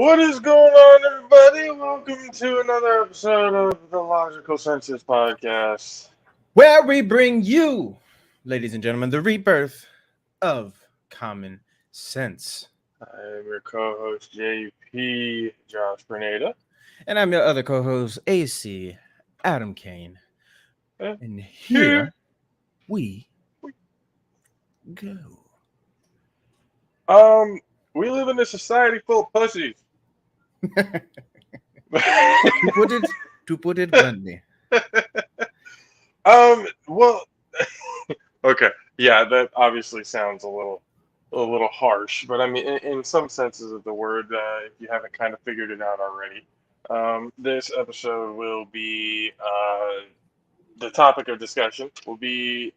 What is going on, everybody? Welcome to another episode of the Logical Senses Podcast. Where we bring you, ladies and gentlemen, the rebirth of common sense. I am your co-host, JP Josh Grenada. And I'm your other co host, AC Adam Kane. And And here here we go. we live in a society full of pussies. To put it bluntly. Well, okay, yeah, that obviously sounds a little harsh, but I mean, in some senses of the word, if you haven't kind of figured it out already, this episode will be the topic of discussion will be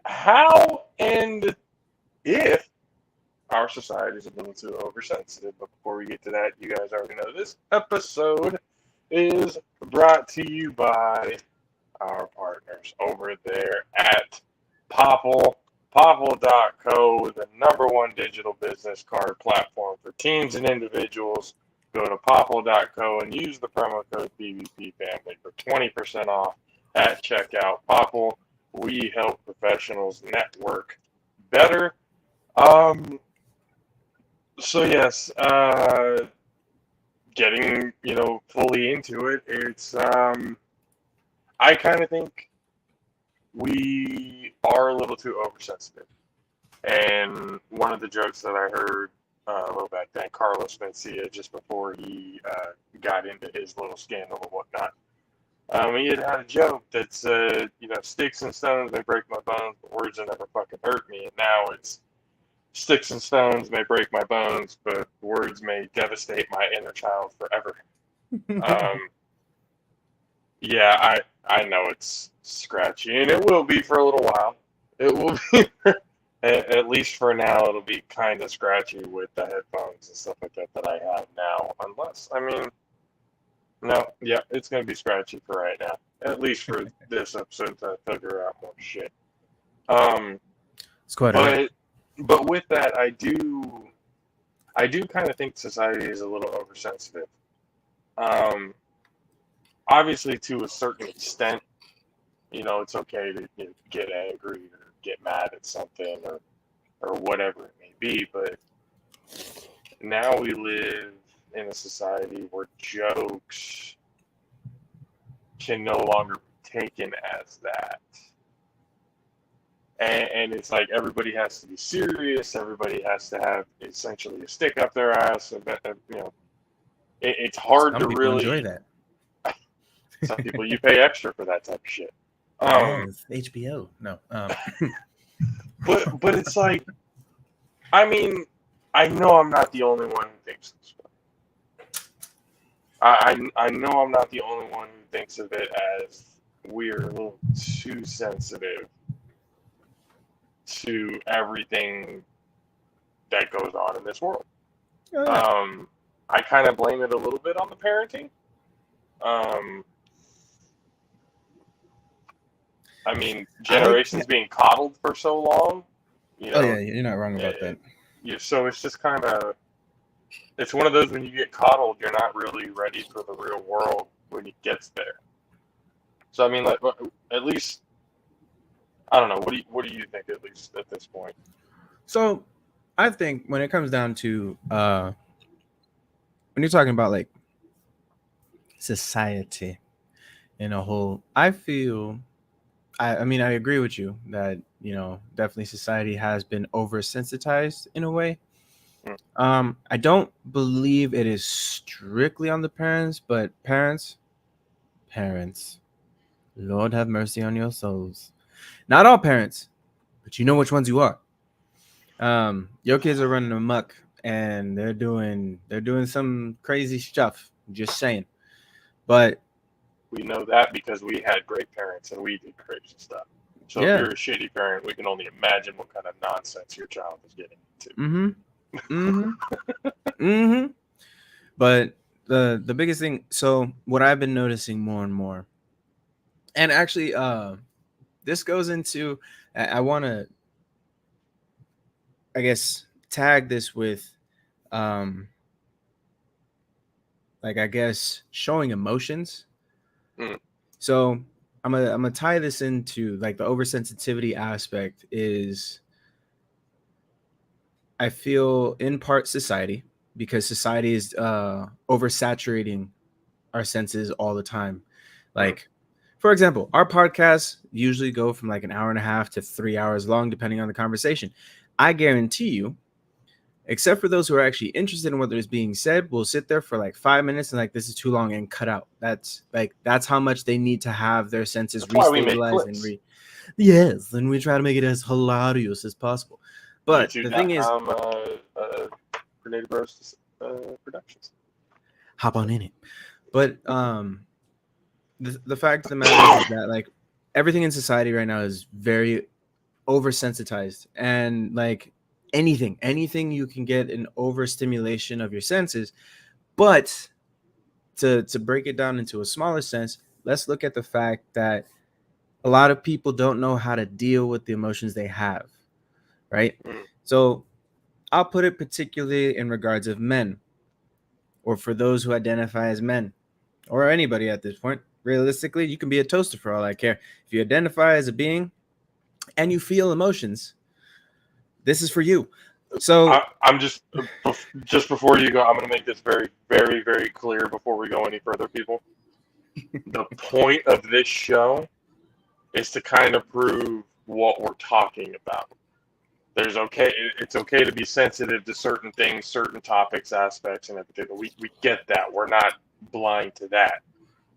how and if our society is a little too oversensitive. But before we get to that, you guys already know this episode is brought to you by our partners over there at Popple. Popple.co, the #1 digital business card platform for teams and individuals. Go to Popple.co and use the promo code PVP Family for 20% off at checkout. Popple, we help professionals network better. So yes, getting fully into it, it's I kind of think we are a little too oversensitive. And one of the jokes that I heard a little back then, Carlos Mencia, just before he got into his little scandal and whatnot, he had a joke that said, sticks and stones may break my bones, but words will never fucking hurt me. And now it's sticks and stones may break my bones, but words may devastate my inner child forever. Yeah, I know it's scratchy, and it will be for a little while. It will be, at least for now, it'll be kind of scratchy with the headphones and stuff like that I have now. Unless, no, yeah, it's going to be scratchy for right now. At least for this episode to figure out more shit. It's quite alright. But with that, I do kind of think society is a little oversensitive. Obviously, to a certain extent, it's okay to get angry or get mad at something or whatever it may be. But now we live in a society where jokes can no longer be taken as that. And it's like everybody has to be serious. Everybody has to have essentially a stick up their ass. It's hard Some to people really enjoy that. Some people, you pay extra for that type of shit. Yes, HBO. No. But it's like, I know I'm not the only one who thinks this way. I know I'm not the only one who thinks of it as we're a little too sensitive to everything that goes on in this world. Oh, yeah. I kind of blame it a little bit on the parenting. Generations being coddled for so long. Oh, yeah, you're not wrong about that. So it's just kind of, it's one of those when you get coddled, you're not really ready for the real world when it gets there. So at least, I don't know. What do you think, at least at this point? So, I think when it comes down to when you're talking about like society in a whole, I feel, I agree with you that definitely society has been oversensitized in a way. I don't believe it is strictly on the parents, but parents, Lord have mercy on your souls. Not all parents, but you know which ones you are. Your kids are running amok and they're doing some crazy stuff. Just saying. But we know that because we had great parents and we did crazy stuff. So yeah. If you're a shitty parent, we can only imagine what kind of nonsense your child is getting into. But the biggest thing, so what I've been noticing more and more, and actually this goes into, I want to, I guess, tag this with like I guess showing emotions. Mm, So I'm gonna tie this into like the oversensitivity aspect is I feel in part society, because society is oversaturating our senses all the time. mm, Like, for example, our podcasts usually go from like an hour and a half to 3 hours long, depending on the conversation. I guarantee you, except for those who are actually interested in what is being said, will sit there for like 5 minutes and like, this is too long, and cut out. That's how much they need to have their senses that's why we make restabilized and clips. yes, and we try to make it as hilarious as possible. But the thing is, YouTube.com, Grenade Bros Productions. hop on in it. But the fact of the matter is that like everything in society right now is very oversensitized, and like anything you can get an overstimulation of your senses. But to break it down into a smaller sense, let's look at the fact that a lot of people don't know how to deal with the emotions they have, right? Mm, So I'll put it particularly in regards of men, or for those who identify as men, or anybody at this point. Realistically, you can be a toaster for all I care. If you identify as a being and you feel emotions, this is for you. So, I'm just before you go, I'm going to make this very, very, very clear before we go any further, people. The point of this show is to kind of prove what we're talking about. It's okay to be sensitive to certain things, certain topics, aspects, and everything. We get that. We're not blind to that.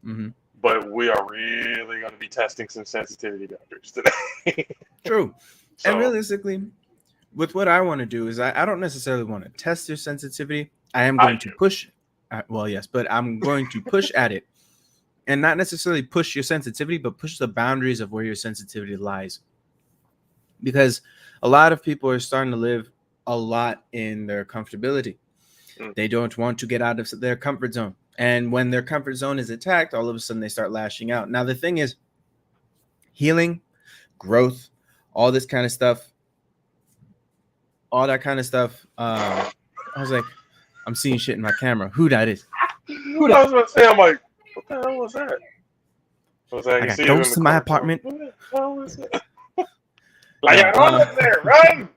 mhm, But we are really going to be testing some sensitivity boundaries today. true. And So realistically, with what I want to do is I don't necessarily want to test your sensitivity. I am I going do. to push, well, yes, but I'm going to push at it, and not necessarily push your sensitivity, but push the boundaries of where your sensitivity lies. Because a lot of people are starting to live a lot in their comfortability. Mm, They don't want to get out of their comfort zone. And when their comfort zone is attacked, all of a sudden they start lashing out. Now, the thing is, healing, growth, all this kind of stuff, all that kind of stuff. I was like, I'm seeing shit in my camera. Who that is? Who I that? was about to say, I'm like, what the hell was that? I was like, I I can got see it in ghosts the in my corner. I'm like, apartment. what the hell is it? Like, No, run up there, run!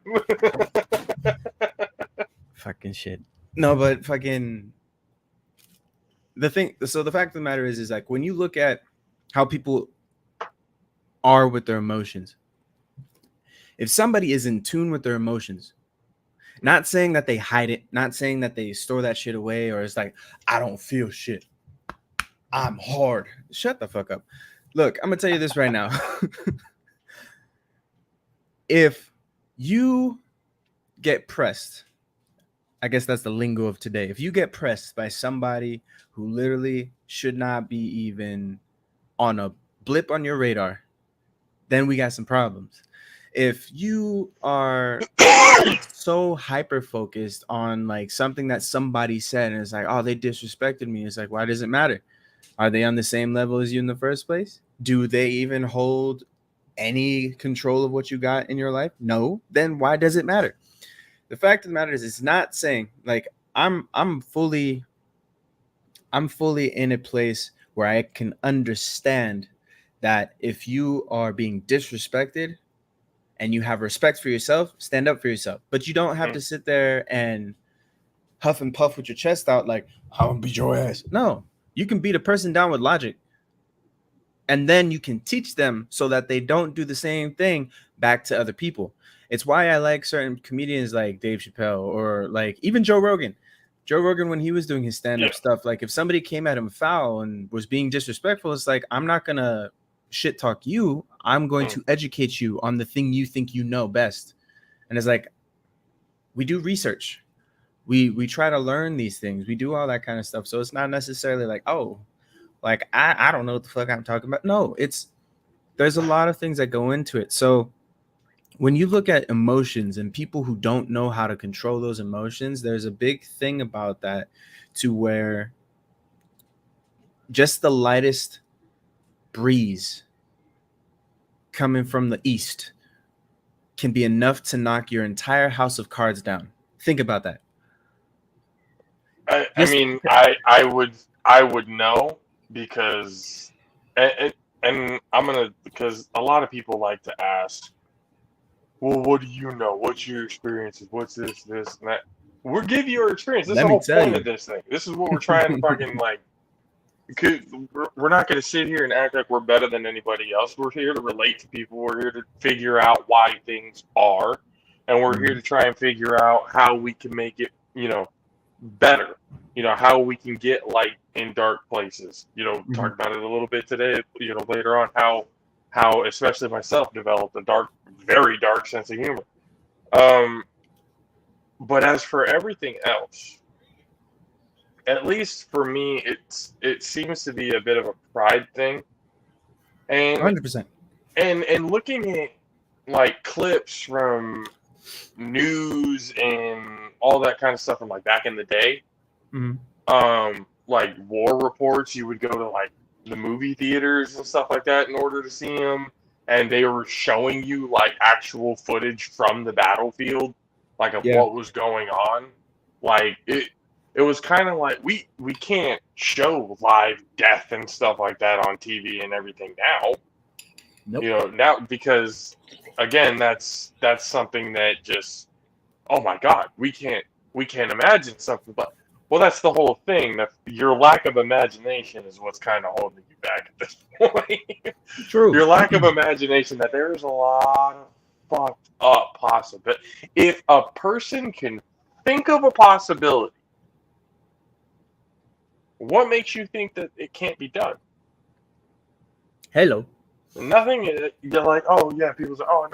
fucking shit. No, but fucking the thing. So the fact of the matter is like when you look at how people are with their emotions, if somebody is in tune with their emotions, not saying that they hide it, not saying that they store that shit away, or it's like, I don't feel shit, I'm hard. Shut the fuck up. Look, I'm gonna tell you this right now. If you get pressed, I guess that's the lingo of today. If you get pressed by somebody who literally should not be even on a blip on your radar, then we got some problems. If you are so hyper focused on like something that somebody said and it's like, oh, they disrespected me, it's like, why does it matter? Are they on the same level as you in the first place? Do they even hold any control of what you got in your life? No. Then why does it matter? The fact of the matter is, it's not saying like I'm fully in a place where I can understand that if you are being disrespected and you have respect for yourself, stand up for yourself. But you don't have Mm, to sit there and huff and puff with your chest out like, I'm gonna beat your ass. No, you can beat a person down with logic, and then you can teach them so that they don't do the same thing back to other people. It's why I like certain comedians like Dave Chappelle or like even Joe Rogan. Joe Rogan, when he was doing his stand-up yeah. stuff, like if somebody came at him foul and was being disrespectful, it's like, I'm not gonna shit talk you. I'm going Mm, to educate you on the thing you think you know best. And it's like, we do research. We try to learn these things. We do all that kind of stuff. So it's not necessarily like, oh, like I don't know what the fuck I'm talking about. No, there's a lot of things that go into it. So when you look at emotions and people who don't know how to control those emotions, there's a big thing about that, to where just the lightest breeze coming from the east can be enough to knock your entire house of cards down. Think about that. I Just mean, I would know because, and I'm gonna because a lot of people like to ask, well, what do you know? What's your experiences? What's this, and that? We'll give you our experience. This is let the me whole tell point of you. this thing. This is what we're trying to fucking like. We're not going to sit here and act like we're better than anybody else. We're here to relate to people. We're here to figure out why things are, and we're here Mhm. to try and figure out how we can make it, better. How we can get light in dark places. Mhm. Talk about it a little bit today. Later on how especially myself developed a very dark sense of humor. Um, but as for everything else, at least for me, it seems to be a bit of a pride thing, and 100%. and looking at like clips from news and all that kind of stuff from like back in the day, Mhm. like war reports, you would go to like the movie theaters and stuff like that in order to see them, and they were showing you like actual footage from the battlefield, like of Yeah. what was going on. Like it was kind of like we can't show live death and stuff like that on TV and everything now. Nope. Now because again, that's something that just, oh my God, we can't imagine something. But well, that's the whole thing. Your lack of imagination is what's kind of holding you back at this point. True. Your lack of imagination that there's a lot of fucked up possibility. If a person can think of a possibility, what makes you think that it can't be done? Hello. Nothing. You're like, oh yeah, people say, oh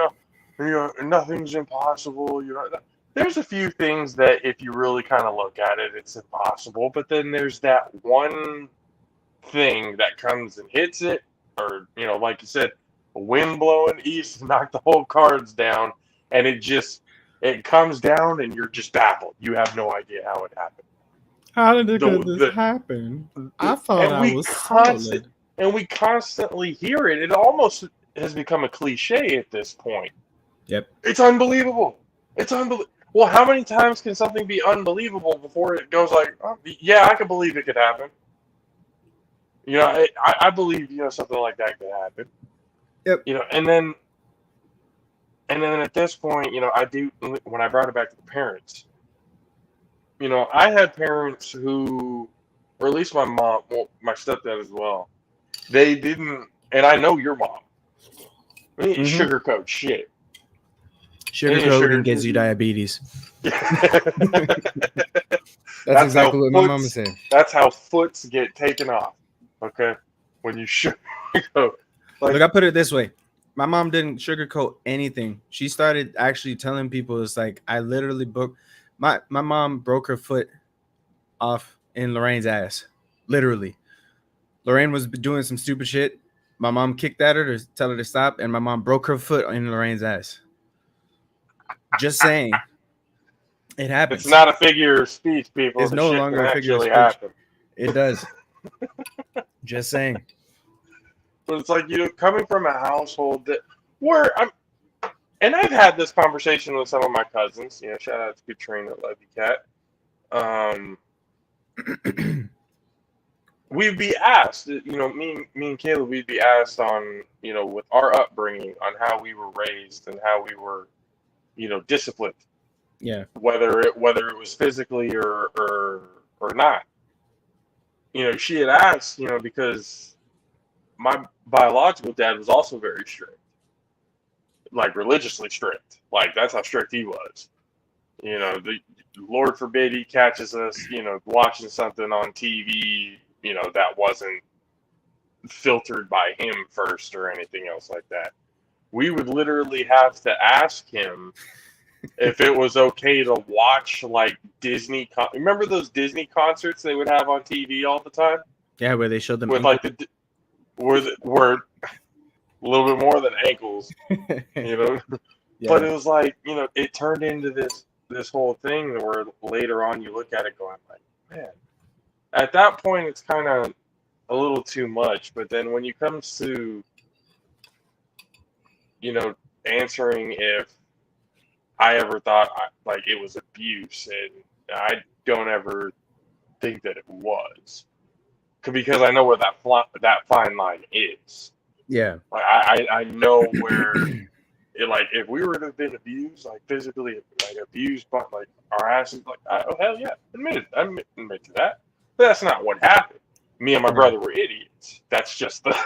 no, nothing's impossible. There's a few things that if you really kind of look at it, it's impossible. But then there's that one thing that comes and hits it, or like you said, a wind blowing east knock the whole cards down, and it comes down, and you're just baffled. You have no idea how it happened. How could this The, happen? I the thought and I we was constant solid. and we constantly hear it. It almost has become a cliche at this point. Yep. It's unbelievable. It's unbelievable. Well, how many times can something be unbelievable before it goes like, oh, yeah, I can believe it could happen. I believe something like that could happen. Yep. And then at this point, I do when I brought it back to the parents. I had parents who, or at least my mom, well, my stepdad as well. They didn't, and I know your mom. They didn't Mm-hmm. sugarcoat shit. They didn't Sugarcoating gives you diabetes. That's That's how exactly what my mama foots. said. That's how foots get taken off. Okay, when you sugarcoat, like, Look, I put it this way. My mom didn't sugarcoat anything. She started actually telling people, it's like I literally broke my mom broke her foot off in Lorraine's ass. Literally. Lorraine was doing some stupid shit. My mom kicked at her to tell her to stop, and my mom broke her foot in Lorraine's ass. Just saying. It it's happens. not a figure of speech, people. It's The no shit can longer a figure of actually speech. happen. It does. Just saying. But it's like coming from a household where and I've had this conversation with some of my cousins. Shout out to Katrina, love you, cat. Um, we'd be asked, me and Caleb, we'd be asked on, with our upbringing, on how we were raised and how we were, disciplined, Yeah. whether it was physically or not. She had asked, because my biological dad was also very strict, like religiously strict. Like that's how strict he was. The Lord forbid he catches us, watching something on TV, that wasn't filtered by him first or anything else like that. We would literally have to ask him if it was okay to watch like Disney. Remember those Disney concerts they would have on TV all the time Yeah, where they showed them with ankle. like were a little bit more than ankles, Yeah. But it was like it turned into this whole thing where later on you look at it going like, man, at that point it's kind of a little too much. But then when you comes to answering if I ever thought like it was abuse, and I don't ever think that it was, because I know where that fine line is. Yeah. Like I know where it, like, if we were to have been abused, like physically, like abused, but like our asses, like, oh hell yeah, admit to that. But that's not what happened. Me and my Right. brother were idiots. That's just the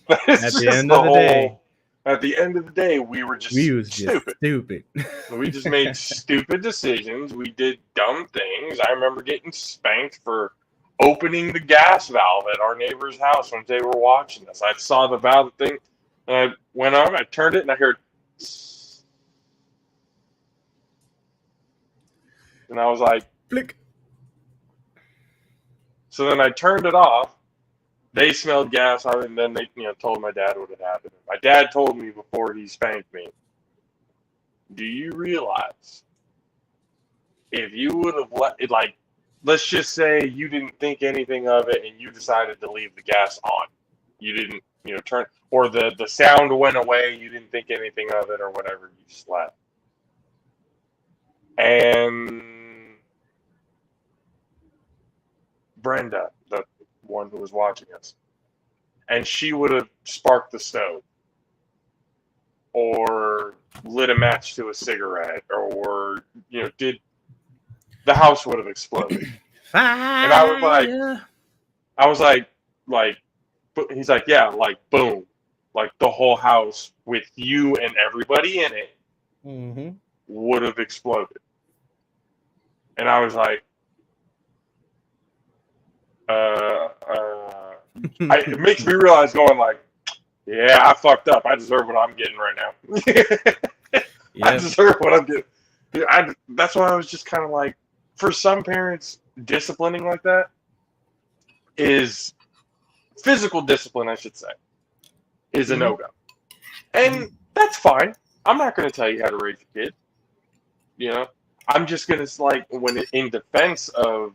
that is At the just end the of the day, whole. At the end of the day, we were we just was just stupid. stupid. We just made stupid decisions. We did dumb things. I remember getting spanked for opening the gas valve at our neighbor's house when they were watching us. I saw the valve thing, and I went on. I turned it, and I heard, and I was like, Flick. so then I turned it off. They smelled gas, and then they, told my dad what had happened. My dad told me before he spanked me, "Do you realize if you would have let it, like, let's just say you didn't think anything of it and you decided to leave the gas on. You didn't, turn, or the sound went away, you didn't think anything of it or whatever, you slept. And Brenda, the one who was watching us, and she would have sparked the stove or lit a match to a cigarette or, did the house would have exploded." Fire. And I was like, he's like, yeah, like, boom, like the whole house with you and everybody in it Mm-hmm. would have exploded. And I was like, it makes me realize, going like, yeah, I fucked up. I deserve what I'm getting right now. I deserve what I'm getting. That's why I was just kind of like, for some parents, disciplining like that is physical discipline, I should say, is a no-go. And that's fine. I'm not going to tell you how to raise a kid. I'm just going to, like, in defense of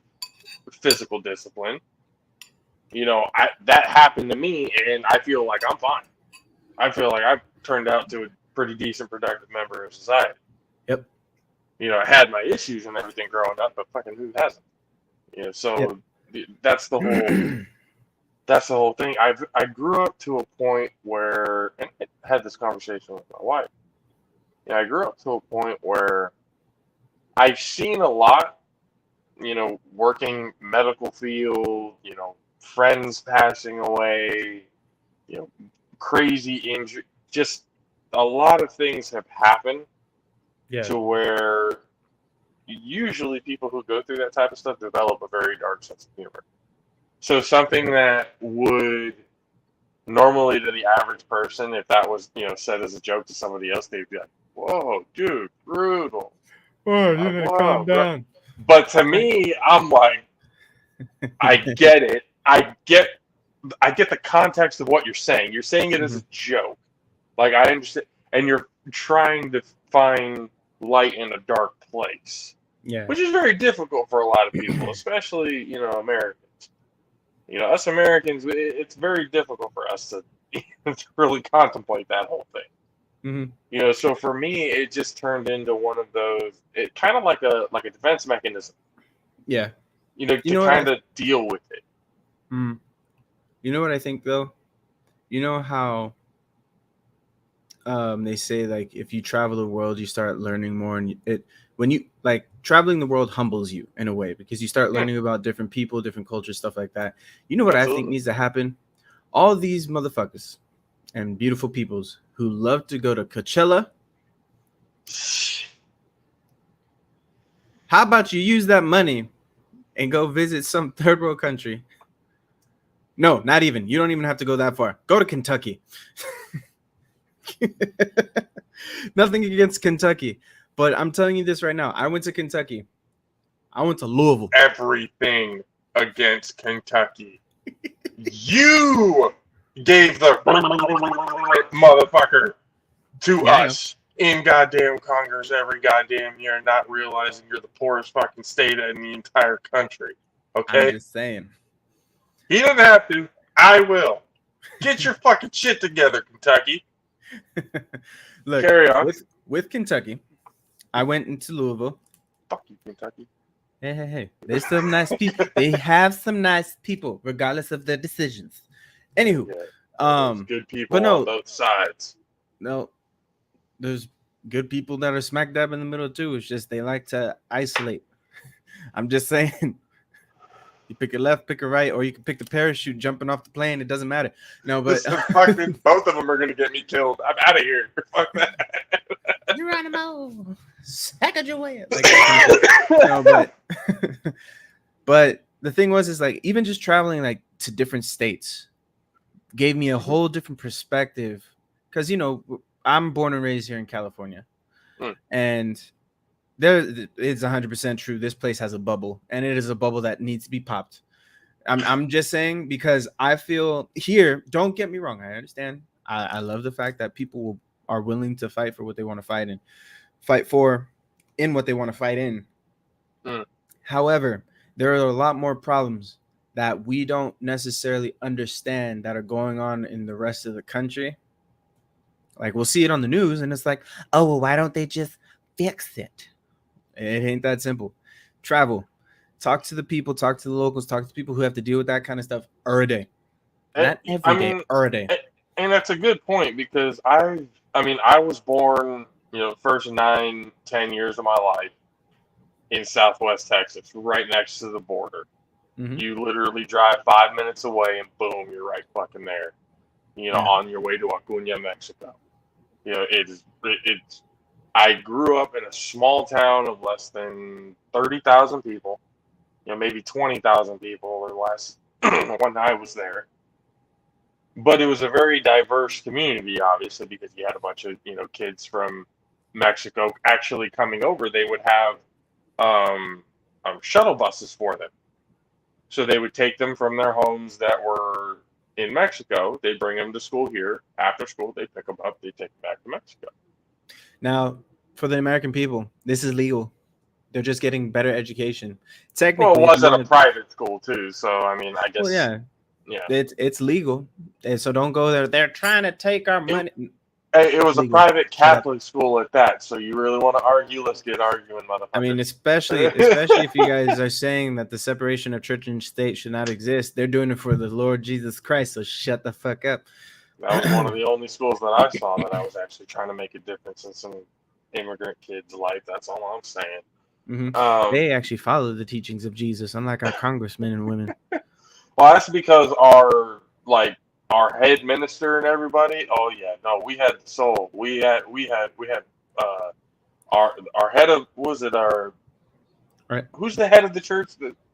physical discipline, that happened to me, and I feel like I'm fine. I feel like I've turned out to a pretty decent, productive member of society. Yep. I had my issues and everything growing up, but fucking who hasn't? So that's the whole. That's the whole thing. I grew up to a point where, and I had this conversation with my wife. I grew up to a point where I've seen a lot, working medical field, friends passing away, crazy injury, just a lot of things have happened to where usually people who go through that type of stuff develop a very dark sense of humor. So something that would normally, to the average person, if that was, said as a joke to somebody else, they'd be like, "Whoa, dude, brutal. Oh, you calm down." But to me, I'm like, I get it. I get the context of what you're saying. You're saying it as a joke. Like, I understand. And you're trying to find light in a dark place. Yeah. Which is very difficult for a lot of people, especially, Americans. Us Americans, it's very difficult for us to really contemplate that whole thing. Mm-hmm. So for me, it just turned into one of those. It kind of like a defense mechanism. Yeah. To kind of deal with it. You know what I think, though? You know how they say, like, if you travel the world, you start learning more, and when you, like, traveling the world humbles you in a way, because you start learning about different people, different cultures, stuff like that. You know what I think needs to happen? All these motherfuckers and beautiful peoples who love to go to Coachella, how about you use that money and go visit some third world country? No, not even. You don't even have to go that far. Go to Kentucky. Nothing against Kentucky, but I'm telling you this right now. I went to Kentucky. I went to Louisville. Everything against Kentucky. You gave the motherfucker to us in goddamn Congress every goddamn year, not realizing you're the poorest fucking state in the entire country. Okay? I'm just saying. He doesn't have to. I will. Get your fucking shit together, Kentucky. Look, carry on. With Kentucky, I went into Louisville. Fuck you, Kentucky. Hey. There's some nice people. They have some nice people, regardless of their decisions. Anywho, Yeah, there's um, good but people on no, both sides. no, there's good people that are smack dab in the middle too. It's just they like to isolate. I'm just saying, you pick a left, pick a right, or you can pick the parachute jumping off the plane. It doesn't matter. No, but Listen, fucking both of them are gonna get me killed. I'm out of here. Fuck that. Geronimo, Sacagawea, like that kind of shit. No, but but the thing was, is like even just traveling like to different states gave me a Mhm. whole different perspective. Because I'm born and raised here in California, Mm. and there it's 100% true. This place has a bubble, and it is a bubble that needs to be popped. I'm just saying because I feel here. Don't get me wrong. I understand. I love the fact that people are willing to fight for what they want to fight and fight for in what they want to fight in. Mm. However, there are a lot more problems that we don't necessarily understand that are going on in the rest of the country. Like we'll see it on the news, and it's like, oh well, why don't they just fix it? It ain't that simple. Travel, talk to the people, talk to the locals, talk to the people who have to deal with that kind of stuff every day. Not I every day, mean, every day. and that's a good point because I was born, first 9, 10 years of my life in Southwest Texas, right next to the border. Mm-hmm. You literally drive 5 minutes away, and boom, you're right fucking there. Yeah. On your way to Acuña, Mexico. It's. I grew up in a small town of less than 30,000 people. Maybe 20,000 people or less when I was there. But it was a very diverse community, obviously, because you had a bunch of kids from Mexico actually coming over. They would have shuttle buses for them, so they would take them from their homes that were in Mexico. They'd bring them to school here. After school, they pick them up. They take them back to Mexico. Now, for the American people, this is legal. They're just getting better education. Well, it Technically, if was you at a want to, private school too, so I mean, I well, guess yeah, yeah. it's legal. And so don't go there. They're trying to take our money. It It's was a legal. private Shut up. Catholic school at that. So you really want to argue? Let's get arguing, I mean, motherfucker. especially if you guys are saying that the separation of church and state should not exist, they're doing it for the Lord Jesus Christ. So shut the fuck up. That was one of the only schools that I saw that I was actually trying to make a difference in some immigrant kids' life. That's all I'm saying. Mm-hmm. Um, They actually follow the teachings of Jesus, unlike our congressmen and women. well, that's because our head minister and everybody. Oh yeah, no, we had the soul. We had uh, our head of was it our Right. who's the head of the church?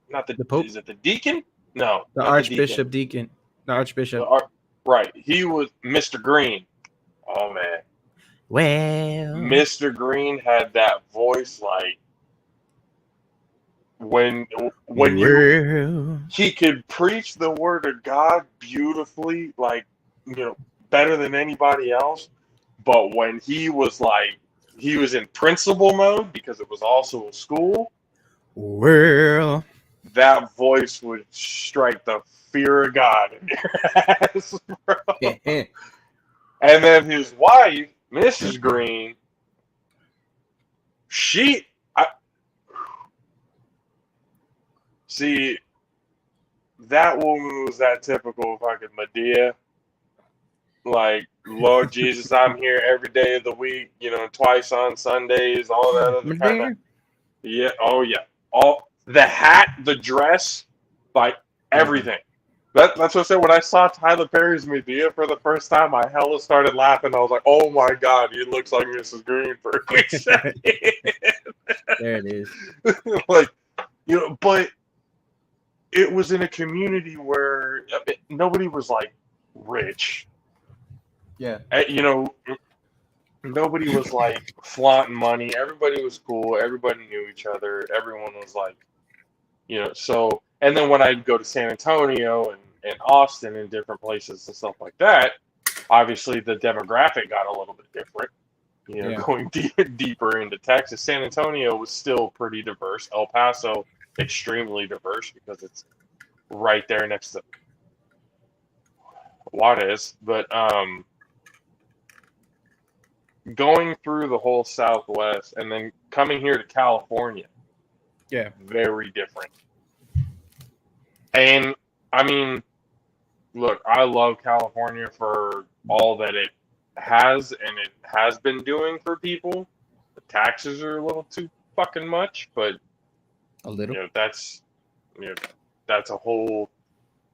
Not the The Pope, is it the deacon? No, the not the deacon. Archbishop, Deacon, the Archbishop. Right, he was Mr. Green. Oh man, Well, Mr. Green had that voice like when well. he could preach the word of God beautifully, like better than anybody else. But when he was in principal mode because it was also a school, Well, that voice would strike the fear of God in your ass, bro. And then his wife, Mrs. Green, she, I, see, that woman was that typical fucking Medea. Like, Lord Jesus, I'm here every day of the week, twice on Sundays, all that other kind of. Medea? Yeah, oh yeah. All the hat, the dress, like Okay. everything. That's what I said. When I saw Tyler Perry's Medea for the first time, I hella started laughing. I was like, "Oh my god, he looks like Mrs. Green for a quick second." There it is. Like, but it was in a community where nobody was like rich. Yeah. Nobody was like flaunting money. Everybody was cool. Everybody knew each other. Everyone was like, so. And then when I'd go to San Antonio and Austin and different places and stuff like that, obviously the demographic got a little bit different. Yeah. Going deeper into Texas, San Antonio was still pretty diverse. El Paso, extremely diverse because it's right there next to Juarez. But going through the whole Southwest and then coming here to California, Yeah. Very different. And I mean, look, I love California for all that it has and it has been doing for people. The taxes are a little too fucking much, but A little. that's you know that's a whole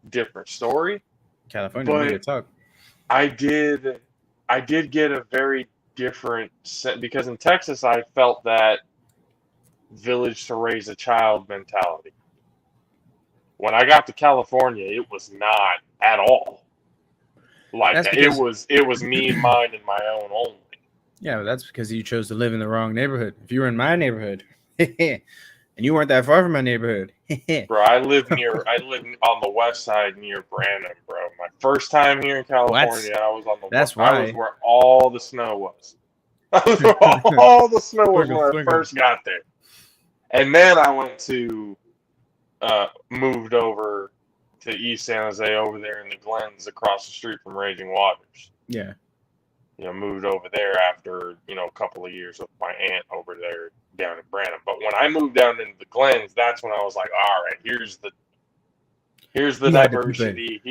different story. California made But it talk. I did I did get a very different sense because in Texas I felt that village to raise a child mentality. When I got to California, it was not at all like That's that. because It was me, mine, and my own only. yeah, that's because you chose to live in the wrong neighborhood. If you were in my neighborhood, and you weren't that far from my neighborhood, Bro, I live on the west side near Branham, bro. My first time here in what? California, I was on That's I was why. where all the snow was. I was where all the snow was Twinkle, when I twinkle. first got there. And then I went to moved over to East San Jose over there in the Glens across the street from Raging Waters. Yeah. Moved over there after, a couple of years with my aunt over there down in Branham. But when I moved down into the Glens, that's when I was like, all right, here's the You had to keep it. diversity,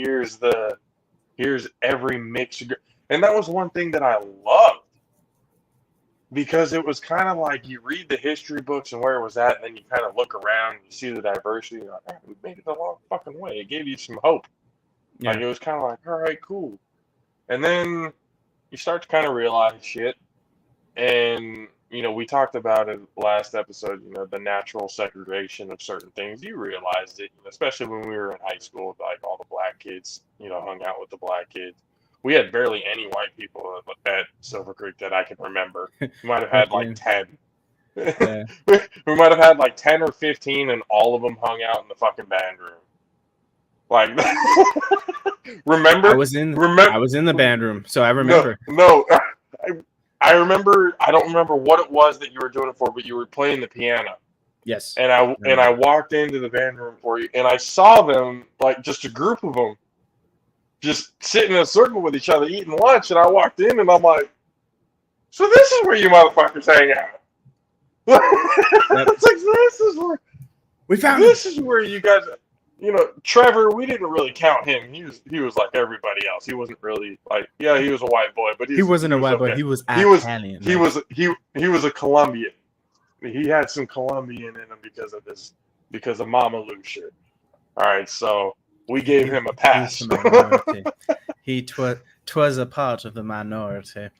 here's every mix. And that was one thing that I loved because it was kind of like you read the history books and where it was at, and then you kind of look around and you see the diversity. And you're like, we made it a long fucking way. It gave you some hope. Like, Yeah. it was kind of like, all right, cool. And then you start to kind of realize shit. And, we talked about it last episode, the natural segregation of certain things. You realized it, especially when we were in high school, like all the black kids, hung out with the black kids. We had barely any white people at Silver Creek that I can remember. We might have had like Fucking 10. yeah. We might have had like 10 or 15, and all of them hung out in the fucking band room. Like, remember? I was in the band room, so I remember. No. I remember. I don't remember what it was that you were doing it for, but you were playing the piano. Yes. And I walked into the band room for you, and I saw them, like just a group of them, just sitting in a circle with each other eating lunch. And I walked in, and I'm like, "So this is where you motherfuckers hang out." It's like this is where we found. This is where you guys. Trevor, we didn't really count him. He was like everybody else. He wasn't really like, yeah, he was a white boy, but he wasn't a white boy. Okay. He was Italian. He was a Colombian. He had some Colombian in him because of Mama Lucia. All right, so we gave him a pass. He twas a part of the minority.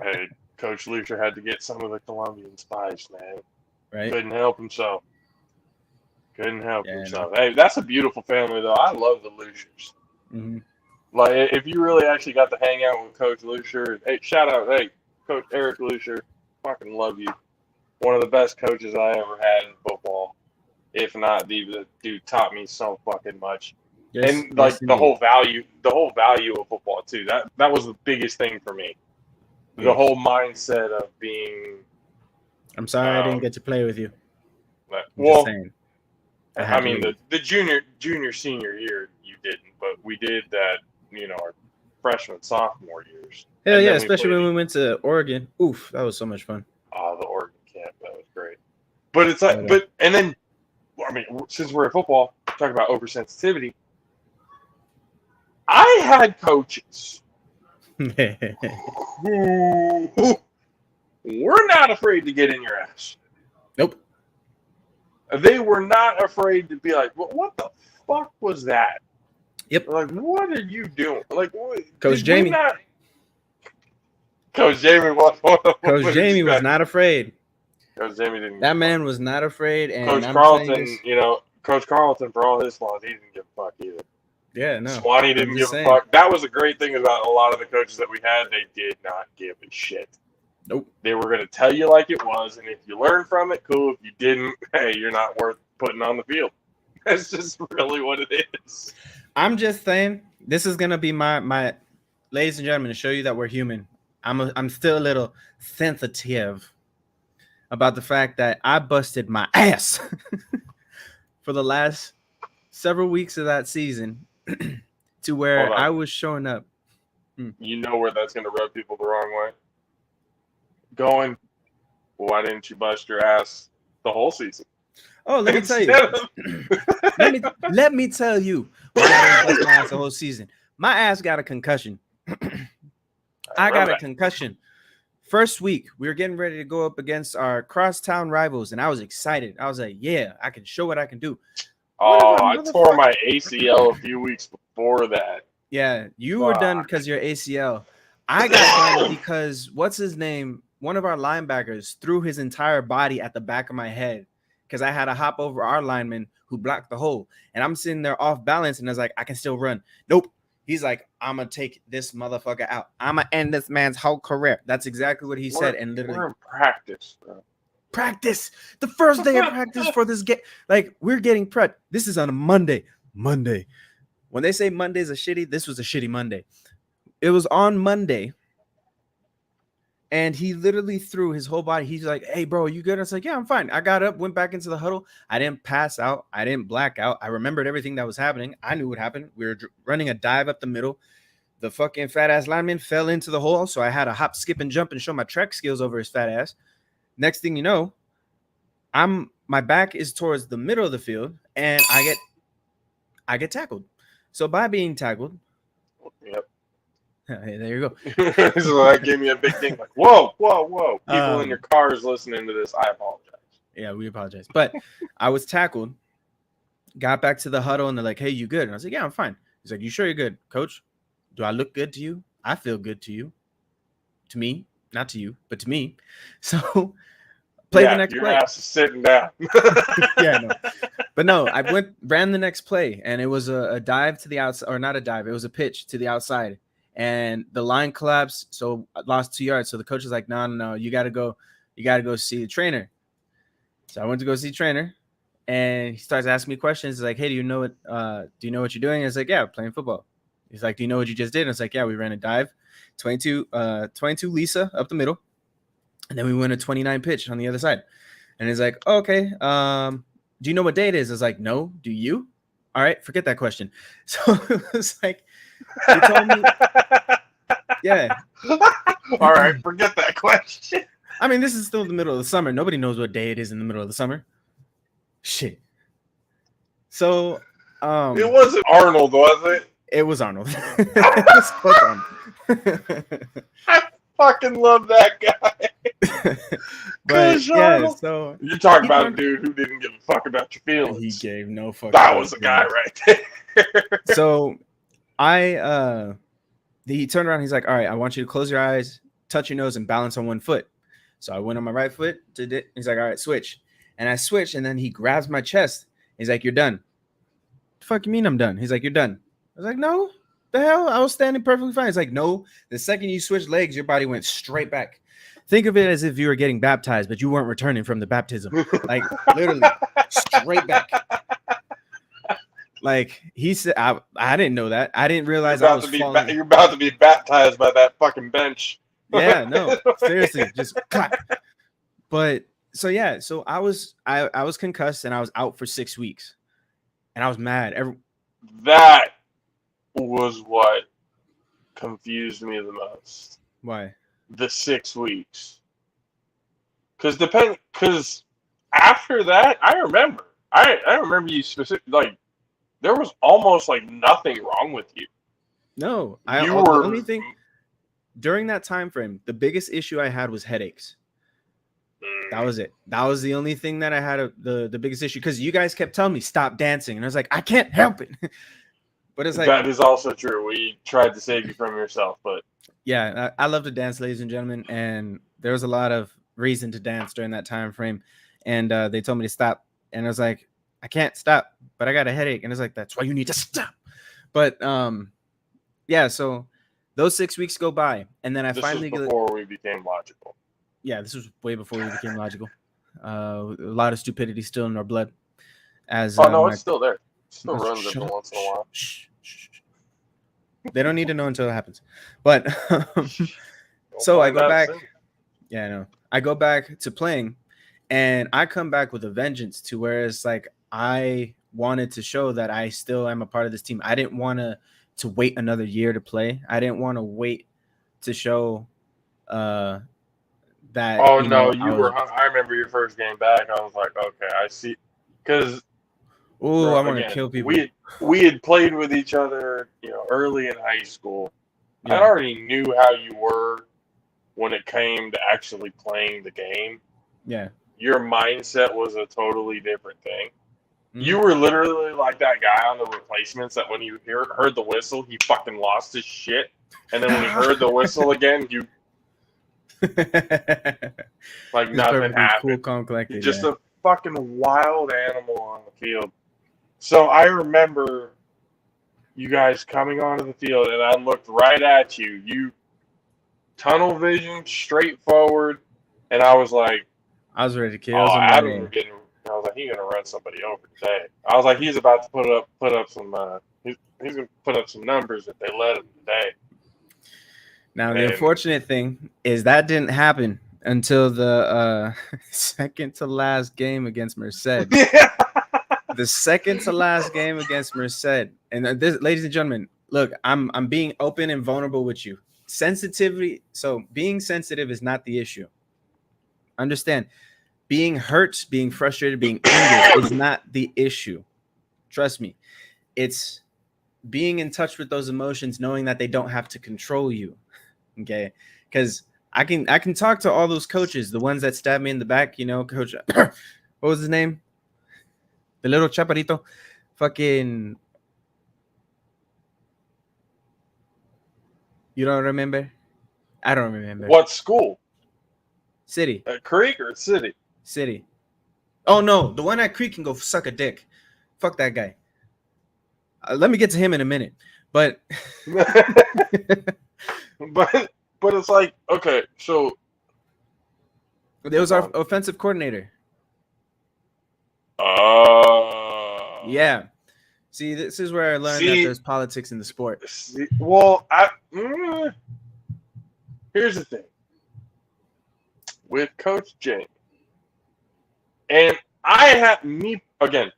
Hey, Coach Lucia had to get some of the Colombian spice, man. Right? Couldn't help himself. himself. No. Hey, that's a beautiful family, though. I love the Luciers. Mm-hmm. Like, if you really actually got to hang out with Coach Lucier, hey, shout out, hey, Coach Eric Lucier, fucking love you. One of the best coaches I ever had in football. If not, the dude taught me so fucking much. Yes, and like the whole value of football too. That was the biggest thing for me. The whole mindset of being. I'm sorry I didn't get to play with you. Well, I mean the junior senior year you didn't, but we did that. Our freshman sophomore years. Hell yeah, especially when we went to Oregon. Oof, that was so much fun. Oh, the Oregon camp, that was great. But it's like, and then, I mean, since we're at football, talking about oversensitivity. I had coaches who were not afraid to get in your ass. Nope. They were not afraid to be like, well, what the fuck was that? Yep. Like, what are you doing? Like, Coach Jamie. Coach Jamie was one of them. Coach Jamie was not afraid. Coach Jamie didn't. That man was not afraid. And Coach Carlton, Coach Carlton, for all his flaws, he didn't give a fuck either. Yeah, no. Swanee didn't give a fuck. That was a great thing about a lot of the coaches that we had. They did not give a shit. Nope. They were going to tell you like it was, and if you learned from it, cool. If you didn't, hey, you're not worth putting on the field. That's just really what it is. I'm just saying, this is going to be my ladies and gentlemen, to show you that we're human. I'm still a little sensitive about the fact that I busted my ass for the last several weeks of that season to where I was showing up. You know where that's going to rub people the wrong way? Going, why didn't you bust your ass the whole season? Oh, let me tell you. instead of let me tell you why I didn't bust my ass the whole season. My ass got a concussion. I got a concussion. First week, we were getting ready to go up against our crosstown rivals, and I was excited. I was like, "Yeah, I can show what I can do." One of Oh, our I tore motherfuckers. my ACL a few weeks before that. Yeah, you were done Fuck. because your ACL. I got done because what's his name? One of our linebackers threw his entire body at the back of my head because I had to hop over our lineman who blocked the hole, and I'm sitting there off balance, and I was like, I can still run. Nope. He's like, I'm gonna take this motherfucker out. I'm gonna end this man's whole career. That's exactly what he said, and literally We're in practice, bro. practice. The first day of practice for this game, like we're getting prepped. This is on a Monday. Monday. When they say Mondays are shitty, this was a shitty Monday. It was on Monday, and he literally threw his whole body. He's like, "Hey, bro, you good?" I was like, "Yeah, I'm fine." I got up, went back into the huddle. I didn't pass out. I didn't black out. I remembered everything that was happening. I knew what happened. We were running a dive up the middle. The fucking fat ass lineman fell into the hole, so I had to hop, skip, and jump and show my track skills over his fat ass. Next thing you know, my back is towards the middle of the field, and I get tackled. So by being tackled, Yep. hey, there you go. So that gave me a big thing. Like, whoa, whoa, whoa! People in your Um, cars listening to this, I apologize. Yeah, we apologize. But I was tackled, got back to the huddle, and they're like, "Hey, you good?" And I was like, "Yeah, I'm fine." He's like, "You sure you're good, coach? Do I look good to you? I feel good to you. To me, not to you, but to me." So play the Yeah, next your play. ass is sitting down. Yeah, no. But no, I ran the next play, and it was a dive to the outside, or not a dive, it was a pitch to the outside. And the line collapsed, so I lost 2 yards. So the coach was like, no, you gotta go see the trainer. So I went to go see the trainer, and he starts asking me questions. He's like, "Hey, do you know what you're doing?" I was like, "Yeah, playing football." He's like, "Do you know what you just did?" And I was like, "Yeah, we ran a dive, 22 Lisa up the middle, and then we went a 29 pitch on the other side." And he's like, oh, "Okay, do you know what day it is?" I was like, "No, do you?" All right, forget that question. So it was like, he told me, yeah. All right, forget that question. I mean, this is still the middle of the summer. Nobody knows what day it is in the middle of the summer. Shit. So, It wasn't Arnold, was it? it was Arnold. It was fuck Arnold. I fucking love that guy. But Gosh, yeah, Arnold. so You talk he about a turned. dude who didn't give a fuck about your He feelings. gave no fuck That about was his the guy feelings. right there. So he turned around. He's like, "All right, I want you to close your eyes, touch your nose, and balance on one foot." So I went on my right foot. Did it. He's like, "All right, switch," and I switched, and then he grabs my chest. He's like, "You're done." The fuck you mean I'm done? He's like, "You're done." I was like, "No, the hell, I was standing perfectly fine." He's like, "No, the second you switched legs, your body went straight back. Think of it as if you were getting baptized, but you weren't returning from the baptism. Like literally straight back." Like he said, I didn't know that. I didn't You're realize I about was to be falling. you're about to be baptized by that fucking bench. Yeah, no, seriously, just clap. But so yeah, so I was concussed and I was out for 6 weeks, and I was mad. That was what confused me the most. Why? The 6 weeks. Because after that, I remember. I remember you specific like there was almost like nothing wrong with you. No, You the were only thing during that time frame, the biggest issue I had was headaches. That was it. That was the only thing that I had the biggest issue because you guys kept telling me stop dancing, and I was like, I can't help it. But it's like, that is also true. We tried to save you from yourself, but yeah, I love to dance, ladies and gentlemen, and there was a lot of reason to dance during that time frame, and they told me to stop, and I was like, I can't stop, but I got a headache, and it's like that's why you need to stop. But yeah, so those 6 weeks go by, and then I this was finally get. before we became logical. Yeah, this was way before we became logical. A lot of stupidity still in our blood. As Oh no, my it's still there. It still runs shut every up. once in a while. Shh. They don't need to know until it happens. But so I Find go out back. soon. Yeah, I know. I go back to playing, and I come back with a vengeance. To where it's like I wanted to show that I still am a part of this team. I didn't want to wait another year to play. I didn't want to wait to show that Oh no, I you was. were. I remember your first game back. I was like, okay, I see. because Oh, I want to again, kill people. we had played with each other, early in high school. I Yeah. already knew how you were when it came to actually playing the game. Yeah. Your mindset was a totally different thing. Mhm. You were literally like that guy on the replacements that when you heard the whistle, he fucking lost his shit. And then when he heard the whistle again, you like He's nothing perfectly cool, happened. calm, You're collected. just Yeah. a fucking wild animal on the field. So I remember you guys coming onto the field, and I looked right at you. You tunnel vision, straight forward, and I was like, I was ready to kill "Oh, Adam somebody. is getting." I was like, "He's gonna run somebody over today." I was like, "He's about to put up some. He's gonna put up some numbers if they let him today." Now, the And unfortunate thing is that didn't happen until the second to last game against Merced. yeah, The second to last game against Merced. And this, ladies and gentlemen, look, I'm being open and vulnerable with you. Sensitivity. So being sensitive is not the issue. Understand, being hurt, being frustrated, being angry is not the issue. Trust me. It's being in touch with those emotions, knowing that they don't have to control you. Okay. Because I can talk to all those coaches, the ones that stabbed me in the back, coach. What was his name? The little chaparito. Fucking. You don't remember? I don't remember. what school? City. Creek or City? City. Oh no, the one at Creek can go suck a dick. Fuck that guy. Let me get to him in a minute. But but it's like, okay, so it was our offensive coordinator. Yeah. See, this is where I learned that there's politics in the sport. Well, here's the thing with Coach Jamie, and I have me again,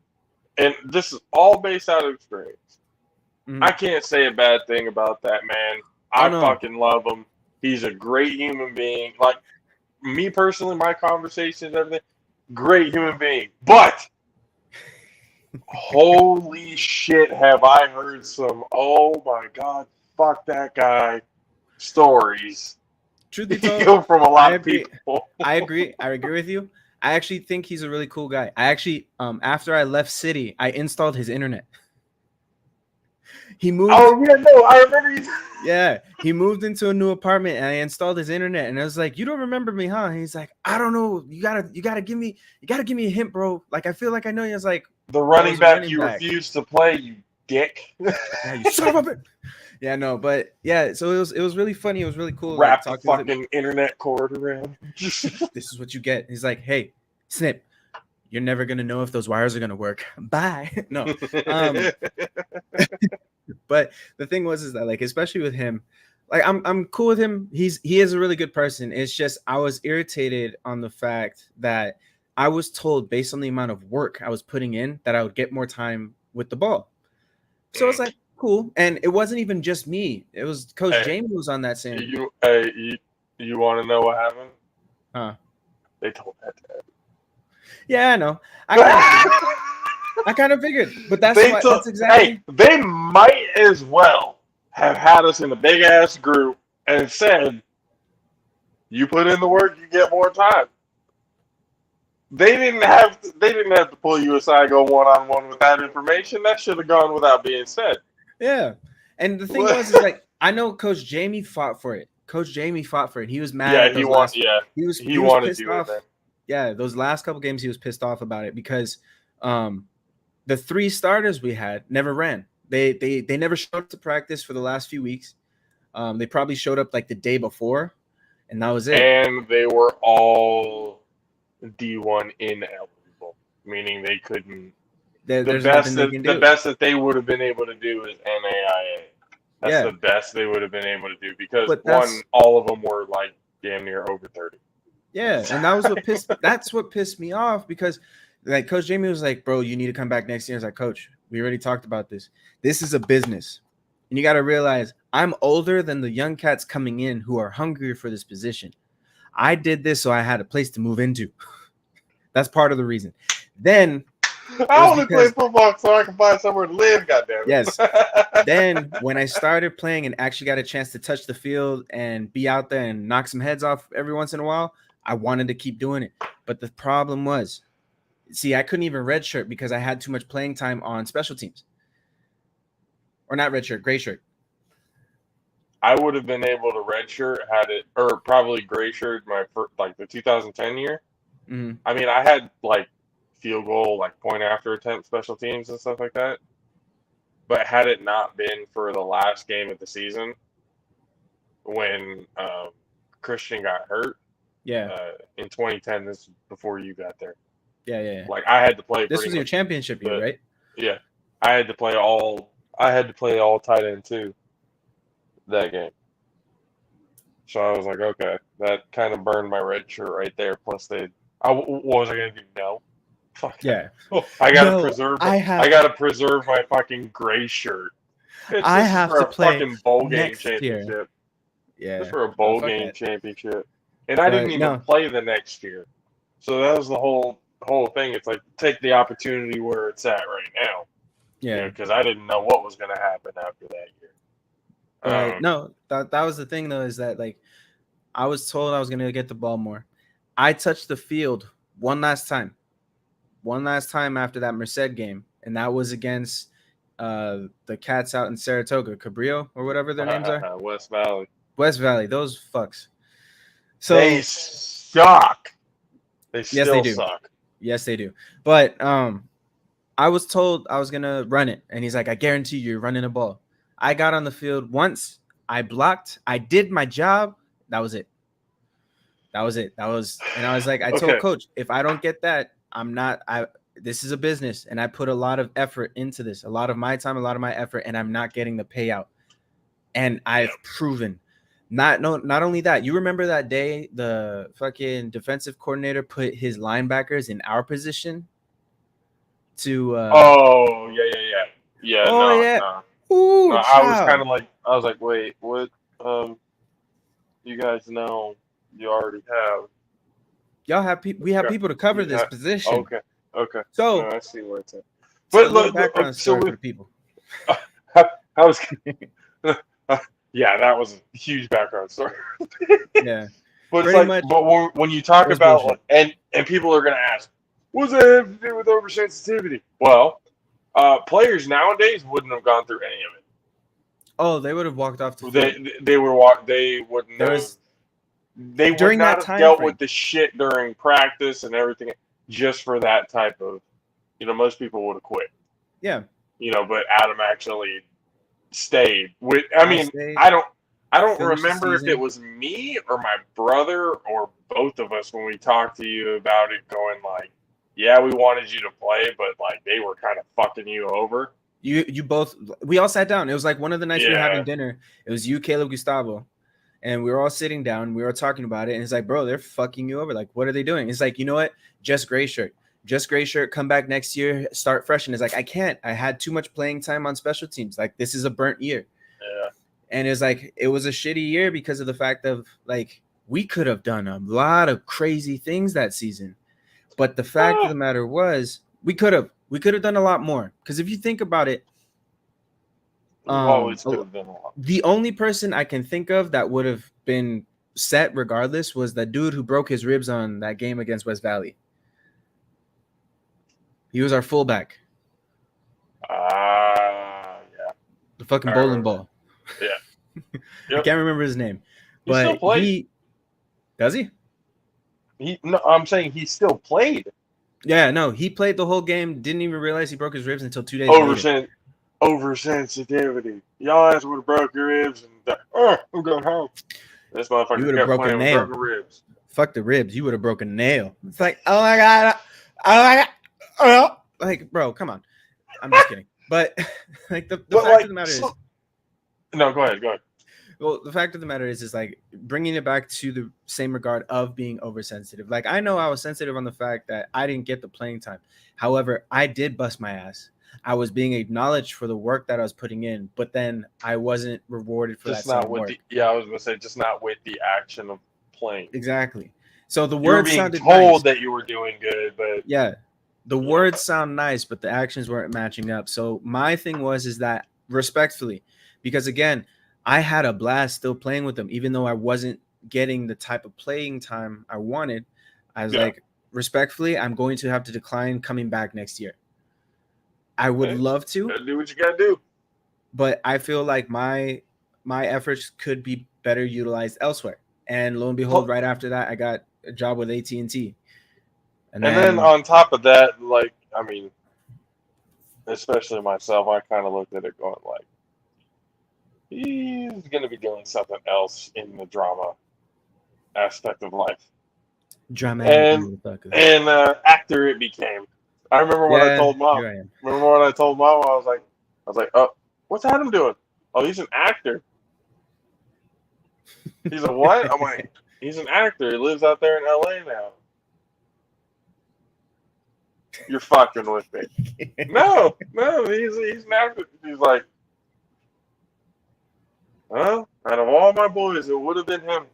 and this is all based out of experience. Mhm. I can't say a bad thing about that man. I fucking love him. He's a great human being. Like me personally, my conversations, everything, great human being. But holy shit, have I heard some, oh my god, fuck that guy stories. Truth be told, from a lot of people. I agree with you. I actually think he's a really cool guy. I actually, after I left City, I installed his internet. He moved. Oh yeah, no, I remember. Yeah, he moved into a new apartment, and I installed his internet. And I was like, "You don't remember me, huh?" And he's like, "I don't know. You gotta give me a hint, bro. Like I feel like I know you." I was like, "The running back you refused to play, you dick." Yeah, you son of a bitch. Yeah, no, but yeah, so it was really funny. It was really cool. Wrap the fucking internet cord around. This is what you get. He's like, "Hey, Snip, you're never gonna know if those wires are gonna work. Bye." No. But the thing is that, like, especially with him, like I'm cool with him. He is a really good person. It's just I was irritated on the fact that I was told based on the amount of work I was putting in that I would get more time with the ball. So it's like cool, and it wasn't even just me. It was Coach Jamie was on that same. You want to know what happened? Huh? They told that to him. Yeah, I know. I kind of figured, but that's exactly. Hey, they might as well have had us in a big ass group and said, "You put in the work, you get more time." They didn't have to pull you aside and go one-on-one with that information. That should have gone without being said. Yeah, and the thing is like I know Coach Jamie fought for it. He was mad. Yeah, he wanted pissed off. Yeah, those last couple games he was pissed off about it because the 3 starters we had never ran. They never showed up to practice for the last few weeks. They probably showed up like the day before, and that was it. And they were all D1 ineligible, meaning they couldn't. The best that they would have been able to do is NAIA. That's the best they would have been able to do because all of them were like damn near over 30. Yeah, and that's what pissed me off because like Coach Jamie was like, "Bro, you need to come back next year." I was like, "Coach, we already talked about this. This is a business. And you got to realize I'm older than the young cats coming in who are hungrier for this position. I did this so I had a place to move into. That's part of the reason." Then I was want to play because football so I can find somewhere to live. Goddamn yes. it. Then when I started playing and actually got a chance to touch the field and be out there and knock some heads off every once in a while, I wanted to keep doing it. But the problem was, see, I couldn't even redshirt because I had too much playing time on special teams. Or not redshirt, gray shirt. I would have been able to redshirt had it, or probably gray shirt my first, like the 2010 year. Mm-hmm. I mean, I had like field goal, like point after attempt special teams and stuff like that. But had it not been for the last game of the season when Christian got hurt Yeah. in 2010, this is before you got there. Yeah. Like I had to play. This pretty was your much championship year, right? Yeah, I had to play all. I had to play all tight end too that game. So I was like, okay, that kind of burned my red shirt right there. Plus, what was I gonna do now? Fuck Yeah. I gotta No, preserve. I I have gotta preserve my fucking gray shirt. It's I just have for to a play fucking bowl game next year. championship. Just Yeah. for a No, bowl fuck game that. championship, and I didn't But even no, play the next year. So that was the whole thing. It's like take the opportunity where it's at right now. yeah. Because I didn't know what was gonna happen after that year. But no, that was the thing though, is that like I was told I was gonna get the ball more. I touched the field one last time after that Merced game, and that was against the cats out in Saratoga, Cabrillo or whatever their names are. West Valley. West Valley, those fucks. So They suck. They yes, they still do. suck. Yes, they do. But I was told I was gonna run it, and he's like, I guarantee you're running a ball. I got on the field once, I blocked, I did my job. That was it. And I was like, I told Okay. coach, if I don't get that, this is a business, and I put a lot of effort into this, a lot of my time, a lot of my effort, and I'm not getting the payout. And I've proven. Not only that, you remember that day the fucking defensive coordinator put his linebackers in our position to Oh yeah. oh yeah. No. Ooh, I was child. kind of like, I was like, wait, what? You guys know you already have. Y'all have we have people to cover this Yeah. position. Okay. So No, I see where it's at. so But a little look, background story for the people. I was. Yeah, that was a huge background story. Yeah. But it's Pretty like, much but when you talk was about bullshit. and people are gonna ask, what's that have to do with oversensitivity? Well, players nowadays wouldn't have gone through any of it. Oh, they would have walked off the field. They wouldn't There have. was They would during not that have time dealt frame. with the shit during practice and everything just for that type of. Most people would have quit. Yeah. But Adam actually stayed. I mean, stayed, I don't finished the remember if it season. was me or my brother or both of us when we talked to you about it, going like, yeah, we wanted you to play, but like they were kind of fucking you over. You both, we all sat down. It was like one of the nights we were Yeah. having dinner. It was you, Caleb, Gustavo, and we were all sitting down. We were talking about it, and it's like, bro, they're fucking you over. Like, what are they doing? It's like, you know what? Just gray shirt. Come back next year, start fresh. And it's like, I can't. I had too much playing time on special teams. Like, this is a burnt year. Yeah. And it's like, it was a shitty year because of the fact of like, we could have done a lot of crazy things that season. But the fact of the matter was, we could have done a lot more. Because if you think about it, the only person I can think of that would have been set regardless was the dude who broke his ribs on that game against West Valley. He was our fullback. Yeah. The fucking bowling ball. Yeah. Yep. I can't remember his name. But he does he? No, I'm saying he still played. Yeah, no, he played the whole game. Didn't even realize he broke his ribs until 2 days later. Oversensitivity. Y'all ass would have broke your ribs and I'm going home. This motherfucker would have broken a nail. Broken ribs. Fuck the ribs. You would have broken a nail. It's like, oh my god, like, bro, come on. I'm just kidding. But like the fact of the matter is. No, go ahead. Well, the fact of the matter is like bringing it back to the same regard of being oversensitive. Like, I know I was sensitive on the fact that I didn't get the playing time. However, I did bust my ass. I was being acknowledged for the work that I was putting in, but then I wasn't rewarded for just that not same with work. I was gonna say just not with the action of playing. Exactly. So the you were word being sounded told nice. that you were doing good, but yeah, the You know, words sound nice, but the actions weren't matching up. So my thing is that respectfully, because again, I had a blast still playing with them, even though I wasn't getting the type of playing time I wanted. I was yeah. like, respectfully, I'm going to have to decline coming back next year. I would Hey, love to, gotta do what you gotta do. but I feel like my efforts could be better utilized elsewhere. And lo and behold, right after that, I got a job with AT&T. And And then then on top of that, like, I mean, especially myself, I kind of looked at it going like, he's gonna be doing something else in the drama aspect of life. dramatic And motherfucker. actor it became. I remember when I Yeah, told mom. here I am. Remember when I told mom I was like, oh, what's Adam doing? Oh, he's an actor. He's a what? I'm like, he's an actor. He lives out there in LA now. You're fucking with me. No, no, he's an actor. He's like, huh? Out of all my boys, it would have been him.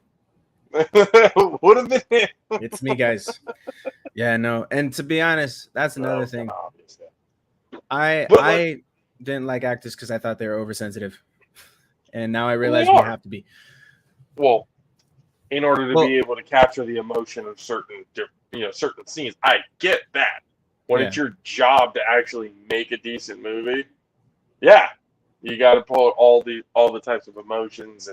Would have been him. It's me, guys. Yeah, no. And to be honest, that's That another was kind thing. of obvious. Yeah. I But like, I didn't like actors because I thought they were oversensitive, and now I well, they realize we are. have to be. Well, in order to be Well, able to capture the emotion of certain scenes. I get that. When it's yeah, your job to actually make a decent movie, yeah, you got to pull all the types of emotions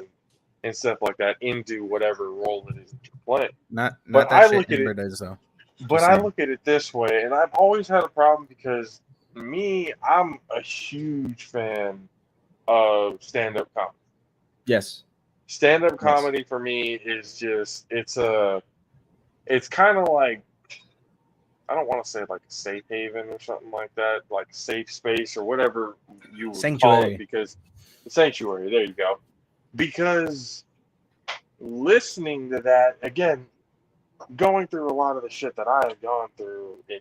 and stuff like that into whatever role it is that you're playing. not But that I shit look at it, Amber does though. but Just I saying. look at it this way, and I've always had a problem because me, I'm a huge fan of stand-up comedy. Yes, Stand-up yes. comedy for me is just it's kind of like I don't want to say like a safe haven or something like that, like safe space or whatever you would call it, Sanctuary. because the sanctuary. There you go. Because listening to that again, going through a lot of the shit that I have gone through in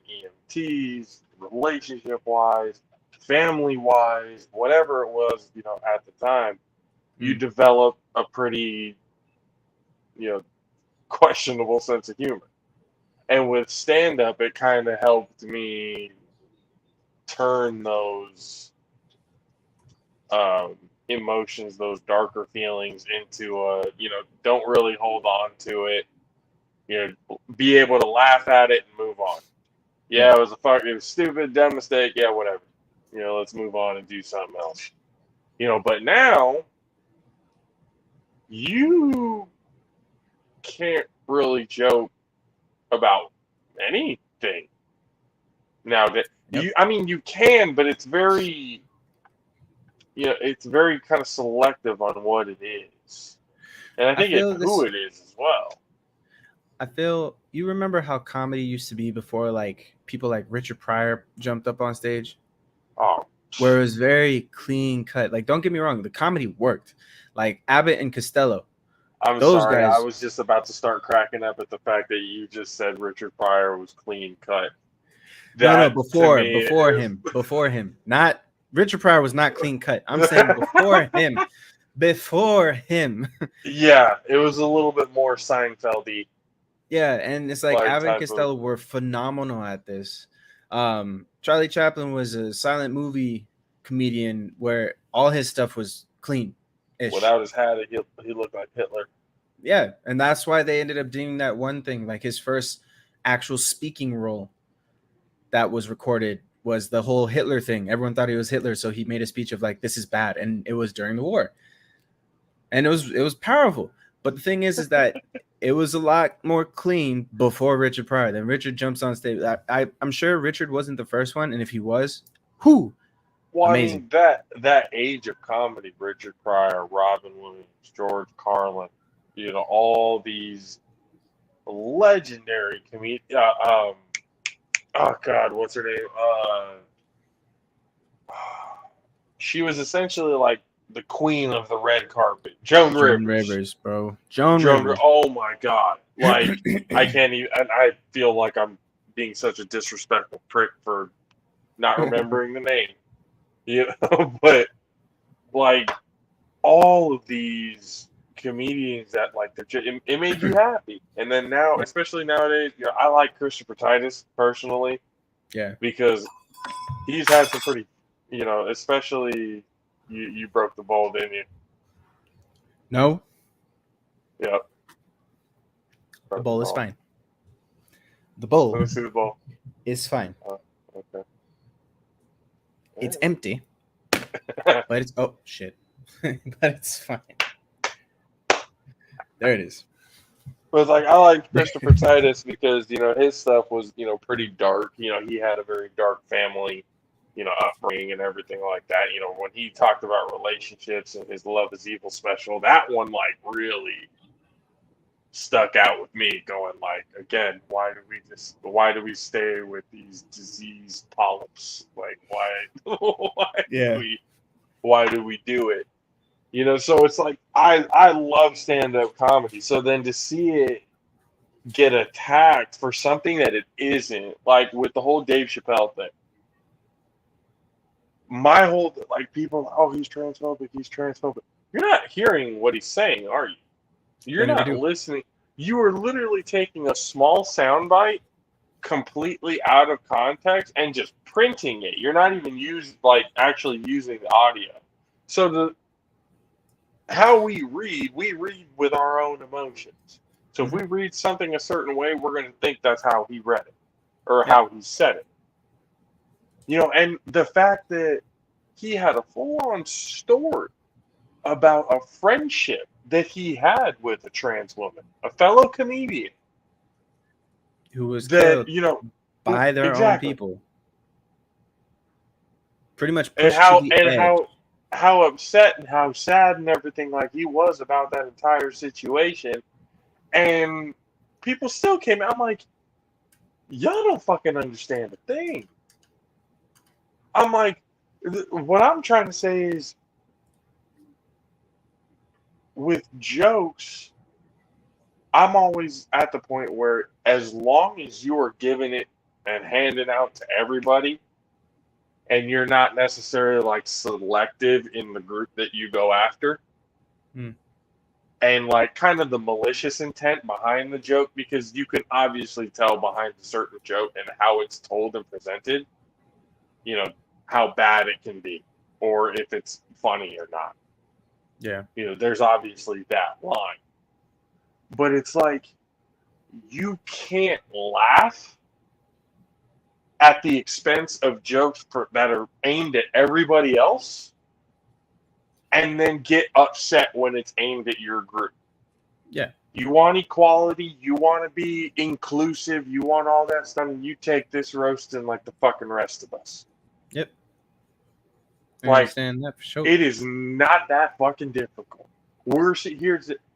EMTs, relationship wise, family wise, whatever it was, at the time, you Mm. develop a pretty, you know, questionable sense of humor. And with stand up, it kind of helped me turn those um, emotions, those darker feelings into don't really hold on to it. Be able to laugh at it and move on. Yeah. Yeah, it was stupid, dumb mistake. Yeah, whatever. Let's move on and do something else. But now you can't really joke about anything now that Yep. I mean, you can, but it's very kind of selective on what it is, and I I think feel who this. it is as well. I feel you remember how comedy used to be before, like people like Richard Pryor jumped up on stage, Oh, where it was very clean cut. Like, don't get me wrong, the comedy worked. Like Abbott and Costello, I'm those sorry. I guys. was just about to start cracking up at the fact that you just said Richard Pryor was clean cut. No, no, That to me is, before him. Not Richard Pryor was not clean cut. I'm saying before him, before him. yeah, it was a little bit more Seinfeldy Yeah, and it's like like Abbott and type of Costello were phenomenal at this. Charlie Chaplin was a silent movie comedian where all his stuff was clean ish. without his hat. He looked like Hitler. Yeah, and that's why they ended up doing that one thing. Like his first actual speaking role that was recorded was the whole Hitler thing. Everyone thought he was Hitler, so he made a speech of like, "This is bad," and it was during the war, and it was powerful. But the thing is that it was a lot more clean before Richard Pryor. Then Richard jumps on stage. I'm sure Richard wasn't the first one, and if he was, who Well, I amazing. mean that age of comedy, Richard Pryor, Robin Williams, George Carlin, all these legendary comedians. Oh God, what's her name? She was essentially like the queen of the red carpet, Joan Joan Rivers. Rivers, bro. Joan Rivers. Oh my God, like I can't even. And I feel like I'm being such a disrespectful prick for not remembering the name, but like all of these comedians that like it made you happy. And then now, Yeah. especially nowadays, I like Christopher Titus personally. Yeah. because he's had some pretty, especially you broke the ball, didn't you? No, Yep, the broke the bowl is ball. fine. The bowl Let me see the ball. is fine. Oh, okay. It's empty, but it's oh shit. But it's fine. There it is. But like I like Christopher Titus because his stuff was pretty dark. He had a very dark family, upbringing and everything like that. When he talked about relationships and his Love Is Evil special, that one like really stuck out with me. Going like, again, why do we stay with these diseased polyps? Like why Yeah. why do we do it? So it's like I love stand-up comedy. So then to see it get attacked for something that it isn't, like with the whole Dave Chappelle thing. My whole like people, oh, he's transphobic, he's transphobic. You're not hearing what he's saying, are you? You're Don't never not do. listening. You are literally taking a small soundbite completely out of context and just printing it. You're not even actually using the audio. So how we read with our own emotions. So if Mm-hmm. we read something a certain way, we're going to think that's how he read it or Yep. how he said it. And the fact that he had a full-on story about a friendship that he had with a trans woman, a fellow comedian, Who was that, killed by their own exactly. people. Pretty much And pushed to how the and edge. how upset and how sad and everything like he was about that entire situation. And people still came out. I'm like, y'all don't fucking understand a thing. I'm like, what I'm trying to say is, with jokes, I'm always at the point where as long as you are giving it and handing out to everybody, and you're not necessarily like selective in the group that you go after, Mm. and like kind of the malicious intent behind the joke, because you can obviously tell behind a certain joke and how it's told and presented, how bad it can be, or if it's funny or not. Yeah. There's obviously that line. But it's like you can't laugh at the expense of jokes that are aimed at everybody else and then get upset when it's aimed at your group. Yeah. You want equality, you want to be inclusive, you want all that stuff, and you take this roasting like the fucking rest of us. Yep. I Like, understand that for sure. it is not that fucking difficult.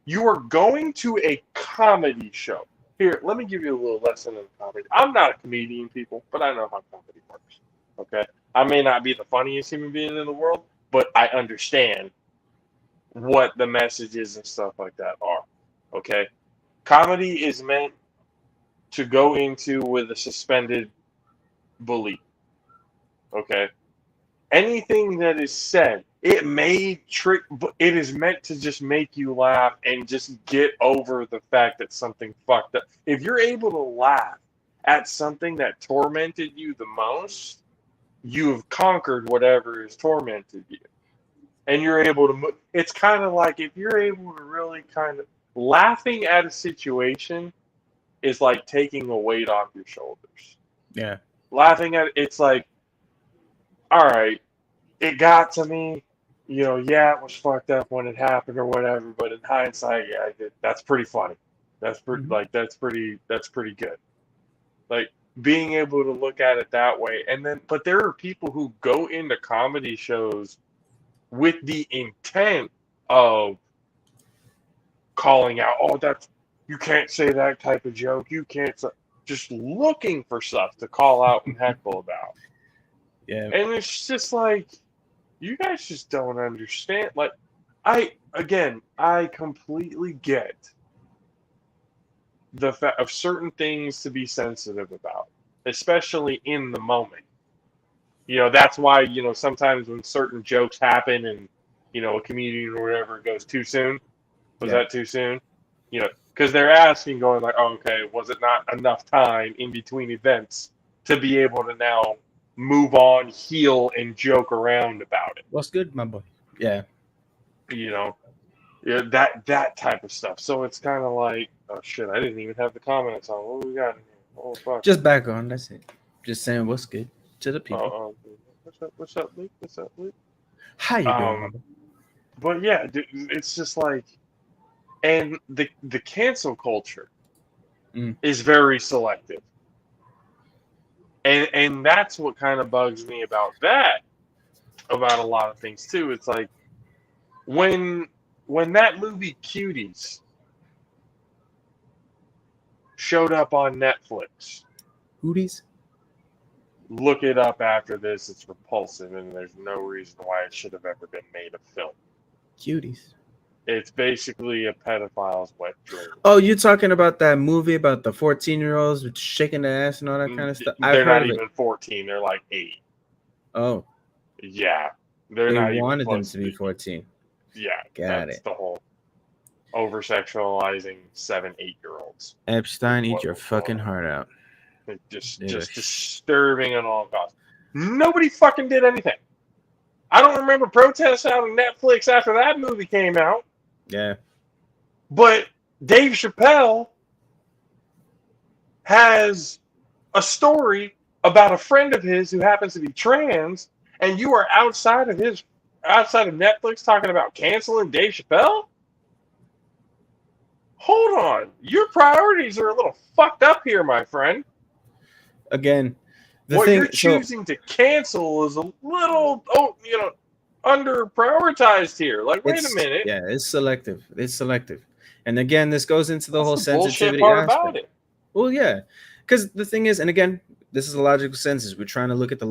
You are going to a comedy show. Here, let me give you a little lesson in comedy. I'm not a comedian, people, but I know how comedy works. Okay? I may not be the funniest human being in the world, but I understand what the messages and stuff like that are. Okay? Comedy is meant to go into with a suspended belief. Okay? Anything that is said, it may trick, but it is meant to just make you laugh and just get over the fact that something fucked up. If you're able to laugh at something that tormented you the most, you have conquered whatever has tormented you. And you're able to move. It's kind of like if you're able to really kind of laughing at a situation is like taking a weight off your shoulders. Yeah. Laughing at it's like, all right, it got to me. Yeah, it was fucked up when it happened or whatever. But in hindsight, yeah, that's pretty funny. That's pretty Mm-hmm. like that's pretty good. Like being able to look at it that way, and then but there are people who go into comedy shows with the intent of calling out, oh, you can't say that type of joke. You can't say, just looking for stuff to call out and heckle about. Yeah. And it's just like, you guys just don't understand. Like, I completely get the fact of certain things to be sensitive about, especially in the moment. That's why, sometimes when certain jokes happen and, a comedian or whatever goes too soon, was Yeah. that too soon? Because they're asking, going like, oh, okay, was it not enough time in between events to be able to now move on, heal, and joke around about it. What's good, my boy? Yeah. You know, yeah, that type of stuff. So it's kind of like, oh shit, I didn't even have the comments on what we got in here. Oh fuck. Just background. That's it. Just saying what's good to the Uh, people. what's up? What's up, Luke? What's up, Luke? How you doing, my Um, boy? but yeah, dude, it's just like, and the cancel culture Mm. is very selective, and that's what kind of bugs me about that, about a lot of things too. It's like when that movie Cuties showed up on Netflix. Hooties? Look it up after this. It's repulsive, and there's no reason why it should have ever been made a film. Cuties. It's basically a pedophile's wet dream. Oh, you talking about that movie about the 14-year-olds with shaking their ass and all that kind of stuff? I've They're heard not of it. even 14. They're like 8. Oh, Yeah, they're they not even wanted them close to be 14. Yeah, Got that's it. the whole over sexualizing 7, 8-year-olds. Epstein, eat What your was going fucking on? heart out. Just disturbing at all costs. Nobody fucking did anything. I don't remember protests out on Netflix after that movie came out. Yeah. But Dave Chappelle has a story about a friend of his who happens to be trans, and you are outside of Netflix talking about canceling Dave Chappelle? Hold on. Your priorities are a little fucked up here, my friend. Again, the What you're thing. So choosing to cancel is a little, under prioritized here. Like, wait a minute. it's selective. It's selective. And again, this goes into the That's whole the bullshit sensitivity part about aspect. it. Well, yeah, because the thing is, and again, this is a logical census. We're trying to look at the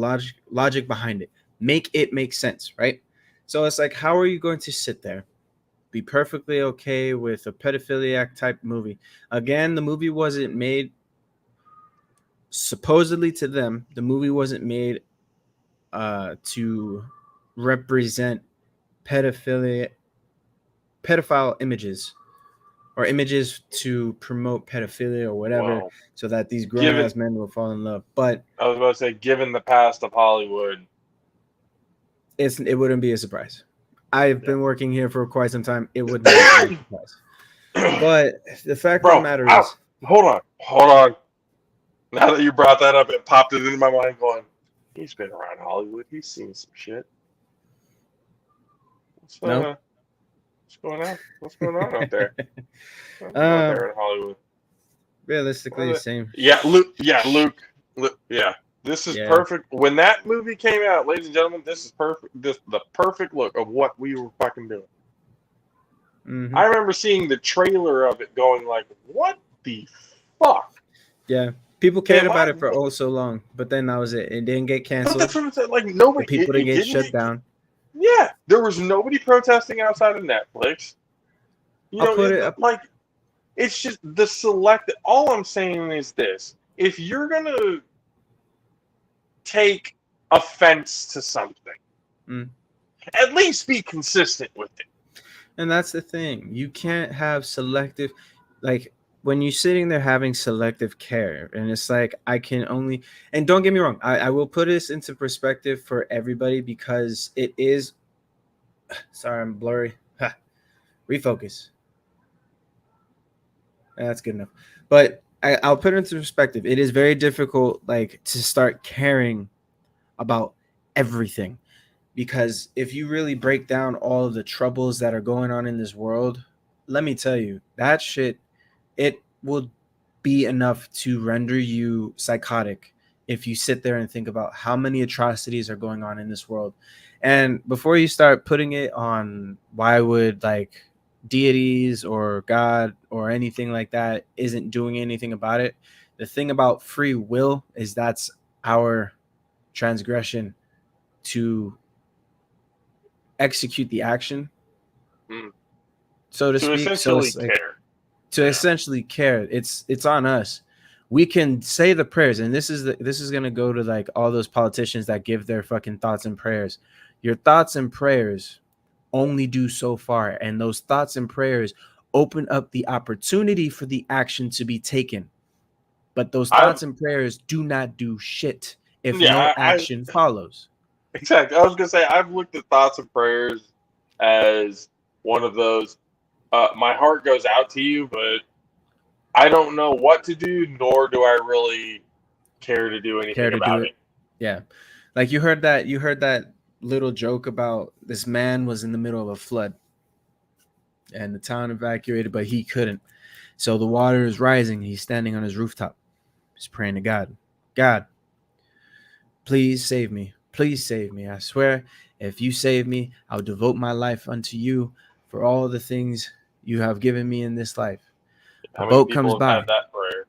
logic behind it, make it make sense, right? So it's like, how are you going to sit there, be perfectly okay with a pedophiliac type movie? Again, the movie wasn't made, supposedly to them, the movie wasn't made to represent pedophilia, pedophile images or images to promote pedophilia or whatever, Well, so that these grown given ass men will fall in love. But I was about to say, given the past of Hollywood, it wouldn't be a surprise. I've yeah. been working here for quite some time. It would not be a surprise. But the fact of the Bro, matter is, hold on. Now that you brought that up, it popped it into my mind going, he's been around Hollywood. He's seen some shit. What's, no. what's going on? What's going on out there? What's going on out um, there in Hollywood? realistically, same. Yeah, Luke. Yeah, Luke. Yeah, this is Yeah. perfect. When that movie came out, ladies and gentlemen, this is perfect. The perfect look of what we were fucking doing. Mm-hmm. I remember seeing the trailer of it, going like, "What the fuck?" Yeah, people cared about it for so long, but then that was it. It didn't get canceled. That's what I'm saying. Like nobody. The people didn't get didn't shut down. Yeah, there was nobody protesting outside of Netflix. Like it's just the select. All I'm saying is this: if you're gonna take offense to something, at least be consistent with it. And that's the thing. You can't have selective, like when you're sitting there having selective care, and it's like, I can only, and don't get me wrong, I will put this into perspective for everybody, because it is, sorry, I'm blurry. Refocus. That's good enough. But I'll put it into perspective. It is very difficult, like, to start caring about everything. Because if you really break down all of the troubles that are going on in this world, let me tell you, that shit, it will be enough to render you psychotic if you sit there and think about how many atrocities are going on in this world. And before you start putting it on why would, like, deities or God or anything like that isn't doing anything about it, the thing about free will is that's our transgression to execute the action, so to speak. So Essentially it's like, care. essentially care. It's on us. We can say the prayers, and this is gonna go to, like, all those politicians that give their fucking thoughts and prayers. Your thoughts and prayers only do so far, and those thoughts and prayers open up the opportunity for the action to be taken. But those I'm thoughts and prayers do not do shit if no yeah, action follows. exactly. I was gonna say I've looked at thoughts and prayers as one of those. My heart goes out to you, but I don't know what to do, nor do I really care to do Care anything to do about it? it. Yeah. Like you heard that little joke about this man was in the middle of a flood and the town evacuated, but he couldn't. So the water is rising. He's standing on his rooftop. He's praying to God. God, please save me. Please save me. I swear, if you save me, I'll devote my life unto you for all the things you have given me in this life. A How many boat comes people have by. had that prayer?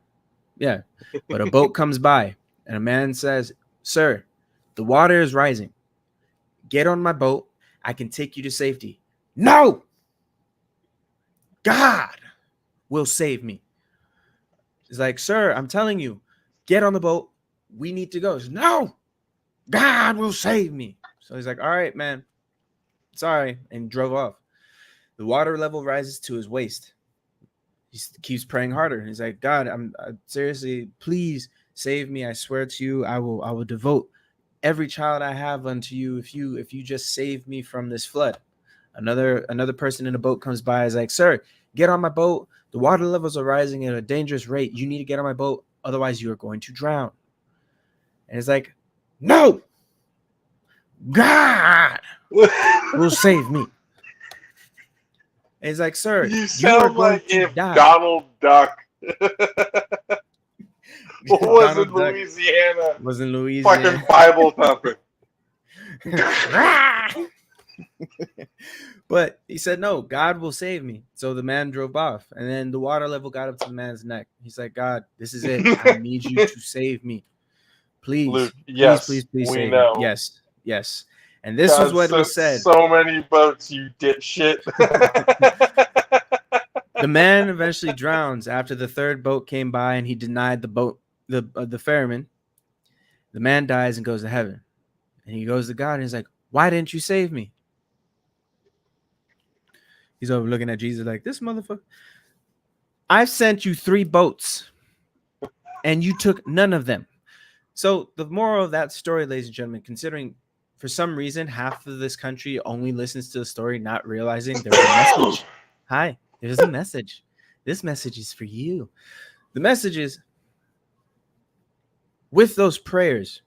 Yeah. But a boat comes by and a man says, Sir, the water is rising. Get on my boat. I can take you to safety. No! God will save me. He's like, Sir, I'm telling you, get on the boat. We need to go. Says, no! God will save me. So he's like, all right, man. Sorry. And drove off. The water level rises to his waist. He keeps praying harder. He's like, God, I'm seriously, please save me. I swear to you, I will devote every child I have unto you if you just save me from this flood. Another person in a boat comes by, is like, Sir, get on my boat. The water levels are rising at a dangerous rate. You need to get on my boat, otherwise you are going to drown. And it's like, no, God will save me. And it's like, sir, You you are sound going like to if die. Donald Duck was in Donald Duck Louisiana was in fucking Louisiana. Bible thumping. But he said, no, God will save me. So the man drove off. And then the water level got up to the man's neck. He's like, God, this is it. I need you to save me. Please, Luke, please, please, yes, please we save me. know. Yes, yes. And this was God what was sent said. so many boats, you dipshit. The man eventually drowns after the third boat came by and he denied the boat, the ferryman. The man dies and goes to heaven. And he goes to God and he's like, why didn't you save me? He's over looking at Jesus like, this motherfucker. I've sent you 3 boats and you took none of them. So the moral of that story, ladies and gentlemen, considering for some reason half of this country only listens to the story, not realizing there's a message. Hi, there's a message. This message is for you. The message is, with those prayers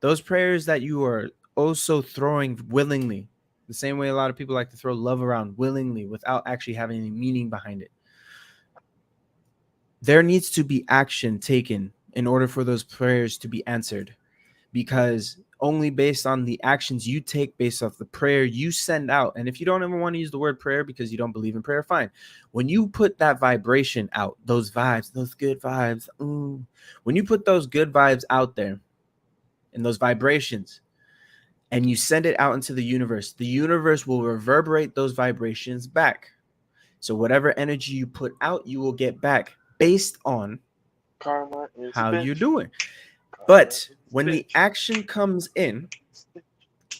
that you are also throwing willingly, the same way a lot of people like to throw love around willingly without actually having any meaning behind it. There needs to be action taken in order for those prayers to be answered, because only based on the actions you take based off the prayer you send out. And if you don't ever want to use the word prayer because you don't believe in prayer, fine. When you put that vibration out, those vibes, those good vibes, when you put those good vibes out there and those vibrations and you send it out into the universe will reverberate those vibrations back. So whatever energy you put out, you will get back based on Karma is how a bitch. you're doing. Karma But is a when the bitch. action comes in,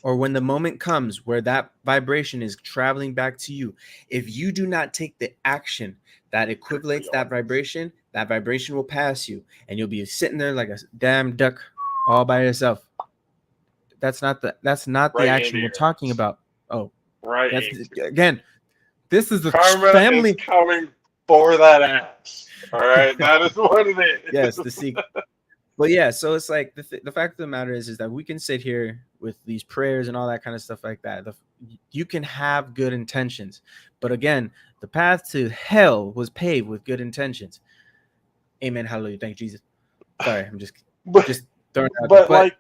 or when the moment comes where that vibration is traveling back to you, if you do not take the action that equivalates that vibration will pass you and you'll be sitting there like a damn duck all by yourself. That's not the Right action into we're your talking ass. about. Oh, Right that's into again, this is the Karma is family. coming for that ass. All right, that is what it is. Yes, the secret. But yeah, so it's like the fact of the matter is that we can sit here with these prayers and all that kind of stuff like that. You can have good intentions, but again, the path to hell was paved with good intentions. Amen. Hallelujah. Thank you, Jesus. Sorry, I'm just But throwing it out there. but like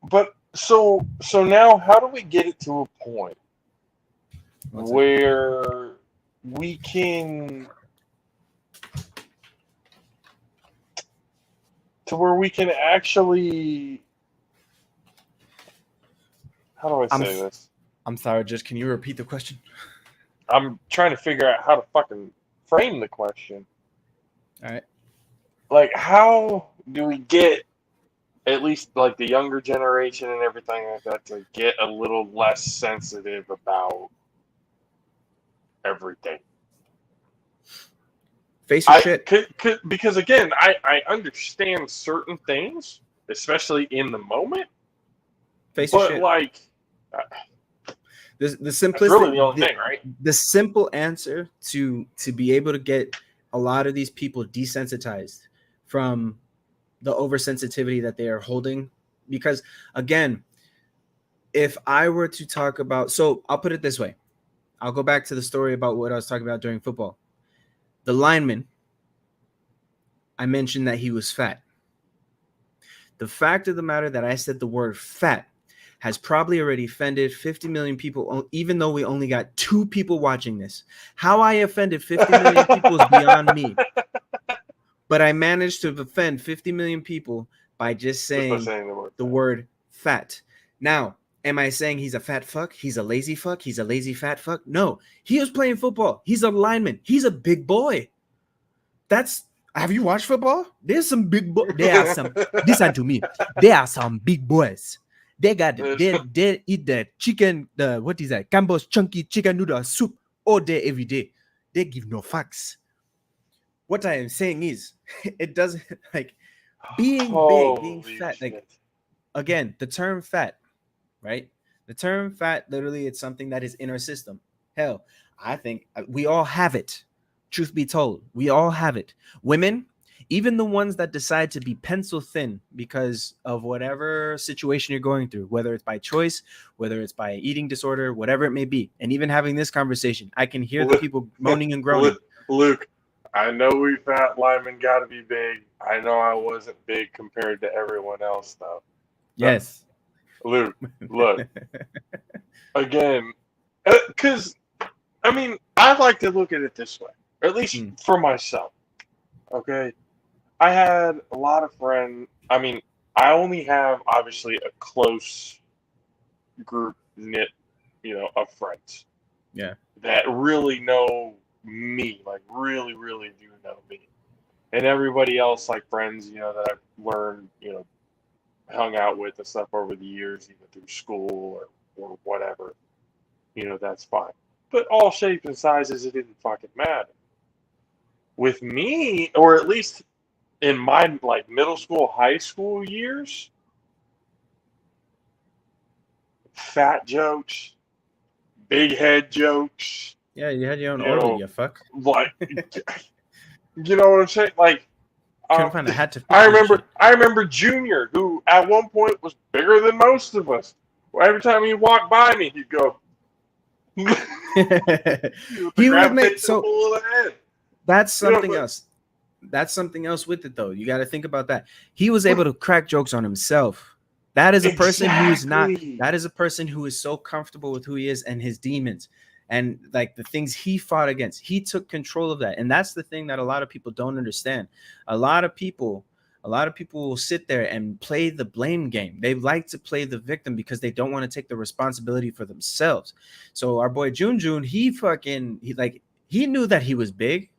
but so now how do we get it to a point where we can actually, how do I say this? I'm sorry. Just can you repeat the question? I'm trying to figure out how to fucking frame the question. All right. Like, how do we get at least like the younger generation and everything like that to get a little less sensitive about everything? Face your shit. Because again, I understand certain things, especially in the moment, Face your but shit. like The that's simplistic, really the only thing, right? the simple answer to be able to get a lot of these people desensitized from the oversensitivity that they are holding, because again, if I were to talk about, so I'll put it this way, I'll go back to the story about what I was talking about during football. The lineman, I mentioned that he was fat. The fact of the matter that I said the word fat has probably already offended 50 million people, even though we only got 2 people watching this. How I offended 50 million people is beyond me. But I managed to offend 50 million people by just Just by saying saying the word. the word fat. Now, am I saying he's a fat fuck? He's a lazy fuck? He's a lazy fat fuck? No. He was playing football. He's a lineman. He's a big boy. Have you watched football? There's some big boys. There are some, listen to me. There are some big boys. They eat the chicken, what is that? Campbell's chunky chicken noodle soup all day, every day. They give no fucks. What I am saying is, it doesn't, like, being big, being fat, shit. like, again, the term fat, right? The term fat, literally, it's something that is in our system. Hell, I think we all have it. Truth be told, we all have it. Women, even the ones that decide to be pencil thin because of whatever situation you're going through, whether it's by choice, whether it's by eating disorder, whatever it may be, and even having this conversation, I can hear the people moaning and groaning. Luke, I know we fat linemen got to be big. I know I wasn't big compared to everyone else, though. Yes. Luke, look. Again, because, I mean, I like to look at it this way, or at least for myself. Okay? I had a lot of friends. I mean, I only have, obviously, a close group knit, of friends. Yeah. That really know me, like really, really do know me. And everybody else, like friends, that I've learned, hung out with and stuff over the years, either through school or whatever, that's fine. But all shapes and sizes, it didn't fucking matter. With me, or at least in my like middle school, high school years, fat jokes, big head jokes. Yeah, you had your own order, you fuck. Like, you know what I'm saying? Like, couldn't find a hat to fit I remember Junior, who at one point was bigger than most of us. Every time he walked by me, he'd go. He would make so. That's something else. That's something else with it, though. You got to think about that. He was able to crack jokes on himself. That is a person who is not. That is a person who is so comfortable with who he is and his demons, and like the things he fought against. He took control of that, and that's the thing that a lot of people don't understand. A lot of people will sit there and play the blame game. They like to play the victim because they don't want to take the responsibility for themselves. So our boy Jun, he knew that he was big.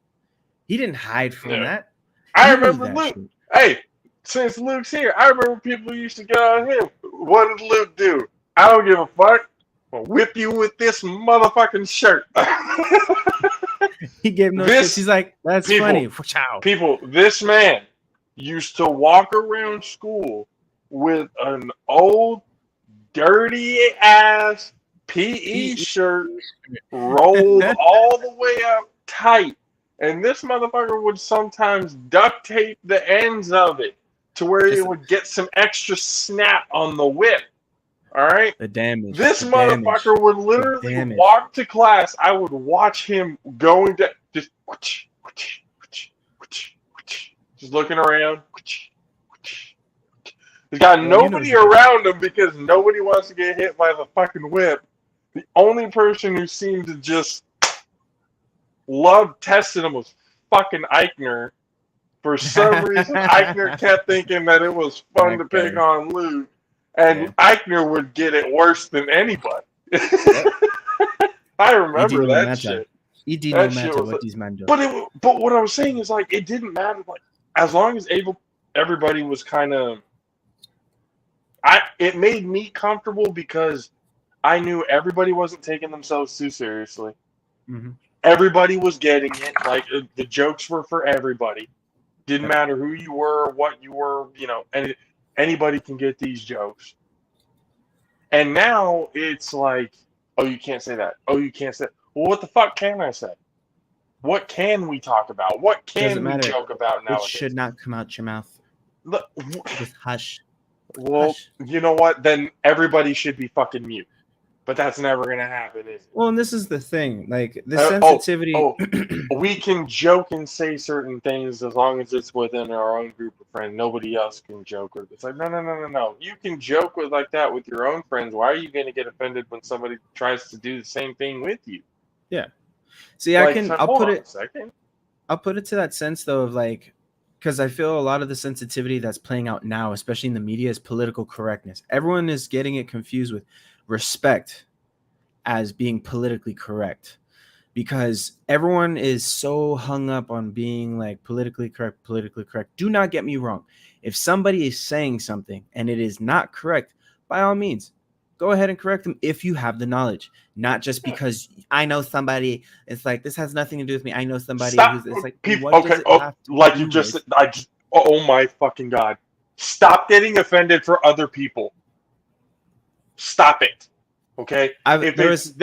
He didn't hide from that. I remember Luke. Shit. Hey, since Luke's here, I remember people used to get on him. What did Luke do? I don't give a fuck. I'll whip you with this motherfucking shirt. He gave no shit. He's like, that's funny. People, this man used to walk around school with an old, dirty-ass PE shirt rolled all the way up tight. And this motherfucker would sometimes duct tape the ends of it to where it would get some extra snap on the whip. All right? The damage. This motherfucker would literally walk to class. I would watch him going to just looking around. He's got nobody around him because nobody wants to get hit by the fucking whip. The only person who seemed to just love testing him was fucking Eichner. For some reason, Eichner kept thinking that it was fun to pick on Luke, and Eichner would get it worse than anybody. I remember that shit. It didn't matter what these men do. But what I was saying is, like, it didn't matter. Like, as long as everybody was kind of, it made me comfortable because I knew everybody wasn't taking themselves too seriously. Mm-hmm. Everybody was getting it. Like the jokes were for everybody. Didn't matter who you were, what you were, and anybody can get these jokes. And now it's like, oh, you can't say that. Oh, you can't say. Well, what the fuck can I say? What can we talk about? What Doesn't can we matter. joke about It nowadays? should not come out your mouth. Look, Just hush. well, Hush. you know what? Then everybody should be fucking mute. But that's never gonna happen, is it? Well, and this is the thing. Like the sensitivity. We can joke and say certain things as long as it's within our own group of friends. Nobody else can joke with. It's like, no, no, no, no, no. You can joke with like that with your own friends. Why are you going to get offended when somebody tries to do the same thing with you? Yeah. See, like, I'll hold put on it. a second. I'll put it to that sense though of like, because I feel a lot of the sensitivity that's playing out now, especially in the media, is political correctness. Everyone is getting it confused with respect as being politically correct, because everyone is so hung up on being like politically correct, politically correct. Do not get me wrong. If somebody is saying something and it is not correct, by all means, go ahead and correct them if you have the knowledge, not just because I know somebody. It's like, this has nothing to do with me. I know somebody Stop, who's, it's like, people. what does it have to Like do you just, with? oh my fucking god! Stop getting offended for other people. Stop it. Okay. If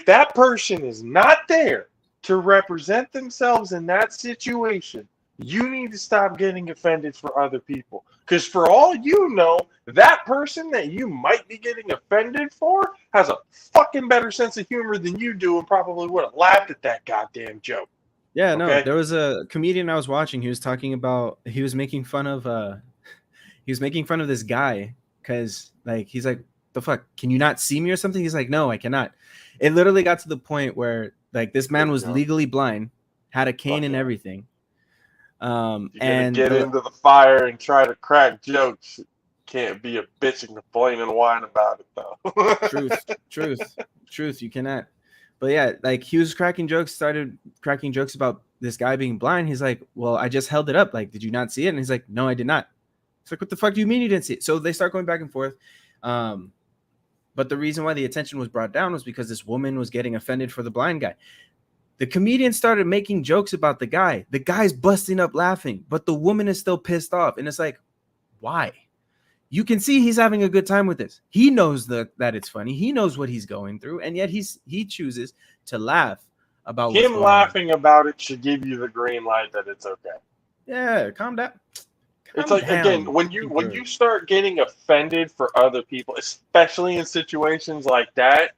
that person is not there to represent themselves in that situation, you need to stop getting offended for other people. Because for all you know, that person that you might be getting offended for has a fucking better sense of humor than you do and probably would have laughed at that goddamn joke. Yeah, okay? No, there was a comedian I was watching. He was talking about, he was making fun of this guy because like, he's like, the fuck, can you not see me or something? He's like, no, I cannot. It literally got to the point where like this man was legally blind, had a cane and everything. And get into the fire and try to crack jokes. Can't be a bitch and complain and whine about it though. truth. You cannot. But yeah, like he was started cracking jokes about this guy being blind. He's like, well, I just held it up. Like, did you not see it? And he's like, no, I did not. It's like, what the fuck do you mean you didn't see it? So they start going back and forth. But the reason why the attention was brought down was because this woman was getting offended for the blind guy. The comedian started making jokes about the guy. The guy's busting up laughing, but the woman is still pissed off. And it's like, why? You can see he's having a good time with this. He knows that it's funny. He knows what he's going through, and yet he chooses to laugh about him laughing about it should give you the green light that it's okay. Yeah, calm down. It's like, again, when you start getting offended for other people, especially in situations like that,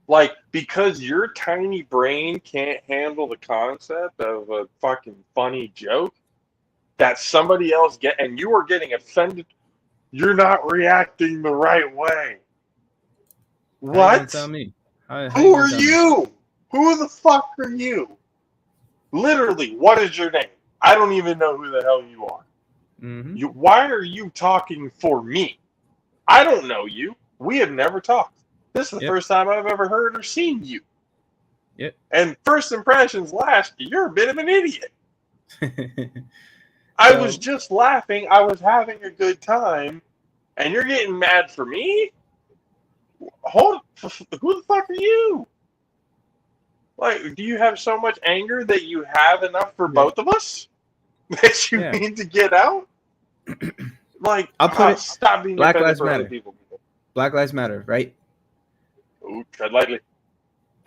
like, because your tiny brain can't handle the concept of a fucking funny joke that somebody else and you are getting offended, you're not reacting the right way. What? Tell me. Who are you? Who the fuck are you? Literally, what is your name? I don't even know who the hell you are. Mm-hmm. Why are you talking for me? I don't know you. We have never talked. This is the first time I've ever heard or seen you. Yep. And first impressions last. You're a bit of an idiot. I was just laughing. I was having a good time. And you're getting mad for me? Who the fuck are you? Like, do you have so much anger that you have enough for both of us? That you need to get out? Like, I'll put it, stop being Black Lives for Matter. Other people. Black Lives Matter, right? Ooh, tread lightly.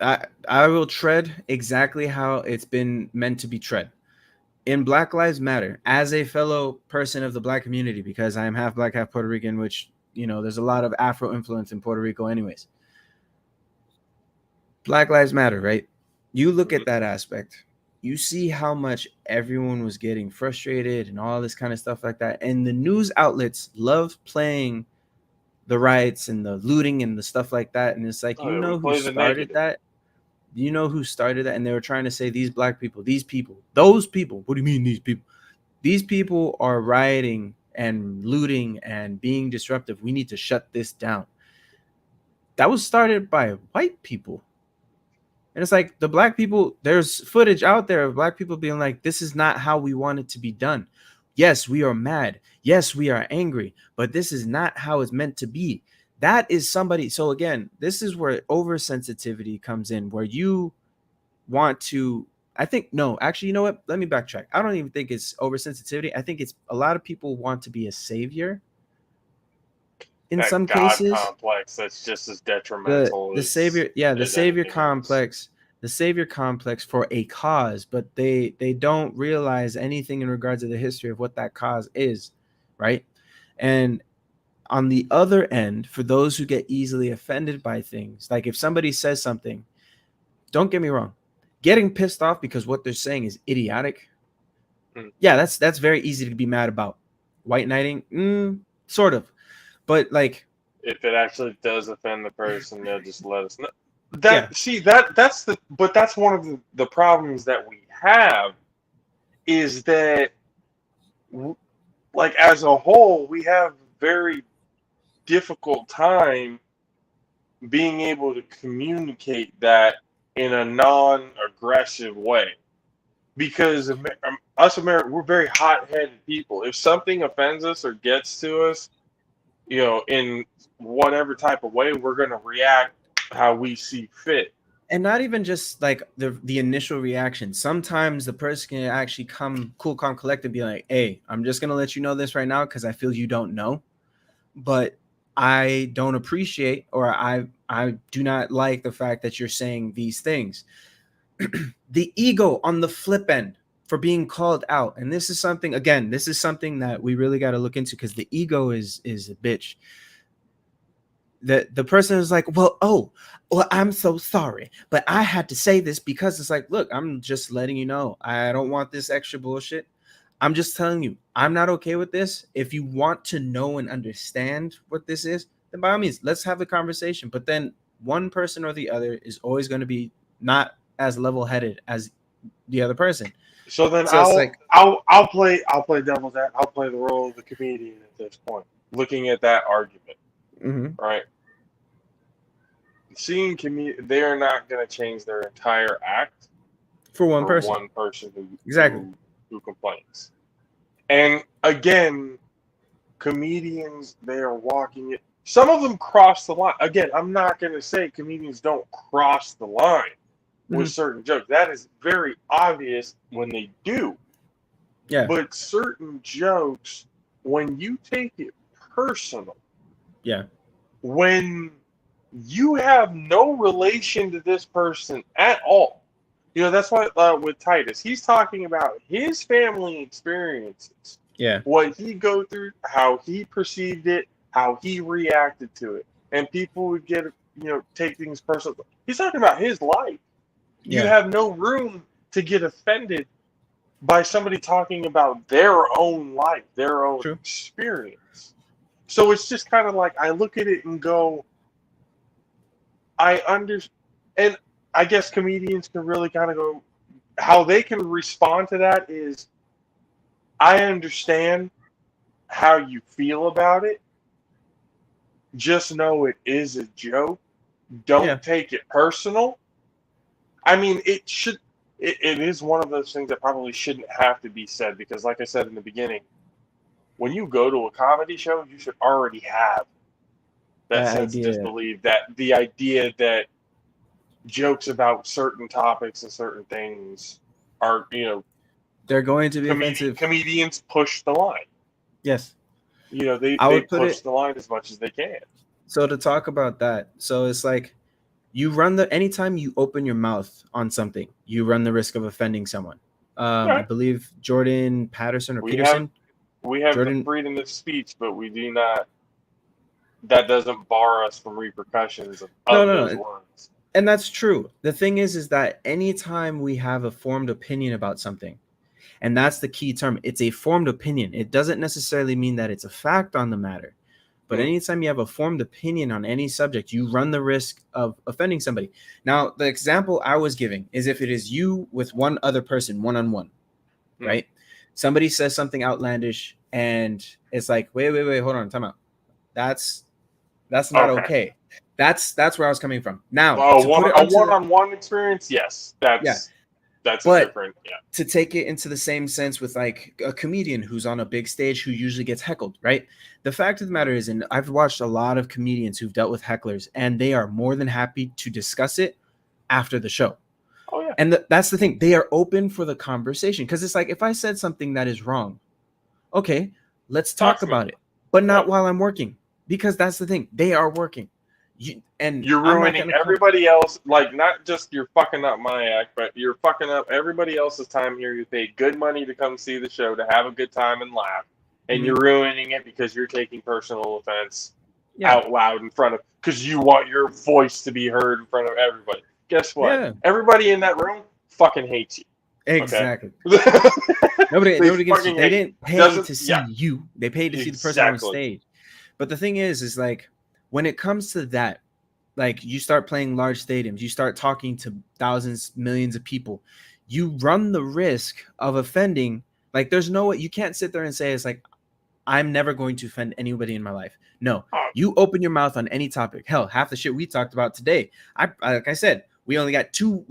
I will tread exactly how it's been meant to be tread. In Black Lives Matter, as a fellow person of the Black community, because I am half Black, half Puerto Rican, which, there's a lot of Afro influence in Puerto Rico anyways. Black Lives Matter, right? You look at that aspect. You see how much everyone was getting frustrated and all this kind of stuff like that. And the news outlets love playing the riots and the looting and the stuff like that. And it's like, who started that? You know who started that? And they were trying to say these Black people, these people, those people. What do you mean these people? These people are rioting and looting and being disruptive. We need to shut this down. That was started by white people. And it's like the Black people, there's footage out there of Black people being like, this is not how we want it to be done. Yes, we are mad. Yes, we are angry, but this is not how it's meant to be. that is somebody. So again, this is where oversensitivity comes in, where you want to, I think, no, actually, you know what? Let me backtrack. I don't even think it's oversensitivity. I think it's a lot of people want to be a savior in That some God cases. complex that's just as The detrimental the savior, yeah, the as savior anything else. complex, the savior complex for a cause, but they don't realize anything in regards to the history of what that cause is, right? And on the other end, for those who get easily offended by things, like if somebody says something, don't get me wrong, getting pissed off because what they're saying is idiotic. Mm. Yeah, that's very easy to be mad about. White knighting, sort of, but like, If it actually does offend the person, they'll just let us know. yeah, That's one of the problems that we have is that like as a whole we have very difficult time being able to communicate that in a non-aggressive way because us Americans, we're very hot-headed people. If something offends us or gets to us, in whatever type of way, we're going to react how we see fit. and not even just like the initial reaction. Sometimes the person can actually come cool, calm, collected, be like, "Hey, I'm just gonna let you know this right now because I feel you don't know, but I don't appreciate or I do not like the fact that you're saying these things." The ego on the flip end for being called out, and this is something, again, this is something that we really got to look into because the ego is a bitch. The person is like, well, I'm so sorry, but I had to say this because it's like, look, I'm just letting you know, I don't want this extra bullshit. I'm just telling you, I'm not okay with this. If you want to know and understand what this is, then by all means, let's have a conversation. But then one person or the other is always going to be not as level-headed as the other person. So then So it's like, I'll play I'll play the role of the comedian at this point, looking at that argument, mhm, right? They are not going to change their entire act for one for person, one person who exactly. who complains. And again, comedians, they are walking it. Some of them cross the line. Again, I'm not going to say comedians don't cross the line with Mhm. certain jokes. That is very obvious when they do. Yeah, But certain jokes, when you take it personal, yeah, when you have no relation to this person at all, that's why with Titus, he's talking about his family experiences, yeah, what he go through, how he perceived it, how he reacted to it, and people would take things personal. He's talking about his life. You yeah, have no room to get offended by somebody talking about their own life, their own true. experience. So it's just kind of like I look at it and go, I understand. And I guess comedians can really kind of go, how they can respond to that is, I understand how you feel about it. Just know it is a joke. Yeah, Don't take it personal. I mean, it is one of those things that probably shouldn't have to be said because, like I said in the beginning, when you go to a comedy show, you should already have that that sense of idea. disbelief, that the idea that jokes about certain topics and certain things are, They're going to be offensive. comedians push the line. Yes, I They would put push it. the line as much as they can. So to talk about that, so it's like you run the anytime you open your mouth on something, you run the risk of offending someone. I Right. believe Jordan Patterson or We have Peterson, we have the Jordan. freedom of speech, but we do not. That doesn't bar us from repercussions No, of no, those no, words. and that's true. The thing is that anytime we have a formed opinion about something, and that's the key term, it's a formed opinion. It doesn't necessarily mean that it's a fact on the matter. But Mm. anytime you have a formed opinion on any subject, you run the risk of offending somebody. Now, the example I was giving is if it is you with one other person, one on one, Mm. right? Somebody says something outlandish, and it's like, wait, hold on, time out. That's not Okay. okay. That's where I was coming from. Now, A to put it a onto the, one-on-one experience, yes, yeah, that's That's a But different, yeah. to take it into the same sense with like a comedian who's on a big stage who usually gets heckled, right? The fact of the matter is, and I've watched a lot of comedians who've dealt with hecklers, and they are more than happy to discuss it after the show. Oh yeah. And that's the thing. They are open for the conversation because it's like if I said something that is wrong, okay, let's Talk talk to me. about it, but Yeah. not while I'm working because that's the thing. They are working. You're I'm not ruining gonna come. everybody else. Like, not just you're fucking up my act, but you're fucking up everybody else's time here. You paid good money to come see the show to have a good time and laugh, and you're ruining it because you're taking personal offense Yeah, out loud in front of because you want your voice to be heard in front of everybody. Guess what? yeah, Everybody in that room fucking hates you. Okay. exactly. They Nobody gets you. fucking They hate didn't you. pay Doesn't to see yeah, you. They paid to see the person on exactly. stage. But the thing is like when it comes to that, like you start playing large stadiums, you start talking to thousands, millions of people, you run the risk of offending. Like there's no way you can't sit there and say it's like I'm never going to offend anybody in my life. No, Oh, you open your mouth on any topic. Hell, half the shit we talked about today. I like I said, we only got two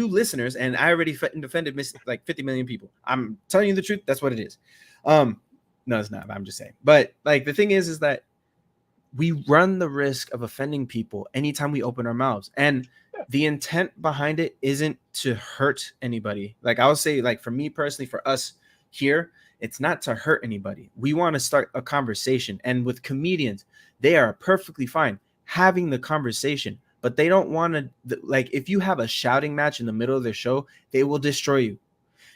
listeners, and I already defended like 50 million people. I'm telling you the truth. That's what it is. No, it's not. I'm just saying. But like the thing is that we run the risk of offending people anytime we open our mouths, and the intent behind it isn't to hurt anybody. Like I'll say, like for me personally, for us here, it's not to hurt anybody. We want to start a conversation, and with comedians, they are perfectly fine having the conversation, but they don't want to, like if you have a shouting match in the middle of their show, they will destroy you.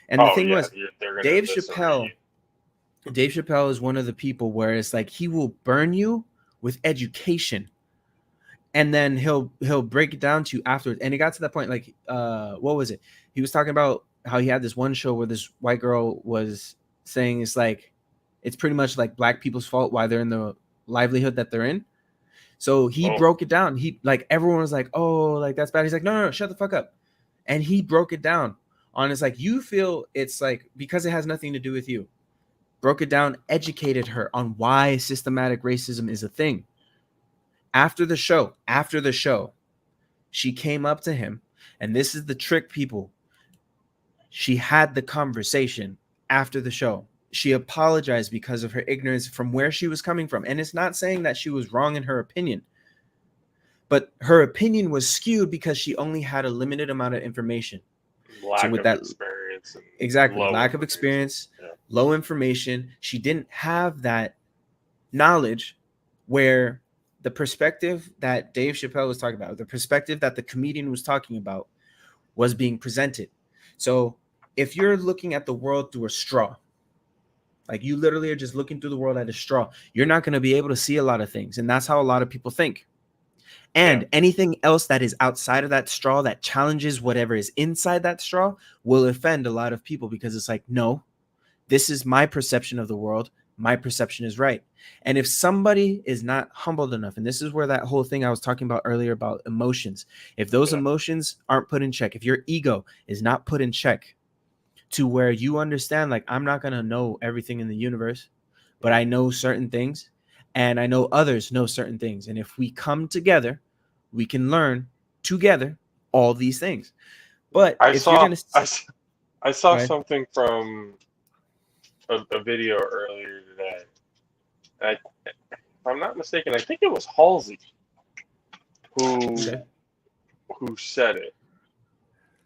And the oh thing yeah, was, they're gonna Dave eviscerate Chappelle you. Dave Chappelle is one of the people where it's like he will burn you with education, and then he'll break it down to you afterwards. And it got to that point, like what was it? He was talking about how he had this one show where this white girl was saying it's like it's pretty much like black people's fault why they're in the livelihood that they're in. So he Oh, broke it down. He like everyone was like, oh, like that's bad. He's like, no, shut the fuck up. And he broke it down on it's like you feel it's like because it has nothing to do with you. Broke it down, educated her on why systematic racism is a thing. After the show, she came up to him, and this is the trick, people. She had the conversation after the show. She apologized because of her ignorance from where she was coming from. And it's not saying that she was wrong in her opinion, but her opinion was skewed because she only had a limited amount of information. So lack with of that, experience and exactly, low lack of information. experience, Yeah. low information, she didn't have that knowledge where the perspective that Dave Chappelle was talking about, the perspective that the comedian was talking about was being presented. So if you're looking at the world through a straw, like you literally are just looking through the world at a straw, you're not going to be able to see a lot of things. And that's how a lot of people think. Yeah. And anything else that is outside of that straw that challenges whatever is inside that straw will offend a lot of people because it's like, no, this is my perception of the world. My perception is right. And if somebody is not humbled enough, and this is where that whole thing I was talking about earlier about emotions, if those Yeah. emotions aren't put in check, if your ego is not put in check to where you understand, like, I'm not going to know everything in the universe, but I know certain things and I know others know certain things. And if we come together, we can learn together all these things. But I if you're saw going to, I, s- I saw go ahead. something from a video earlier today. I, if I'm not mistaken, I think it was Halsey who Okay. who said it.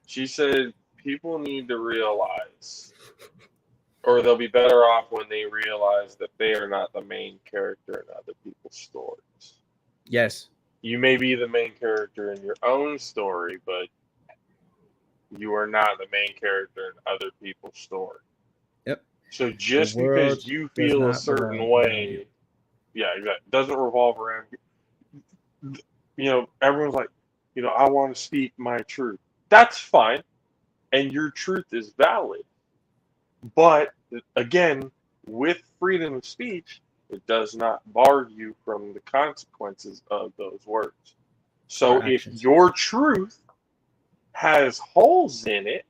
She said people need to realize, or they'll be better off when they realize that they are not the main character in other people's stories. Yes. You may be the main character in your own story, but you are not the main character in other people's story. Yep. So The just because world you does feel a not certain revolve around you. way, yeah, it doesn't revolve around you. Everyone's like, I want to speak my truth. That's fine, and your truth is valid. But again, with freedom of speech, it does not bar you from the consequences of those words. Our So if actions. your truth has holes in it,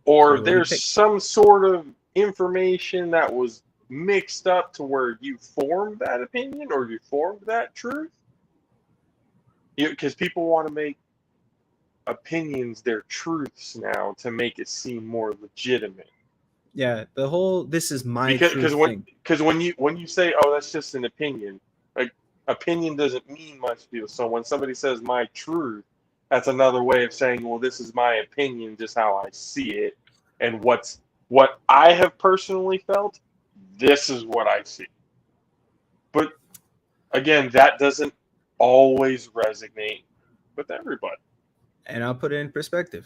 or They will be there's picked. some sort of information that was mixed up to where you formed that opinion or you formed that truth, because people want to make opinions their truths now to make it seem more legitimate. Yeah, the whole "this is my truth" thing. Because when you say, oh, that's just an opinion, like, opinion doesn't mean much to you. So when somebody says my truth, that's another way of saying, well, this is my opinion, just how I see it, and what I have personally felt. This is what I see. But again, that doesn't always resonate with everybody. And I'll put it in perspective.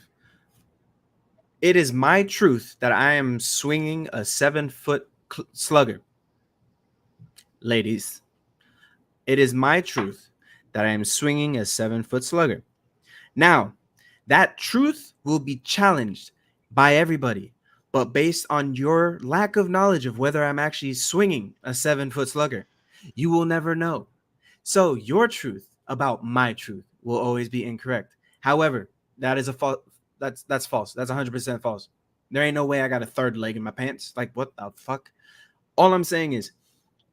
It is my truth that I am swinging a 7-foot slugger. Ladies, it is my truth that I am swinging a 7-foot slugger. Now, that truth will be challenged by everybody, but based on your lack of knowledge of whether I'm actually swinging a 7-foot slugger, you will never know. So your truth about my truth will always be incorrect. However, that is a false. That's false. That's 100% false. There ain't no way I got a third leg in my pants. Like, what the fuck? All I'm saying is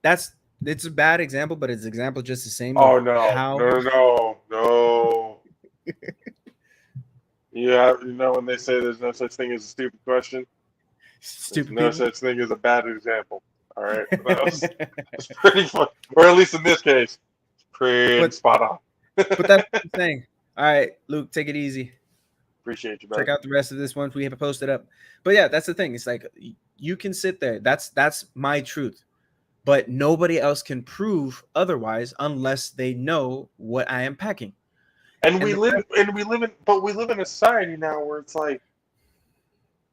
that's it's a bad example, but it's an example just the same of Oh no, how no, no, no. Yeah, you know when they say there's no such thing as a stupid question, there's stupid no people. such thing as a bad example. All right, that's pretty fun, or at least in this case, pretty but spot on. but that's what I'm saying. All right, Luke, take it easy. Appreciate you, Check brother. out the rest of this once we have it posted up. But yeah, that's the thing. It's like you can sit there. That's my truth. But nobody else can prove otherwise unless they know what I am packing. And And we the live, fact, and we live in, but we live in a society now where it's like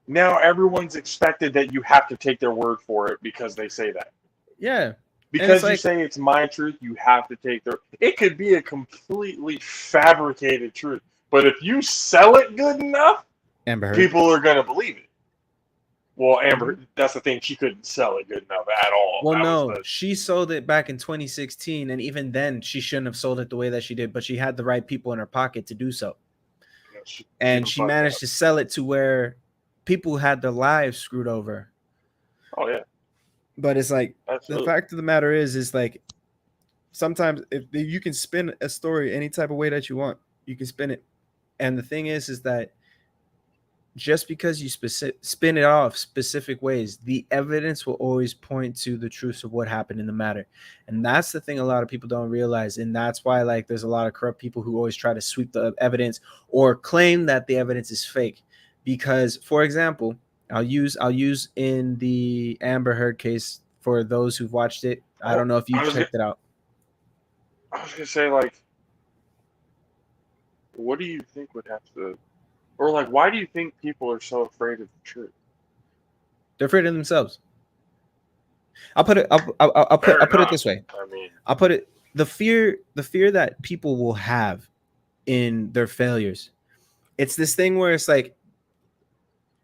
now everyone's expected that you have to take their word for it because they say that. yeah, and it's Because you like say it's my truth, you have to take their. It could be a completely fabricated truth, but if you sell it good enough, Amber Heard. people are gonna believe it. Well, Mhm. Amber, that's the thing. She couldn't sell it good enough at all. Well, That was no, the. she sold it back in 2016, and even then, she shouldn't have sold it the way that she did. But she had the right people in her pocket to do so, You know, she and done she fucked managed up. to sell it to where people had their lives screwed over. Oh yeah, But it's like the absolutely. fact of the matter is like sometimes if you can spin a story any type of way that you want, you can spin it. And the thing is that just because you spin it off specific ways, the evidence will always point to the truth of what happened in the matter. And that's the thing a lot of people don't realize. And that's why like there's a lot of corrupt people who always try to sweep the evidence or claim that the evidence is fake. Because, for example, I'll use in the Amber Heard case for those who've watched it. I Oh, don't know if you've checked it out. I was gonna say like, what do you think would have to, or like, why do you think people are so afraid of the truth? They're afraid of themselves. I'll put it. I'll put. Fair I'll put it enough. this way. I mean, I'll put it. The fear that people will have in their failures. It's this thing where it's like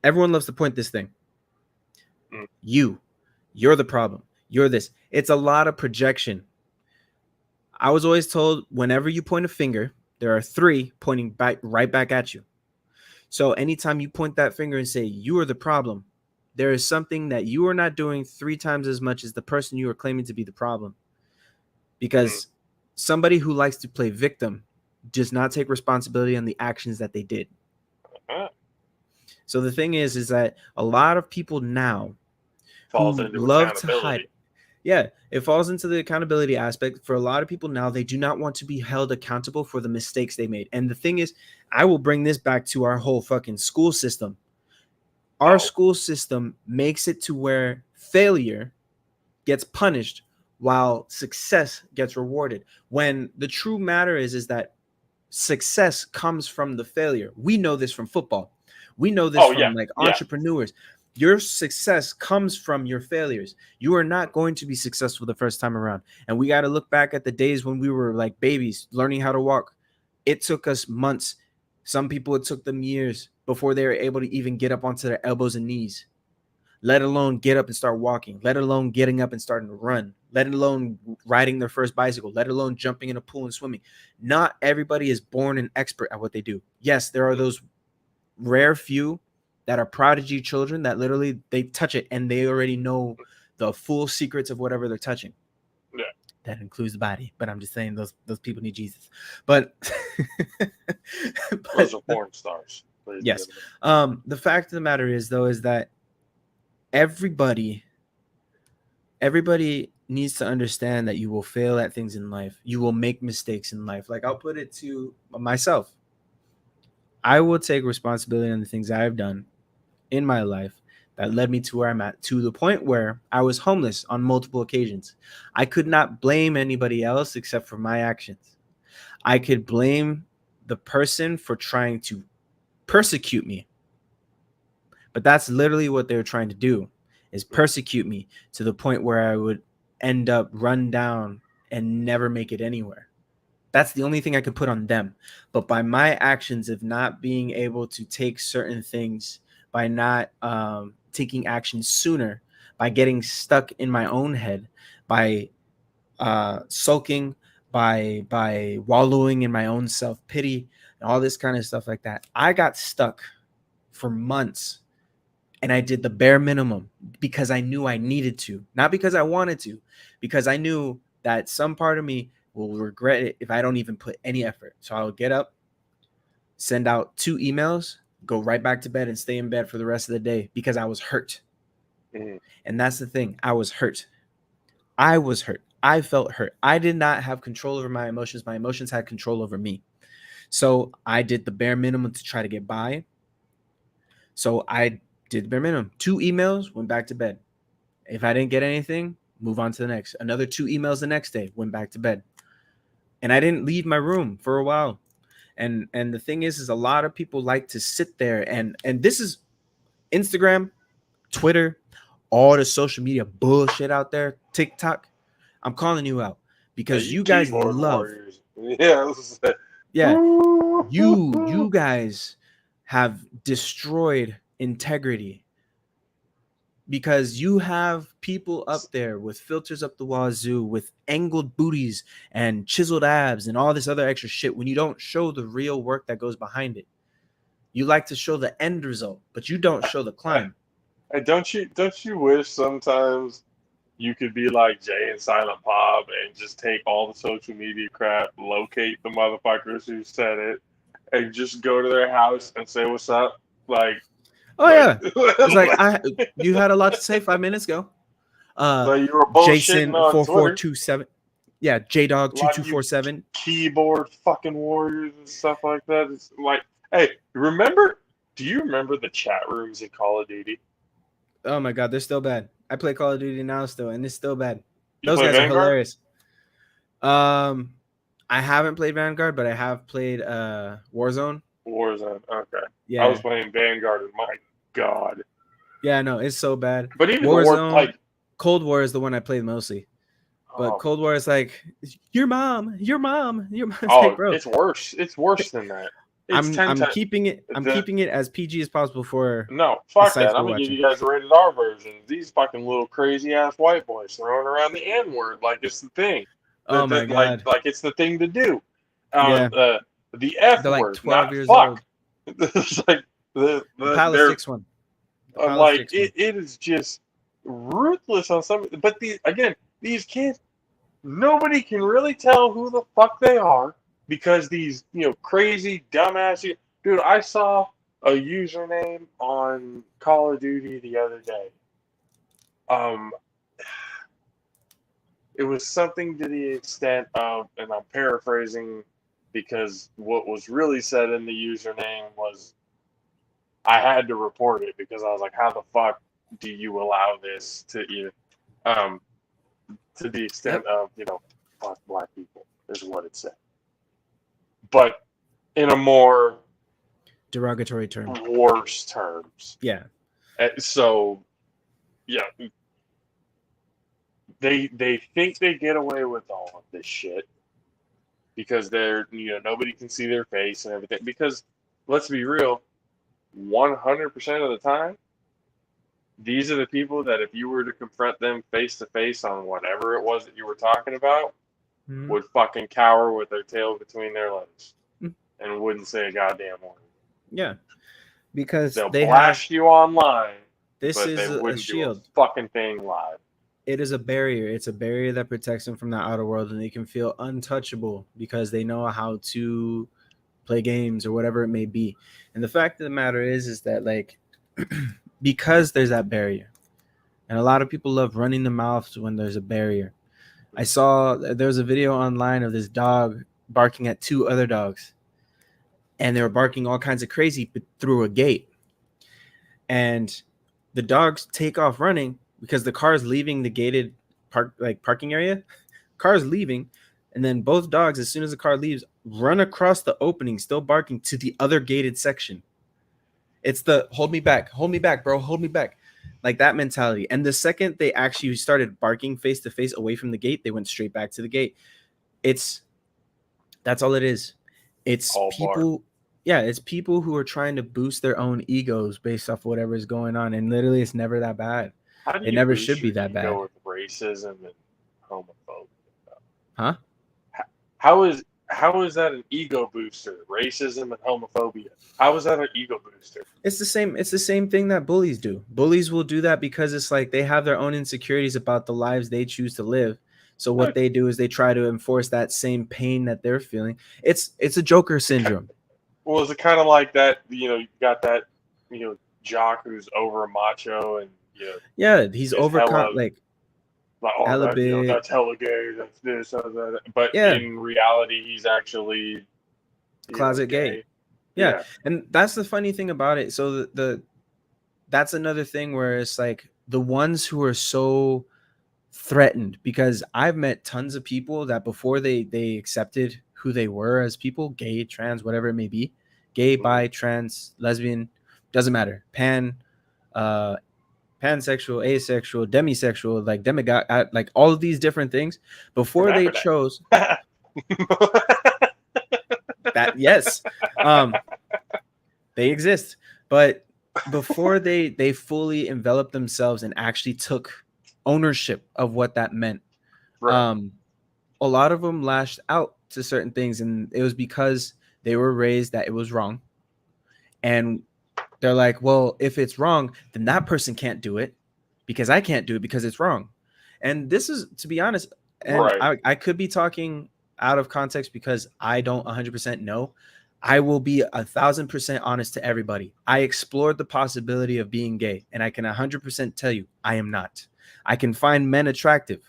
everyone loves to point this thing. mm, You're the problem. You're this. It's a lot of projection. I was always told whenever you point a finger, there are three pointing back right back at you. So anytime you point that finger and say you are the problem, there is something that you are not doing 3 times as much as the person you are claiming to be the problem. mm, Because somebody who likes to play victim does not take responsibility on the actions that they did. uh, So the thing is that a lot of people now falls who into love to hide, accountability. yeah, it falls into the accountability aspect. For a lot of people now, they do not want to be held accountable for the mistakes they made. And the thing is, I will bring this back to our whole fucking school system. Our Oh, school system makes it to where failure gets punished while success gets rewarded. When the true matter is that success comes from the failure. We know this from football. We know this oh yeah, from like yeah. entrepreneurs. Your success comes from your failures. You are not going to be successful the first time around. And we got to look back at the days when we were like babies learning how to walk. It took us months. Some people, it took them years before they were able to even get up onto their elbows and knees, let alone get up and start walking, let alone getting up and starting to run, let alone riding their first bicycle, let alone jumping in a pool and swimming. Not everybody is born an expert at what they do. Yes, there are Mm, those rare few that are prodigy children that literally they touch it and they already know the full secrets of whatever they're touching. yeah. That includes the body, but I'm just saying those people need Jesus. But Those but are porn stars. yes, the fact of the matter is though is that everybody everybody needs to understand that you will fail at things in life. You will make mistakes in life. Like I'll put it to myself. I will take responsibility on the things I've done in my life that led me to where I'm at, to the point where I was homeless on multiple occasions. I could not blame anybody else except for my actions. I could blame the person for trying to persecute me, but that's literally what they were trying to do, is persecute me to the point where I would end up run down and never make it anywhere. That's the only thing I could put on them. But by my actions of not being able to take certain things, by not taking action sooner, by getting stuck in my own head, by sulking, by wallowing in my own self pity, and all this kind of stuff like that, I got stuck for months. And I did the bare minimum because I knew I needed to, not because I wanted to, because I knew that some part of me will regret it if I don't even put any effort. So I'll get up, send out 2 emails, go right back to bed and stay in bed for the rest of the day because I was hurt. Mm-hmm. And that's the thing. I was hurt. I was hurt. I felt hurt. I did not have control over my emotions. My emotions had control over me. So I did the bare minimum to try to get by. So I did the bare minimum. 2 emails, went back to bed. If I didn't get anything, move on to the next. Another 2 emails the next day, went back to bed. And I didn't leave my room for a while. And the thing is a lot of people like to sit there and this is Instagram, Twitter, all the social media bullshit out there, TikTok. I'm calling you out Hey, because you you guys keyboard love, warriors. Yeah, yeah, you guys have destroyed integrity because you have people up there with filters up the wazoo, with angled booties and chiseled abs and all this other extra shit when you don't show the real work that goes behind it. You like to show the end result, but you don't show the climb. don't you wish sometimes you could be like Jay and Silent Bob and just take all the social media crap, locate the motherfuckers who said it, and just go to their house and say what's up? Oh Like, yeah, it's like you had a lot to say 5 minutes ago. like you were bullshitting Jason on Twitter. 4427, yeah, J Dog A lot of you 2247. keyboard fucking warriors and stuff like that. It's like, hey, remember? Do you remember the chat rooms in Call of Duty? Oh my god, they're still bad. I play Call of Duty now still, and it's still bad. You Those play guys are Vanguard? hilarious. Um, I haven't played Vanguard, but I have played Warzone. Warzone. Okay. I was Yeah, playing Vanguard, and my God. yeah, no, it's so bad. But even the war, Warzone, like, Cold War is the one I played mostly. But oh, Cold War is like your mom, your mom, your mom. It's like, oh, bro, it's worse. It's worse than that. It's I'm 10 I'm times. keeping it. I'm The keeping it as PG as possible for No, the fuck sites that. I'm we're gonna give watching. you guys a rated R version. These fucking little crazy ass white boys throwing around the N word like it's the thing. Oh my That like god. like it's the thing to do. Yeah. The F They're like word, 12 not years fuck. old. It's like The Palace they're 6 one. The like Palace 6 one. it is just ruthless on some. But these kids, nobody can really tell who the fuck they are because these crazy dumbass. Dude, I saw a username on Call of Duty the other day. Um, it was something to the extent of, and I'm paraphrasing because what was really said in the username was I had to report it because I was like, how the fuck do you allow this to you? Um, to the extent Yep. of fuck black people is what it said, but in a more Derogatory term. worse terms. Yeah. So yeah, they think they get away with all of this shit because they're nobody can see their face and everything. Because let's be real, 100% of the time, these are the people that if you were to confront them face to face on whatever it was that you were talking about, Mhm. would fucking cower with their tail between their legs Mhm. and wouldn't say a goddamn word. Yeah. Because They'll they have blast you online, this but they is a wouldn't do a shield. fucking thing live. it is a barrier. It's a barrier that protects them from the outer world, and they can feel untouchable because they know how to play games or whatever it may be. And the fact of the matter is that like because there's that barrier, and a lot of people love running their mouths when there's a barrier. I saw there was a video online of this dog barking at two other dogs, and they were barking all kinds of crazy through a gate. And the dogs take off running because the car is leaving the gated parking area. Car is leaving, and then both dogs, as soon as the car leaves, run across the opening, still barking to the other gated section. It's the hold me back, bro, hold me back, like that mentality. And the second they actually started barking face to face away from the gate, they went straight back to the gate. That's all it is. It's All people. Yeah, it's people who are trying to boost their own egos based off whatever is going on, and literally, it's never that bad. How do It you never boost should be your that bad, ego with racism and homophobia? huh? How is that an ego booster? Racism and homophobia. How is that an ego booster? It's the same. It's the same thing that bullies do. Bullies will do that because it's like they have their own insecurities about the lives they choose to live. So what they do is they try to enforce that same pain that they're feeling. It's a Joker syndrome. Well, is it kind of like that? You got that, jock who's over macho and Yeah, he's is overcome hella like, oh, hella big. that's hella gay, that's this, that. But Yeah, in reality, he's actually, closet gay. gay. Yeah, Yeah. and that's the funny thing about it. So the that's another thing where it's like the ones who are so threatened, because I've met tons of people that before they accepted who they were as people, gay, trans, whatever it may be, gay, Mhm. bi, trans, lesbian, doesn't matter, uh pansexual, asexual, demisexual, like demigod, like all of these different things, before they Hermaphrodite. chose that, yes, um they exist, but before they fully enveloped themselves and actually took ownership of what that meant, Right. um a lot of them lashed out to certain things, and it was because they were raised that it was wrong, and they're like, well, if it's wrong, then that person can't do it because I can't do it because it's wrong. And this is, to be honest, and Right. I could be talking out of context because I don't 100% know. I will be 1,000% honest to everybody. I explored the possibility of being gay, and I can 100% tell you I am not. I can find men attractive.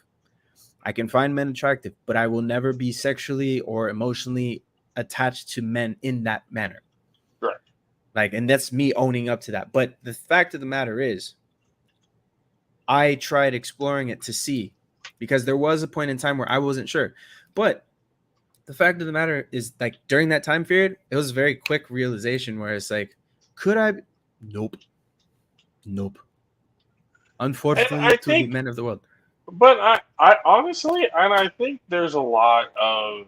But I will never be sexually or emotionally attached to men in that manner. Right. Like, and that's me owning up to that. But the fact of the matter is, I tried exploring it to see, because there was a point in time where I wasn't sure. But the fact of the matter is, like, during that time period, it was a very quick realization where it's like, could I? Nope. Nope. And Unfortunately, I to the think, men of the world. but I honestly, and I think there's a lot of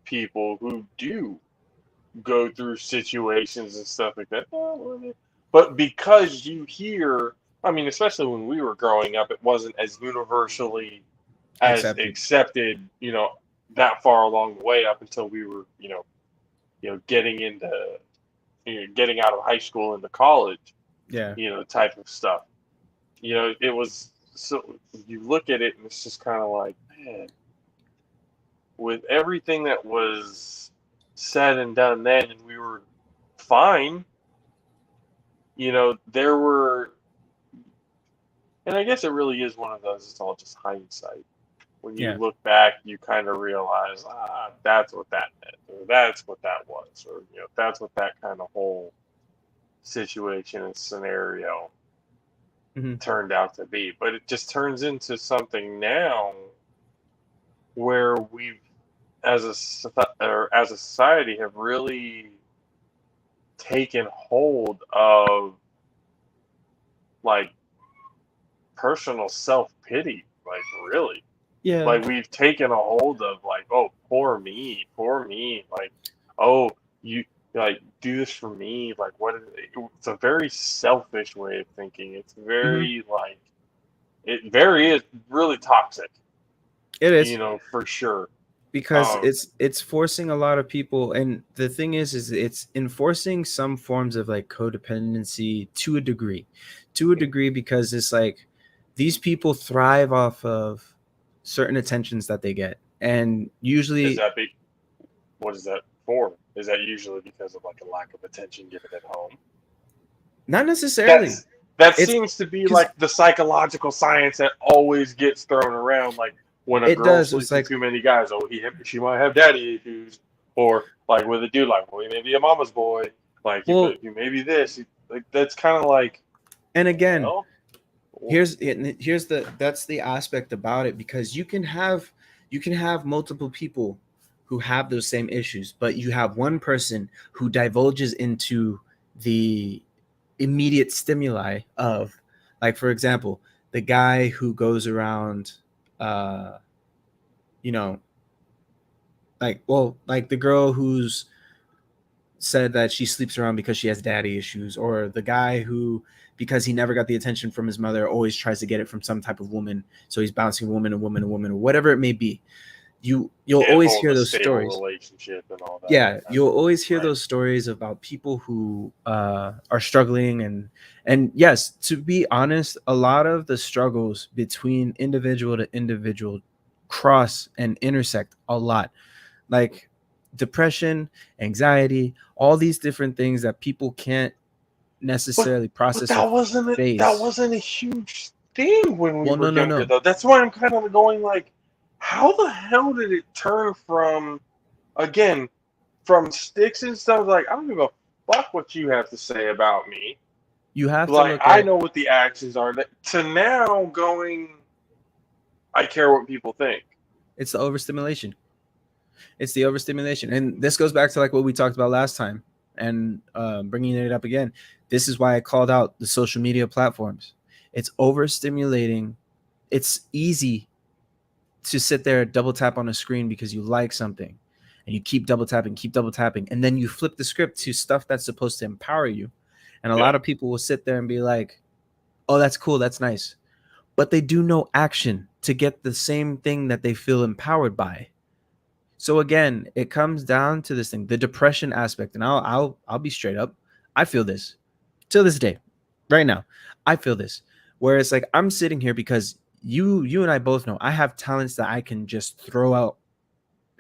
people who do go through situations and stuff like that. But because you hear, I mean, especially when we were growing up, it wasn't as universally as Accepted. accepted, that far along the way up until we were, getting into, getting out of high school into college, Yeah. type of stuff. It was so you look at it and it's just kind of like, man, with everything that was said and done then, and we were fine. There were, and I guess it really is one of those. It's all just hindsight. When you Yeah. look back, you kind of realize, that's what that meant, or that's what that was, or that's what that kind of whole situation and scenario Mm-hmm. turned out to be. But it just turns into something now where we've, as a society, have really taken hold of like personal self pity, like really. Yeah. Like we've taken a hold of like, oh, poor me, like, oh, you like do this for me, like what is it? It's a very selfish way of thinking. It's Mm-hmm. very like it very is really toxic, It is, for sure. because Um, it's forcing a lot of people, and the thing is it's enforcing some forms of like codependency to a degree, because it's like these people thrive off of certain attentions that they get, and Is usually that big? What is that for? Is that usually because of like a lack of attention given at home? not necessarily. That's that It's seems to be because like the psychological science that always gets thrown around. Like when a it girl does. It's sleeps with like, too many guys, oh, she might have daddy issues, or like with a dude, like well, he may be a mama's boy, like well, he may be this. Like that's kind of like, and again, well, here's the that's the aspect about it, because you can have multiple people who have those same issues, but you have one person who divulges into the immediate stimuli of, like, for example, the guy who goes around, uh you know like the girl who's said that she sleeps around because she has daddy issues, or the guy who, because he never got the attention from his mother, always tries to get it from some type of woman, so he's bouncing woman and woman and woman, or whatever it may be. You'll can't always hold hear a those stable stories. relationship and all that. Yeah, you'll always hear Right. those stories about people who are struggling, and yes, to be honest, a lot of the struggles between individual to individual cross and intersect a lot, like depression, anxiety, all these different things that people can't But necessarily but process or that face. wasn't a huge thing when we Well, were no, no, younger no. though. That's why I'm kind of going like, how the hell did it turn from again from sticks and stuff like I don't give a fuck what you have to say about me. You have to Like look I at, know what the actions are. That to now going, I care what people think. it's the overstimulation. It's the overstimulation, and this goes back to like what we talked about last time, and bringing it up again. This is why I called out the social media platforms. It's overstimulating. It's easy to sit there, double tap on a screen because you like something, and you keep double tapping, and then you flip the script to stuff that's supposed to empower you. And a Yeah. lot of people will sit there and be like, "Oh, that's cool, that's nice," but they do no action to get the same thing that they feel empowered by. So again, it comes down to this thing, the depression aspect, and I'll be straight up. I feel this till this day, right now. I feel this, where it's like I'm sitting here because you and I both know I have talents that I can just throw out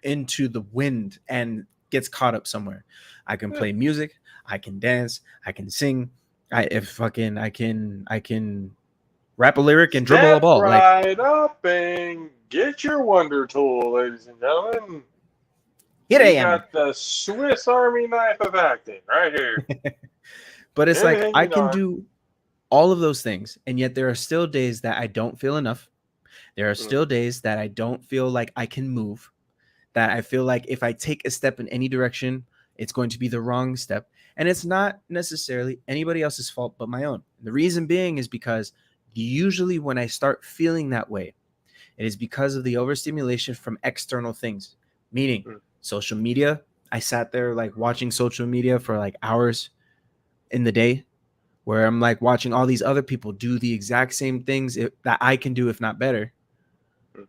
into the wind and gets caught up somewhere. I can Yeah. play music, I can dance, I can sing, I can rap a lyric and dribble a Step ball. Like, right up and get your wonder tool, ladies and gentlemen. here We I am. got the Swiss Army knife of acting right here. But it's like Anything I you can know. do all of those things, and yet there are still days that I don't feel enough. There are Mm, still days that I don't feel like I can move, that I feel like if I take a step in any direction, it's going to be the wrong step. And it's not necessarily anybody else's fault but my own. The reason being is because usually when I start feeling that way, it is because of the overstimulation from external things, meaning mm. social media. I sat there like watching social media for like hours in the day, where I'm like watching all these other people do the exact same things that I can do, if not better. Mm.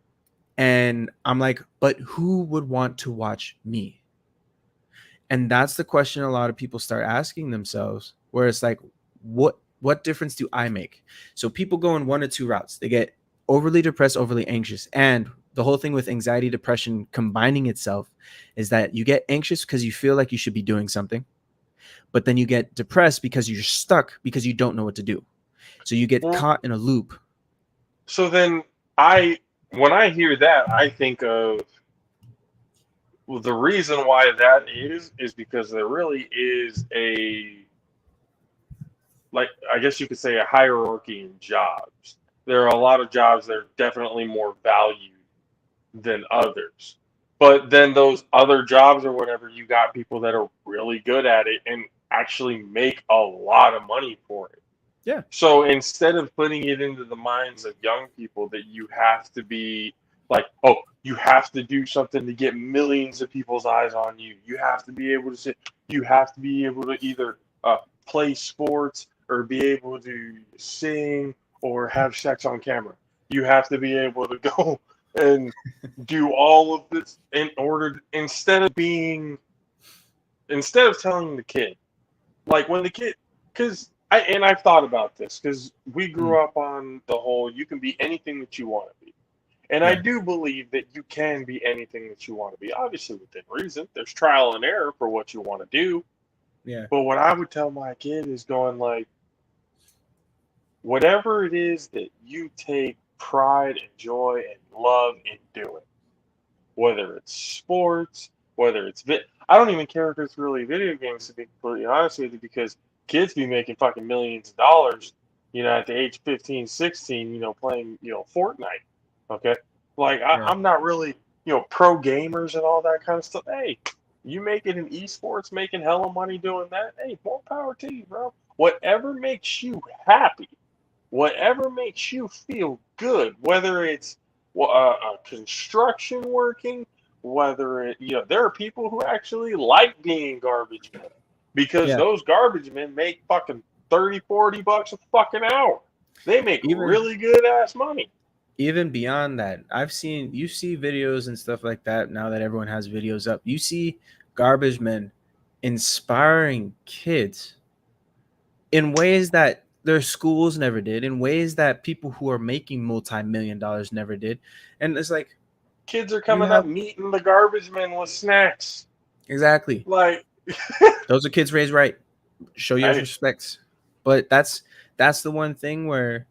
And I'm like, but who would want to watch me? And that's the question a lot of people start asking themselves, where it's like, what difference do I make? So people go in one or two routes. They get overly depressed, overly anxious. And the whole thing with anxiety, depression combining itself is that you get anxious because you feel like you should be doing something, but then you get depressed because you're stuck because you don't know what to do. So you get Well, caught in a loop. so then I, when I hear that, I think of well, the reason why that is because there really is a like I guess you could say a hierarchy in jobs. There are a lot of jobs that are definitely more valued than others. But then those other jobs or whatever, you got people that are really good at it and actually make a lot of money for it. Yeah. So instead of putting it into the minds of young people that you have to be like, oh, you have to do something to get millions of people's eyes on you. You have to be able to sit. You have to be able to either play sports or be able to sing or have sex on camera. You have to be able to go and do all of this in order instead of telling the kid like when the kid because I've thought about this because we Mm, grew up on the whole you can be anything that you want to be. And I yeah, do believe that you can be anything that you want to be, obviously within reason. There's trial and error for what you want to do. yeah, But what I would tell my kid is going like, whatever it is that you take pride and joy and love in doing, whether it's sports, whether it's I don't even care if it's really video games to be completely honest with you, because kids be making fucking millions of dollars, at the age 15, 16, playing, Fortnite. Okay. Like yeah, I'm not really, pro gamers and all that kind of stuff. Hey, you make it in esports, making hella money doing that. Hey, more power to you, bro. Whatever makes you happy, whatever makes you feel good, whether it's construction working, whether there are people who actually like being garbage men because yeah. those garbage men make fucking 30, $40 a fucking hour. They make Even really good ass money. even beyond that, you see videos and stuff like that now that everyone has videos up. You see garbage men inspiring kids in ways that their schools never did, in ways that people who are making multi-million dollars never did. And it's like Kids are you coming up have meeting the garbage men with snacks. exactly Like, those are kids raised right. Show your hey, respects. But that's the one thing where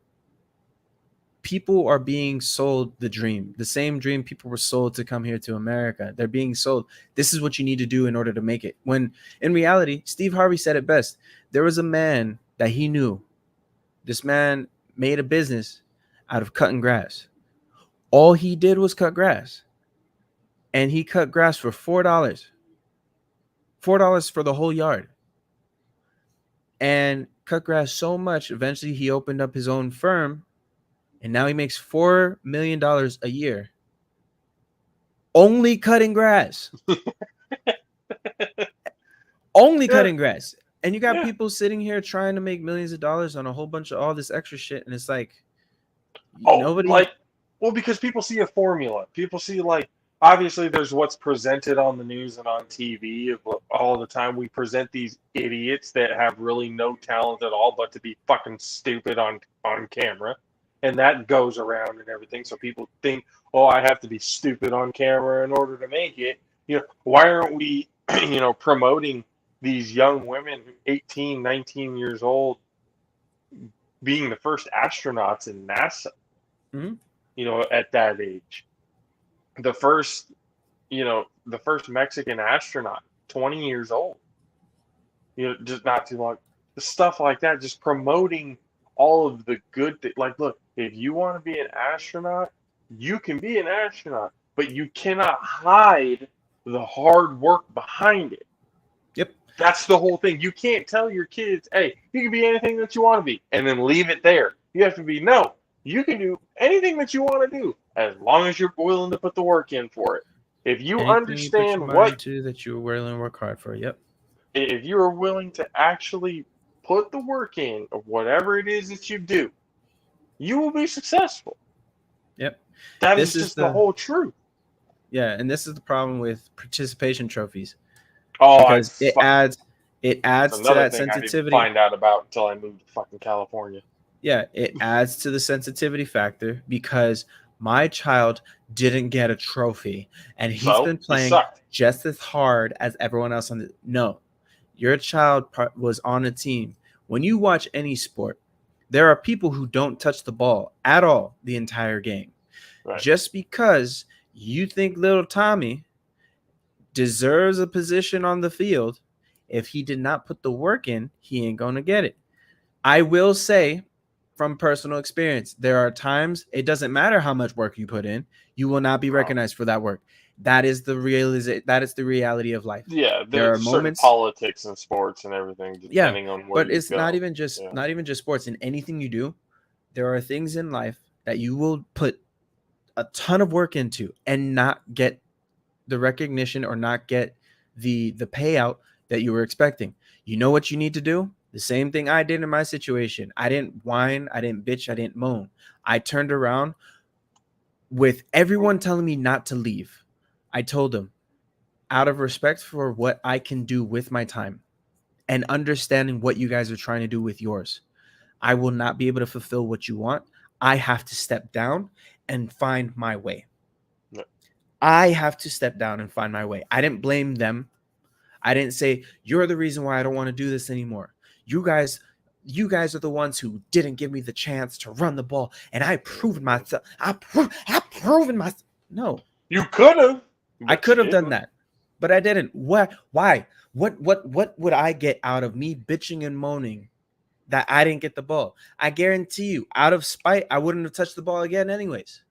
people are being sold the dream, the same dream people were sold to come here to America. They're being sold, this is what you need to do in order to make it. When in reality, Steve Harvey said it best. There was a man that he knew. This man made a business out of cutting grass. All he did was cut grass. And he cut grass for $4. $4 for the whole yard. And cut grass so much, eventually he opened up his own firm, and now he makes $4 million a year only cutting grass. Only yeah, cutting grass. And you got yeah. people sitting here trying to make millions of dollars on a whole bunch of all this extra shit. And it's like, Oh, nobody, like, well, because people see a formula. People see, like, obviously there's what's presented on the news and on TV of all the time. We present these idiots that have really no talent at all, but to be fucking stupid on camera, and that goes around and everything. So people think, oh, I have to be stupid on camera in order to make it. Why aren't we, promoting these young women, 18, 19 years old, being the first astronauts in NASA? Mhm. At that age. The first, the first Mexican astronaut, 20 years old, just not too long. The stuff like that, just promoting all of the good things. Like, look, if you want to be an astronaut, you can be an astronaut, but you cannot hide the hard work behind it. Yep. That's the whole thing. You can't tell your kids, hey, you can be anything that you want to be, and then leave it there. You have to be, no, you can do anything that you want to do as long as you're willing to put the work in for it. If you Anything you put your understand mind what, to that you're willing to work hard for. Yep. if you are willing to actually put the work in of whatever it is that you do, you will be successful. Yep. That This is is just the the, whole truth. yeah. And this is the problem with participation trophies Oh, because it that's adds to another that thing I didn't sensitivity. find out about until I moved to fucking California. Yeah, it adds to the sensitivity factor because my child didn't get a trophy and he's So been he playing sucked. just as hard as everyone else on the no. Your child was on a team. When you watch any sport, there are people who don't touch the ball at all the entire game. Right. Just because you think little Tommy deserves a position on the field, if he did not put the work in, he ain't going to get it. I will say from personal experience, there are times it doesn't matter how much work you put in, you will not be Oh. recognized for that work. That is the reality of life. Yeah, There are there's certain moments, politics in sports and everything, yeah, depending on where but you it's not go. even just Yeah. not even just sports. In anything you do, there are things in life that you will put a ton of work into and not get the recognition or not get the payout that you were expecting. You know what you need to do? The same thing I did in my situation. I didn't whine, I didn't bitch, I didn't moan. I turned around with everyone telling me not to leave. I told them, out of respect for what I can do with my time, and understanding what you guys are trying to do with yours. I will not be able to fulfill what you want. I have to step down and find my way. Yeah. I have to step down and find my way. I didn't blame them. I didn't say you're the reason why I don't want to do this anymore. You guys are the ones who didn't give me the chance to run the ball, and I proved myself. I proven myself. No, You could have, I but you could have done didn't. that, but I didn't. What? Why? What would I get out of me bitching and moaning that I didn't get the ball? I guarantee you, out of spite, I wouldn't have touched the ball again, anyways.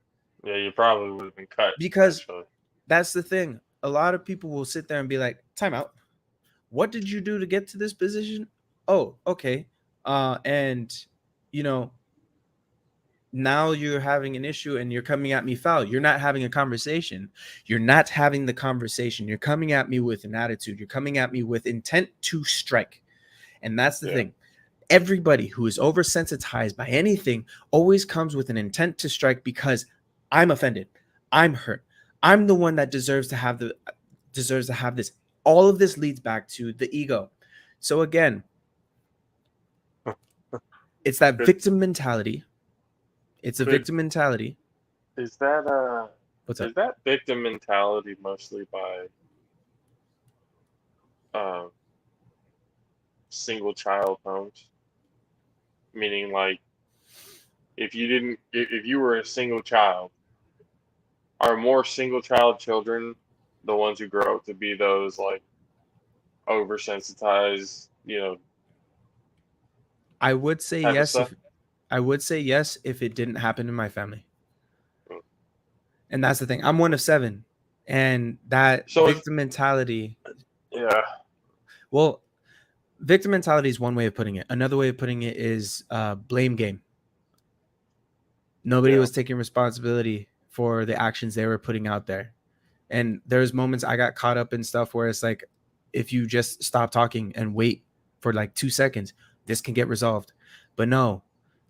Yeah, you probably would have been cut Because eventually. that's the thing. A lot of people will sit there and be like, "Timeout. What did you do to get to this position?" Oh, okay. And you know, now you're having an issue and you're coming at me foul. You're not having a conversation. You're not having the conversation. You're coming at me with an attitude. You're coming at me with intent to strike. And that's the Yeah. thing. Everybody who is oversensitized by anything always comes with an intent to strike because I'm offended. I'm hurt. I'm the one that deserves to have this. All of this leads back to the ego. So again, it's that Could victim mentality. It's a could victim mentality. is that What's up? is that victim mentality mostly by uh, single child homes? Meaning, like, if you didn't, if you were a single child, are more single child children the ones who grow up to be those like oversensitized, I would say type of yes stuff? if it didn't happen in my family. And that's the thing. I'm one of 7. And that So if victim mentality, yeah, well, victim mentality is one way of putting it. Another way of putting it is blame game. Nobody yeah, was taking responsibility for the actions they were putting out there. And there's moments I got caught up in stuff where it's like, if you just stop talking and wait for like 2 seconds, this can get resolved. But no,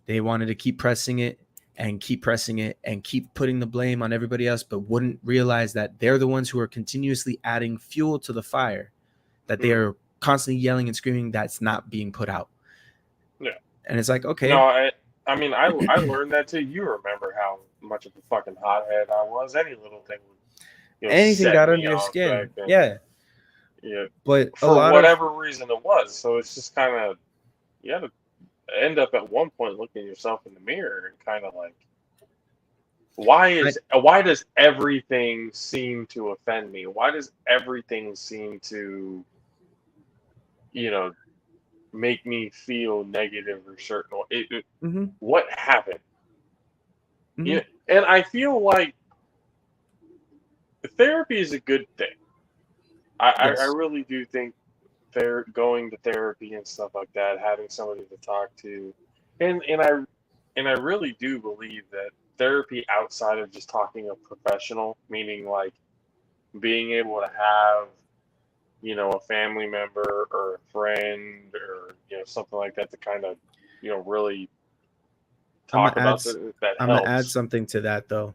they wanted to keep pressing it and keep pressing it and keep putting the blame on everybody else, but wouldn't realize that they're the ones who are continuously adding fuel to the fire, that they mm, are constantly yelling and screaming that's not being put out. yeah. And it's like, No, okay, I mean, I learned that too. You remember how much of a fucking hothead I was. Any little thing would, anything set got me under your off back skin. then. Yeah. Yeah, But a for lot of whatever reason it was. So it's just kind of you had to end up at one point looking yourself in the mirror and kind of like, I, why does everything seem to offend me? Why does everything seem to you know make me feel negative or certain? mm-hmm, What happened? mm-hmm, And I feel like therapy is a good thing. I yes. really do think going to therapy and stuff like that, having somebody to talk to, and and I and I really do believe that therapy outside of just talking a professional, meaning like being able to have a family member or a friend or something like that to kind of really I'm gonna talk about that I'm gonna add helps. something to that though.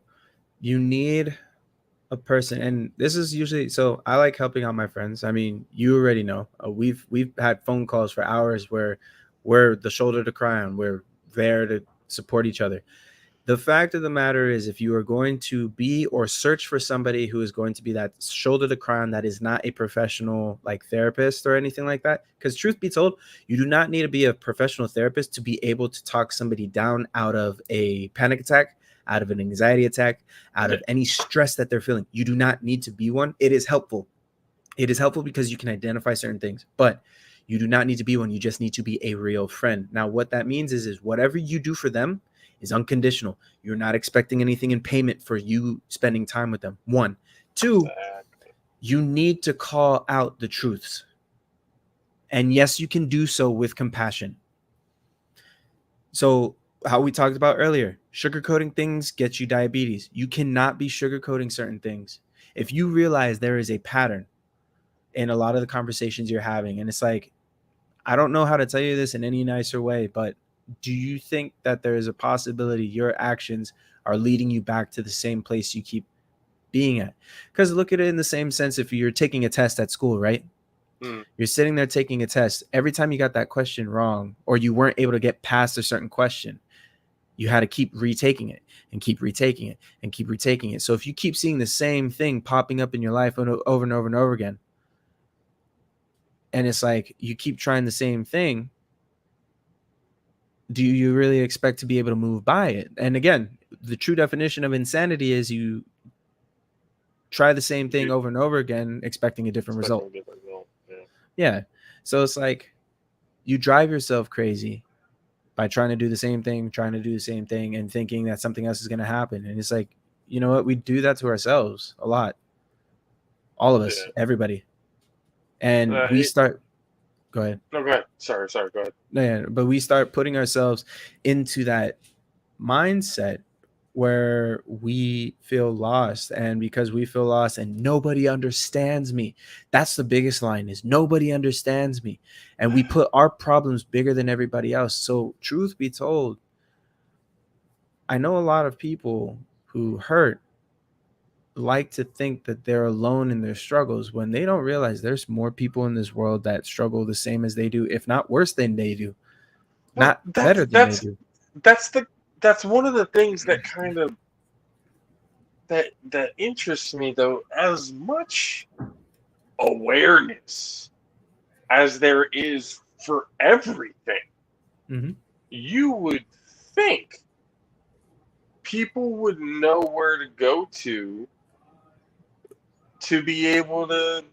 You need a person, and this is usually so. I like helping out my friends. I mean, you already know. We've had phone calls for hours where we're the shoulder to cry on. We're there to support each other. The fact of the matter is, if you are going to be or search for somebody who is going to be that shoulder to cry on, that is not a professional like therapist or anything like that, because truth be told, you do not need to be a professional therapist to be able to talk somebody down out of a panic attack, out of an anxiety attack, out Yeah, of any stress that they're feeling. You do not need to be one. It is helpful. It is helpful because you can identify certain things, but you do not need to be one. You just need to be a real friend. Now, what that means is whatever you do for them is unconditional. You're not expecting anything in payment for you spending time with them. One. Two, exactly. you need to call out the truths. And yes, you can do so with compassion. So, how we talked about earlier, sugarcoating things gets you diabetes. You cannot be sugarcoating certain things. If you realize there is a pattern in a lot of the conversations you're having, and it's like, I don't know how to tell you this in any nicer way, but do you think that there is a possibility your actions are leading you back to the same place you keep being at? Because look at it in the same sense if you're taking a test at school, right? You're sitting there taking a test. Every time you got that question wrong, or you weren't able to get past a certain question, you had to keep retaking it and keep retaking it and keep retaking it. So if you keep seeing the same thing popping up in your life over and over and over again, and it's like you keep trying the same thing, do you really expect to be able to move by it? And again, the true definition of insanity is you try the same thing over and over again, expecting a different result. Yeah. So it's like you drive yourself crazy by trying to do the same thing, and thinking that something else is going to happen. And it's like, you know what? We do that to ourselves a lot. All of us, everybody. And we start, go ahead. No, go ahead. Sorry, go ahead. Yeah, but we start putting ourselves into that mindset where we feel lost. And because we feel lost and nobody understands me, that's the biggest line, is nobody understands me. And we put our problems bigger than everybody else. So truth be told, I know a lot of people who hurt like to think that they're alone in their struggles, when they don't realize there's more people in this world that struggle the same as they do, if not worse than they do, not better than they do. That's one of the things that kind of that interests me, though. As much awareness as there is for everything, you would think people would know where to go to be able to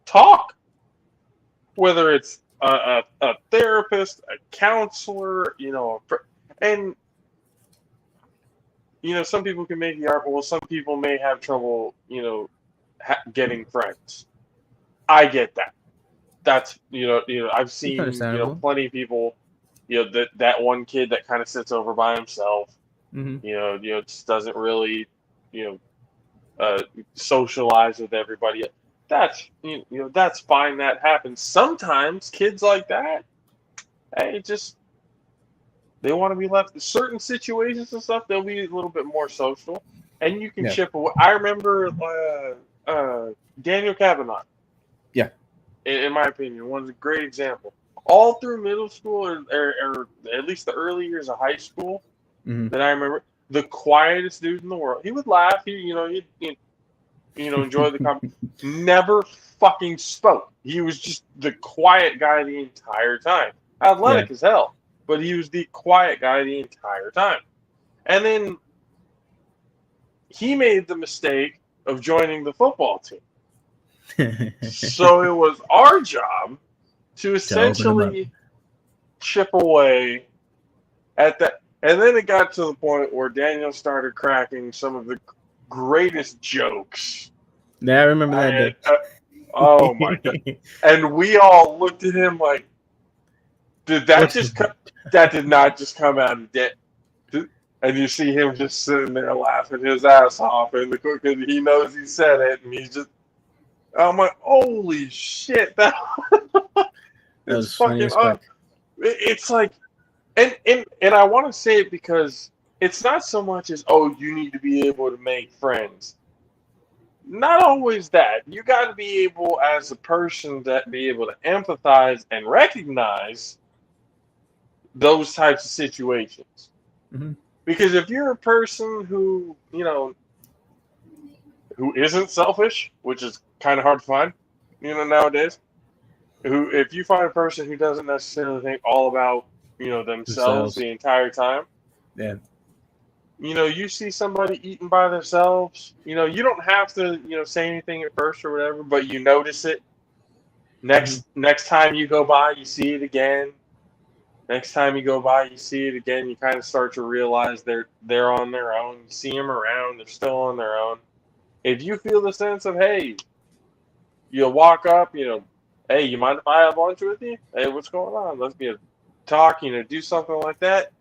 talk, whether it's a therapist, a counselor, and some people can make the argument, well, some people may have trouble, getting friends. I get that. That's I've seen plenty of people, that one kid that kind of sits over by himself, just doesn't really, socialize with everybody. That's that's fine. That happens sometimes. Kids like that, hey, they want to be left in certain situations and stuff. They'll be a little bit more social, and you can chip away. I remember Daniel Kavanaugh. Yeah, in my opinion, one's a great example. All through middle school, or at least the early years of high school, that I remember, the quietest dude in the world. He would laugh. He'd enjoy the conversation. Never fucking spoke. He was just the quiet guy the entire time. Athletic as hell, but he was the quiet guy the entire time. And then he made the mistake of joining the football team. So it was our job to essentially chip away at that. And then it got to the point where Daniel started cracking some of the greatest jokes. Yeah, I remember that day. Oh my God. And we all looked at him like, that did not just come out of debt. And you see him just sitting there laughing his ass off, and because he knows he said it, and he's just, I'm like, holy shit, that was fucking it's like, and I want to say it because it's not so much as, oh, you need to be able to make friends. Not always that. You got to be able, as a person, that be able to empathize and recognize those types of situations. Because if you're a person who, who isn't selfish, which is kind of hard to find, nowadays, if you find a person who doesn't necessarily think all about, themselves the entire time, you see somebody eating by themselves, you don't have to, say anything at first or whatever, but you notice it. Next time you go by, you see it again. Next time you go by, you see it again. You kind of start to realize they're on their own. You see them around; they're still on their own. If you feel the sense of, hey, you walk up, hey, you mind if I have lunch with you? Hey, what's going on? Let's talk. Do something like that.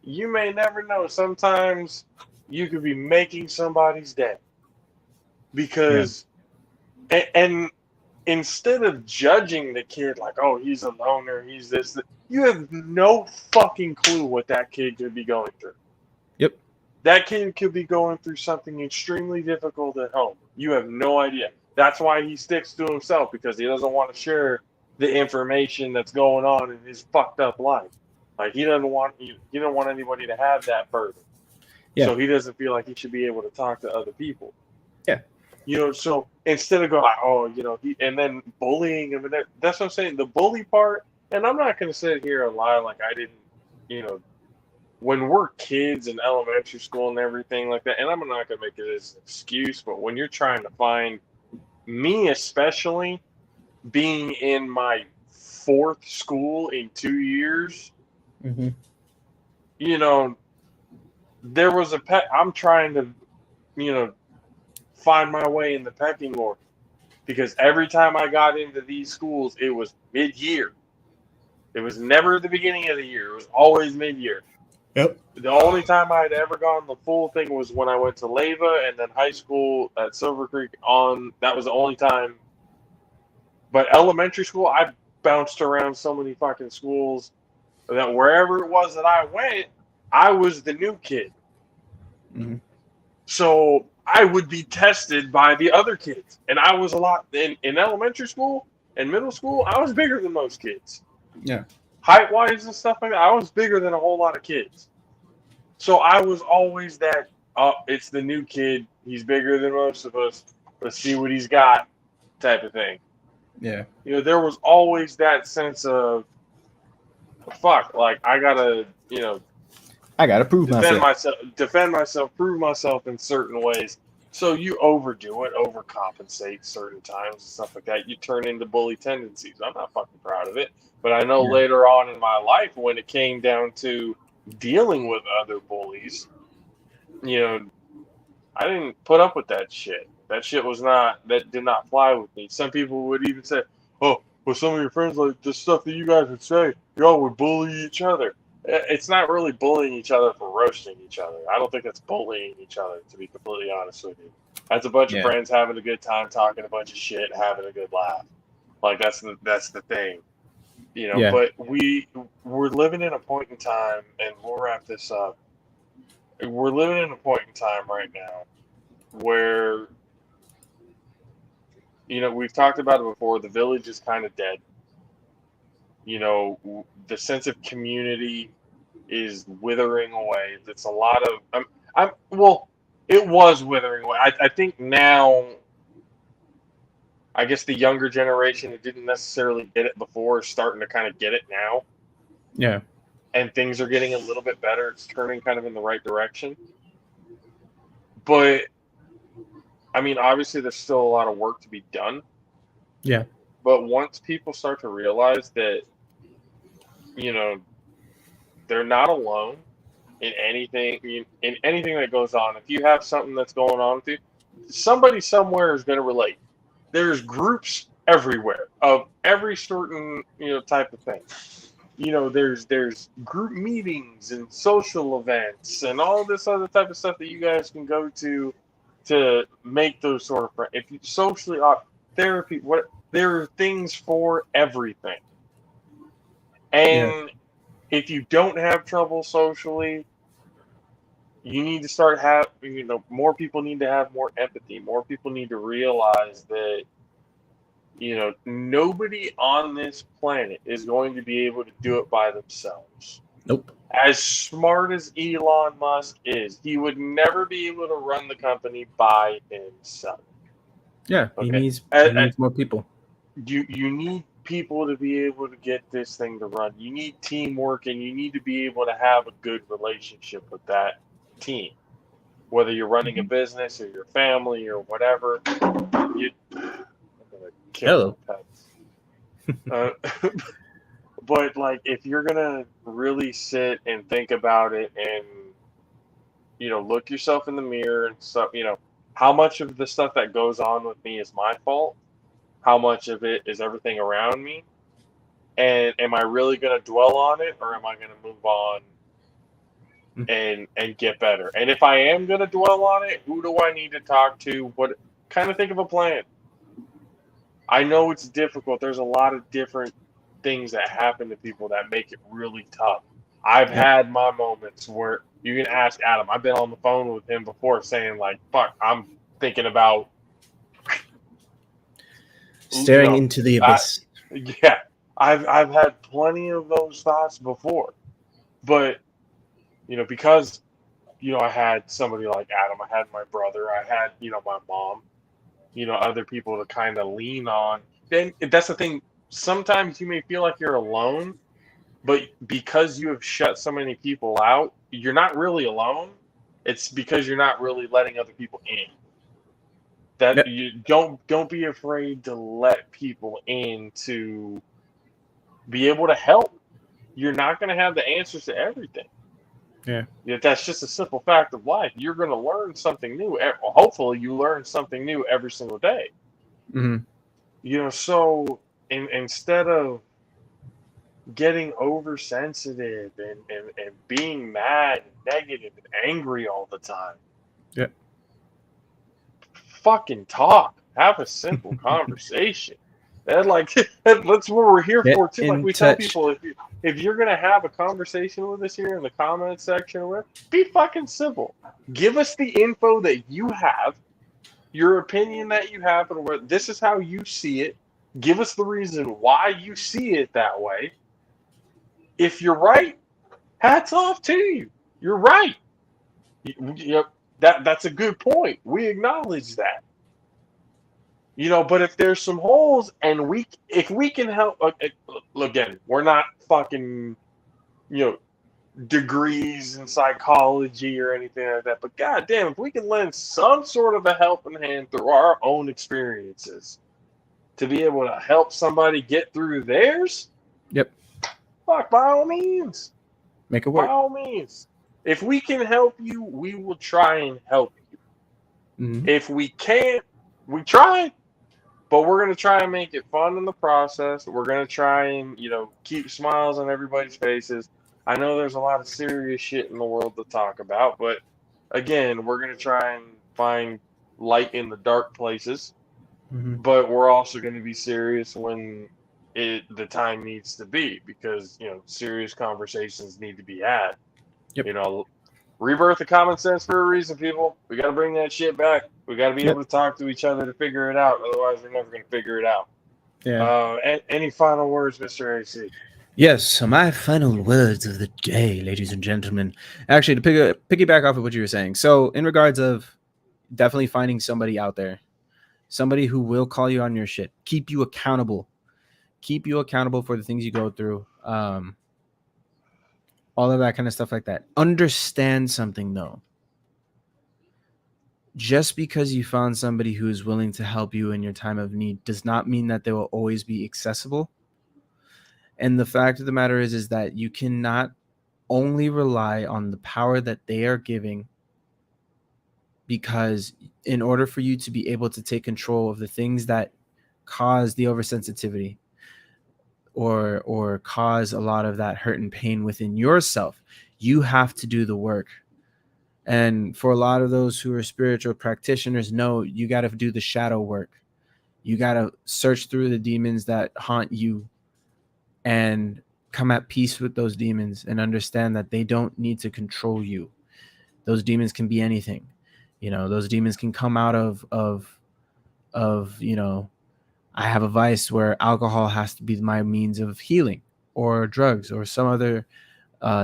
You may never know. Sometimes you could be making somebody's day because, and instead of judging the kid like, oh, he's a loner, he's this, you have no fucking clue what that kid could be going through. That kid could be going through something extremely difficult at home. You have no idea. That's why he sticks to himself, because he doesn't want to share the information that's going on in his fucked up life. Like he don't want anybody to have that burden. Yeah. So he doesn't feel like he should be able to talk to other people. Yeah. So instead of going like, oh, and then bullying him, and that's what I'm saying. The bully part, and I'm not going to sit here and lie like I didn't, you know, when we're kids in elementary school and everything like that, and I'm not going to make it as an excuse, but when you're trying to find, me especially, being in my fourth school in 2 years, Mm-hmm. you know, there was I'm trying to, you know, find my way in the pecking order, because every time I got into these schools, it was mid-year. It was never the beginning of the year. It was always mid-year. Yep. The only time I had ever gone the full thing was when I went to Leyva, and then high school at Silver Creek. That was the only time. But elementary school, I bounced around so many fucking schools that wherever it was that I went, I was the new kid. Mm-hmm. So I would be tested by the other kids. And I was a lot in elementary school and middle school, I was bigger than most kids. Yeah. Height wise and stuff like that, I was bigger than a whole lot of kids. So I was always that, it's the new kid. He's bigger than most of us. Let's see what he's got type of thing. Yeah. There was always that sense of, fuck, like I gotta, I gotta prove defend myself, prove myself in certain ways. So you overdo it, overcompensate certain times and stuff like that. You turn into bully tendencies. I'm not fucking proud of it, but I know later on in my life, when it came down to dealing with other bullies, I didn't put up with that shit. That did not fly with me. Some people would even say, "Oh, well, some of your friends, like the stuff that you guys would say, y'all would bully each other." It's not really bullying each other for roasting each other. I don't think that's bullying each other, to be completely honest with you. That's a bunch of friends having a good time, talking a bunch of shit, having a good laugh. Like that's the thing, But we're living in a point in time, and we'll wrap this up. We're living in a point in time right now where, we've talked about it before. The village is kind of dead. The sense of community is withering away. It's a lot of, it was withering away. I think now, I guess the younger generation that didn't necessarily get it before is starting to kind of get it now. Yeah. And things are getting a little bit better. It's turning kind of in the right direction. But, I mean, obviously there's still a lot of work to be done. Yeah. But once people start to realize that, they're not alone in anything that goes on. If you have something that's going on with you, somebody somewhere is going to relate. There's groups everywhere of every certain, type of thing. There's group meetings and social events and all this other type of stuff that you guys can go to make those sort of friends. If you socially, therapy, there are things for everything. And if you don't have trouble socially, you need to start more people need to have more empathy. More people need to realize that, nobody on this planet is going to be able to do it by themselves. Nope. As smart as Elon Musk is, he would never be able to run the company by himself. Yeah, okay? He needs more people. You need people to be able to get this thing to run. You need teamwork, and you need to be able to have a good relationship with that team. Whether you're running a business or your family or whatever, Hello. But like, if you're gonna really sit and think about it, and look yourself in the mirror and stuff, how much of the stuff that goes on with me is my fault? How much of it is everything around me? And am I really gonna dwell on it, or am I gonna move on and get better? And if I am gonna dwell on it, who do I need to talk to? What kind of think of a plan? I know it's difficult. There's a lot of different things that happen to people that make it really tough. I've had my moments where you can ask Adam. I've been on the phone with him before saying like, fuck, I'm thinking about You staring know, into the I abyss. yeah, I've had plenty of those thoughts before, but because I had somebody like Adam, I had my brother, I had my mom, other people to kind of lean on. Then that's the thing. Sometimes you may feel like you're alone, but because you have shut so many people out, you're not really alone. It's because you're not really letting other people in. That Yep. you don't be afraid to let people in to be able to help. You're not going to have the answers to everything. Yeah. That's just a simple fact of life. You're going to learn something new. Hopefully, you learn something new every single day. Hmm. So instead of getting oversensitive and being mad and negative and angry all the time, Yep. fucking talk. Have a simple conversation. And like that's what we're here Get for too. Like in we tell touch. people, if you're gonna have a conversation with us here in the comments section, or whatever, be fucking simple. Give us the info that you have, your opinion that you have, and where this is how you see it. Give us the reason why you see it that way. If you're right, hats off to you. You're right. Yep, that's a good point. We acknowledge that. But if there's some holes and if we can help, again, we're not fucking, you know, degrees in psychology or anything like that. But goddamn, if we can lend some sort of a helping hand through our own experiences to be able to help somebody get through theirs, Yep. fuck, by all means, Make it by work. all means. If we can help you, we will try and help you. Hmm. If we can't, we try. But we're gonna try and make it fun in the process. We're gonna try and keep smiles on everybody's faces. I know there's a lot of serious shit in the world to talk about, but again, we're gonna try and find light in the dark places. Hmm. But we're also gonna be serious when the time needs to be, because serious conversations need to be had. Yep. You know, rebirth of common sense for a reason, people. We got to bring that shit back. We got to be Yep. able to talk to each other to figure it out. Otherwise, we're never going to figure it out. Yeah. Any final words, Mr. AC? Yes. So my final words of the day, ladies and gentlemen. Actually, to piggyback off of what you were saying. So in regards of definitely finding somebody out there, somebody who will call you on your shit, keep you accountable for the things you go through. All of that kind of stuff like that. Understand something though. Just because you found somebody who is willing to help you in your time of need does not mean that they will always be accessible. And the fact of the matter is that you cannot only rely on the power that they are giving, because in order for you to be able to take control of the things that cause the oversensitivity or cause a lot of that hurt and pain within yourself, you have to do the work. And for a lot of those who are spiritual practitioners, know you got to do the shadow work. You got to search through the demons that haunt you and come at peace with those demons and understand that they don't need to control you. Those demons can be anything. Those demons can come out of I have a vice where alcohol has to be my means of healing, or drugs, or some other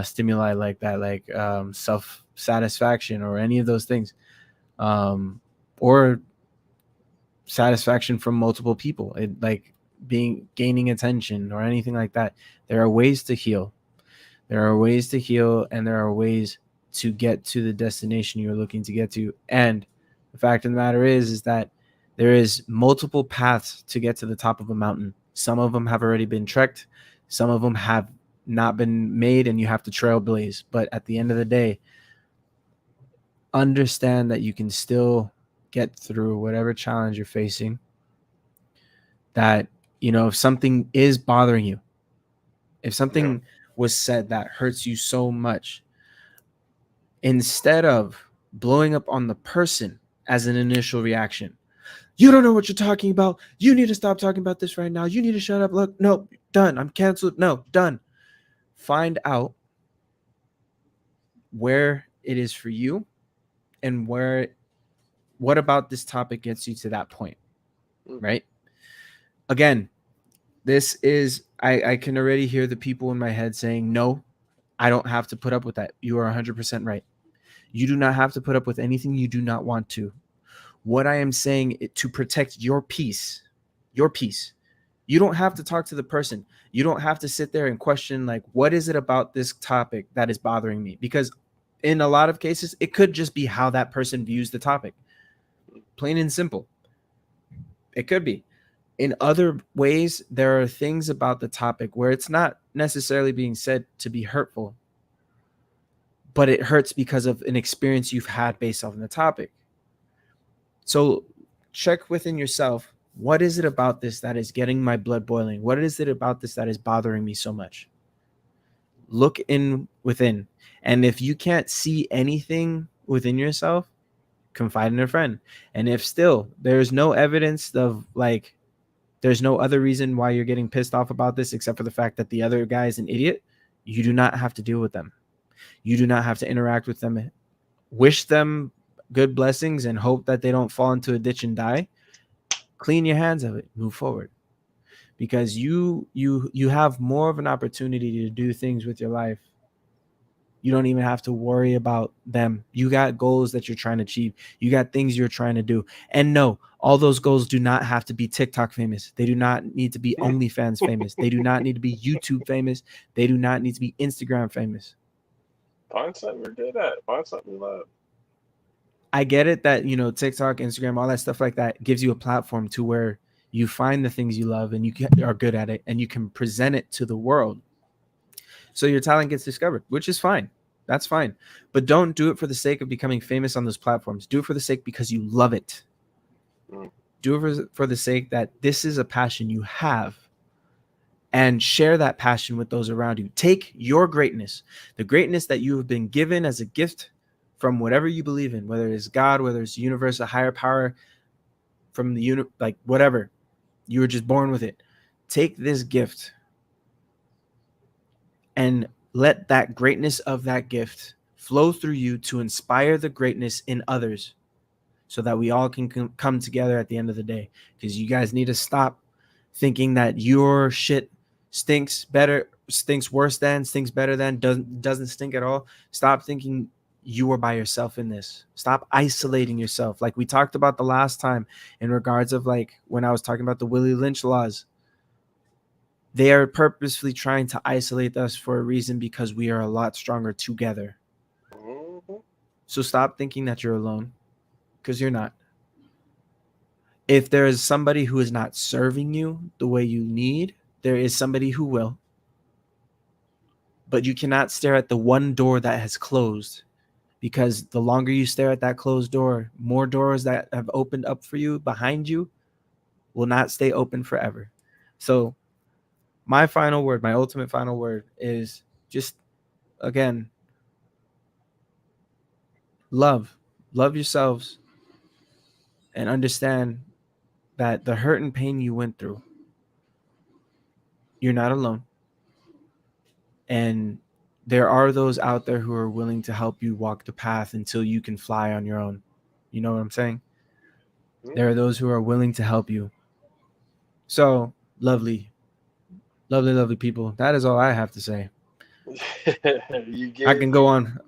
stimuli like that, like self satisfaction or any of those things, or satisfaction from multiple people, like gaining attention or anything like that. There are ways to heal. And there are ways to get to the destination you're looking to get to. And the fact of the matter is that there is multiple paths to get to the top of a mountain. Some of them have already been trekked. Some of them have not been made, and you have to trailblaze. But at the end of the day, understand that you can still get through whatever challenge you're facing. That, if something is bothering you, if Yeah. something was said that hurts you so much, instead of blowing up on the person as an initial reaction, you don't know what you're talking about. You need to stop talking about this right now. You need to shut up. Look, no, done. I'm canceled. No, done. Find out where it is for you, and what about this topic gets you to that point, Mm-hmm. right? Again, this is I can already hear the people in my head saying, no, I don't have to put up with that. You are 100% right. You do not have to put up with anything you do not want to. What I am saying to protect your peace. You don't have to talk to the person. You don't have to sit there and question, like, what is it about this topic that is bothering me? Because in a lot of cases, it could just be how that person views the topic. Plain and simple. It could be. In other ways, there are things about the topic where it's not necessarily being said to be hurtful, but it hurts because of an experience you've had based on the topic. So check within yourself. What is it about this that is getting my blood boiling? What is it about this that is bothering me so much? Look in within. And if you can't see anything within yourself, confide in a friend. And if still there's no evidence of, like, there's no other reason why you're getting pissed off about this except for the fact that the other guy is an idiot, you do not have to deal with them. You do not have to interact with them. Wish them good blessings and hope that they don't fall into a ditch and die. Clean your hands of it. Move forward. Because you have more of an opportunity to do things with your life. You don't even have to worry about them. You got goals that you're trying to achieve. You got things you're trying to do. And no, all those goals do not have to be TikTok famous. They do not need to be OnlyFans famous. They do not need to be YouTube famous. They do not need to be Instagram famous. Find something you're good at. Find something you love. I get it that, TikTok, Instagram, all that stuff like that gives you a platform to where you find the things you love and are good at it and you can present it to the world. So your talent gets discovered, which is fine. That's fine. But don't do it for the sake of becoming famous on those platforms. Do it for the sake because you love it. Mm. Do it for the sake that this is a passion you have, and share that passion with those around you. Take your greatness, the greatness that you have been given as a gift from whatever you believe in, whether it's God, whether it's the universe, a higher power, from the like whatever. You were just born with it. Take this gift and let that greatness of that gift flow through you to inspire the greatness in others, so that we all can come together at the end of the day. Because you guys need to stop thinking that your shit stinks worse than, stinks better than, doesn't stink at all. Stop thinking you are by yourself in this. Stop isolating yourself, like we talked about the last time in regards of, like, when I was talking about the Willie Lynch laws. They are purposefully trying to isolate us for a reason, because we are a lot stronger together. Mm-hmm. So stop thinking that you're alone, because you're not. If there is somebody who is not serving you the way you need, there is somebody who will. But you cannot stare at the one door that has closed, because the longer you stare at that closed door, more doors that have opened up for you behind you will not stay open forever. So my final word, my ultimate final word is just, again, love yourselves, and understand that the hurt and pain you went through, you're not alone. And there are those out there who are willing to help you walk the path until you can fly on your own. You know what I'm saying? There are those who are willing to help you. So, lovely, lovely, lovely people. That is all I have to say. you I give can go you, on.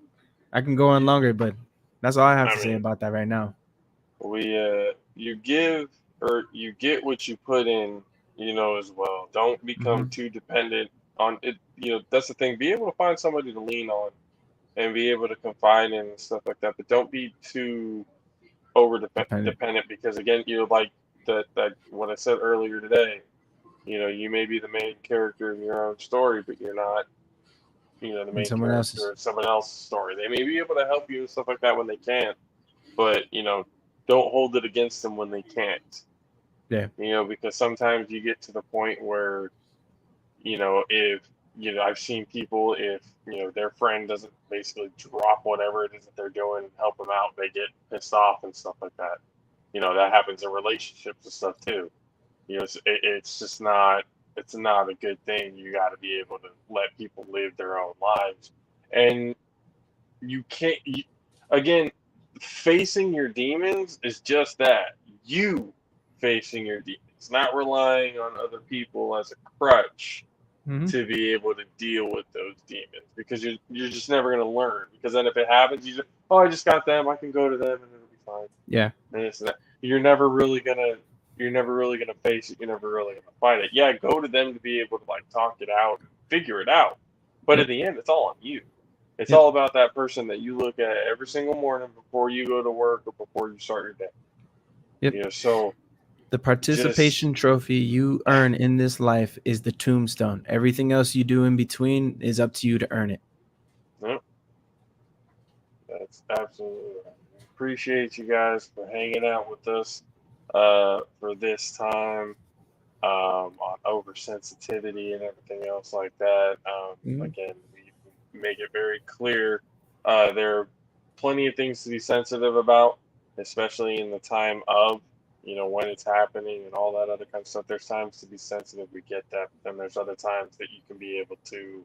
I can go on you. longer, but that's all I have I to say mean, about that right now. you give or you get what you put in. As well. Don't become Mm-hmm. too dependent on it. That's the thing. Be able to find somebody to lean on and be able to confide in and stuff like that. But don't be too over Dependent. dependent, because again, like that what I said earlier today. You may be the main character in your own story, but you're not, the And main someone character else's. in someone else's story. They may be able to help you and stuff like that when they can, but don't hold it against them when they can't. Yeah. Because sometimes you get to the point where, if I've seen people, if their friend doesn't basically drop whatever it is that they're doing and help them out, they get pissed off and stuff like that. That happens in relationships and stuff too. It's just not, it's not a good thing. You got to be able to let people live their own lives, and you can't. Again, facing your demons is just that, you facing your demons. demons, not relying on other people as a crutch Mm-hmm. to be able to deal with those demons, because you're just never gonna learn. Because then if it happens, you just, oh, I just got them, I can go to them and it'll be fine. Yeah. And it's that you're never really gonna face it. You're never really gonna fight it. Yeah, go to them to be able to like talk it out, figure it out. But in Yep. the end, it's all on you. It's Yep. all about that person that you look at every single morning before you go to work or before you start your day. Yep. You know, so The just participation trophy you earn in this life is the tombstone. Everything else you do in between is up to you to earn it. no, that's absolutely right. Appreciate you guys for hanging out with us for this time on oversensitivity and everything else like that. Mhm. Again, we make it very clear there are plenty of things to be sensitive about, especially in the time of, when it's happening and all that other kind of stuff. There's times to be sensitive, we get that, but then there's other times that you can be able to,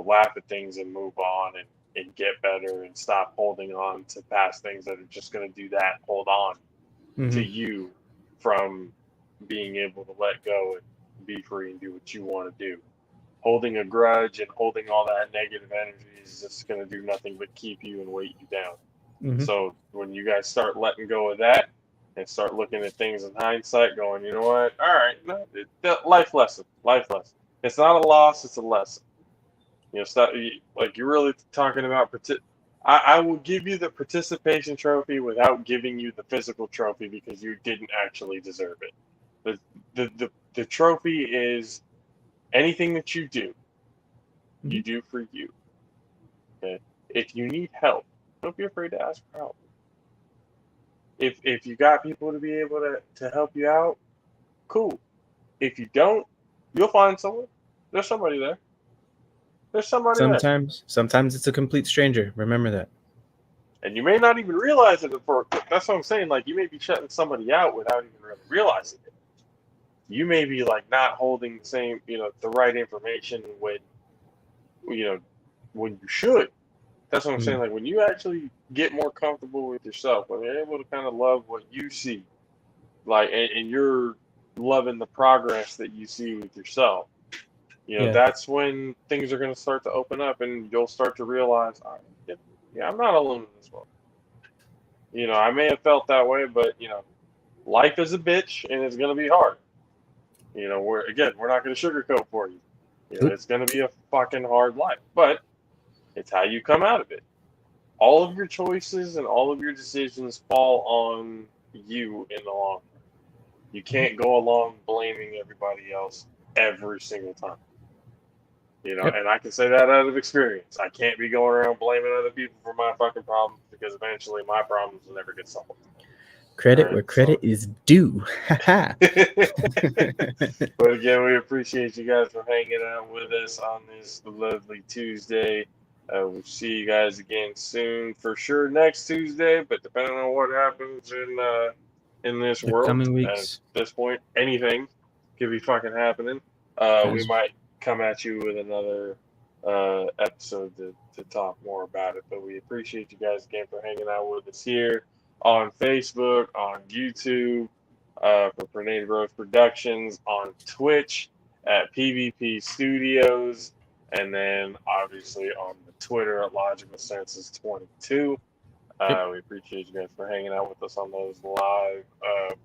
laugh at things and move on and get better and stop holding on to past things that are just going to do that, hold on to Mhm. you from being able to let go and be free and do what you want to do. Holding a grudge and holding all that negative energy is just going to do nothing but keep you and weight you down. Mhm. So when you guys start letting go of that and start looking at things in hindsight, going, you know what? All right, no, life lesson, life lesson. It's not a loss; it's a lesson. Stop, like you're really talking about. I will give you the participation trophy without giving you the physical trophy because you didn't actually deserve it. The trophy is anything that Mhm. you do for you. Okay? If you need help, don't be afraid to ask for help. If you got people to be able to help you out, cool. If you don't, you'll find someone. There's somebody there. There's somebody there. Sometimes it's a complete stranger. Remember that. And you may not even realize it for that's what I'm saying. Like you may be shutting somebody out without even really realizing it. You may be like not holding the same, the right information you know, when you should. That's what I'm saying. Mhm. Like when you actually get more comfortable with yourself, when you're able to kind of love what you see, like, and you're loving the progress that you see with yourself, Yeah. that's when things are going to start to open up and you'll start to realize, all right, yeah, I'm not alone in this world. I may have felt that way, but life is a bitch and it's gonna be hard. We're not gonna sugarcoat for you. Oop. It's gonna be a fucking hard life, but it's how you come out of it. All of your choices and all of your decisions fall on you in the long run. You Mhm. can't go along blaming everybody else every single time. Yep. And I can say that out of experience. I can't be going around blaming other people for my fucking problems because eventually my problems will never get solved. All Credit right, where credit so. is due. Ha But again, we appreciate you guys for hanging out with us on this lovely Tuesday. We'll see you guys again soon, for sure next Tuesday. But depending on what happens in this The world, coming at weeks. this point, anything could be fucking happening. We As might come at you with another episode to talk more about it. But we appreciate you guys again for hanging out with us here on Facebook, on YouTube, for Grenade Growth Productions, on Twitch at PvP Studios, and then obviously on the Twitter at Logical Senses 22. yep. We appreciate you guys for hanging out with us on those live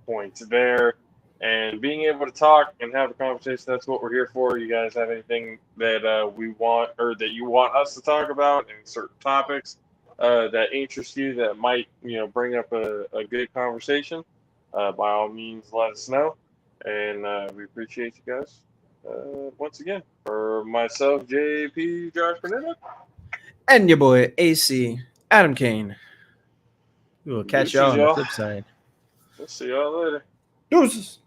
points there and being able to talk and have a conversation. That's what we're here for. You guys have anything that we want or that you want us to talk about, and certain topics that interest you that might bring up a good conversation, by all means let us know. And we appreciate you guys once again. For myself, JP, Josh Bernetta, And your boy AC Adam Kane. We will catch y'all deuces, on the y'all. flip side. We'll see y'all later. Deuces.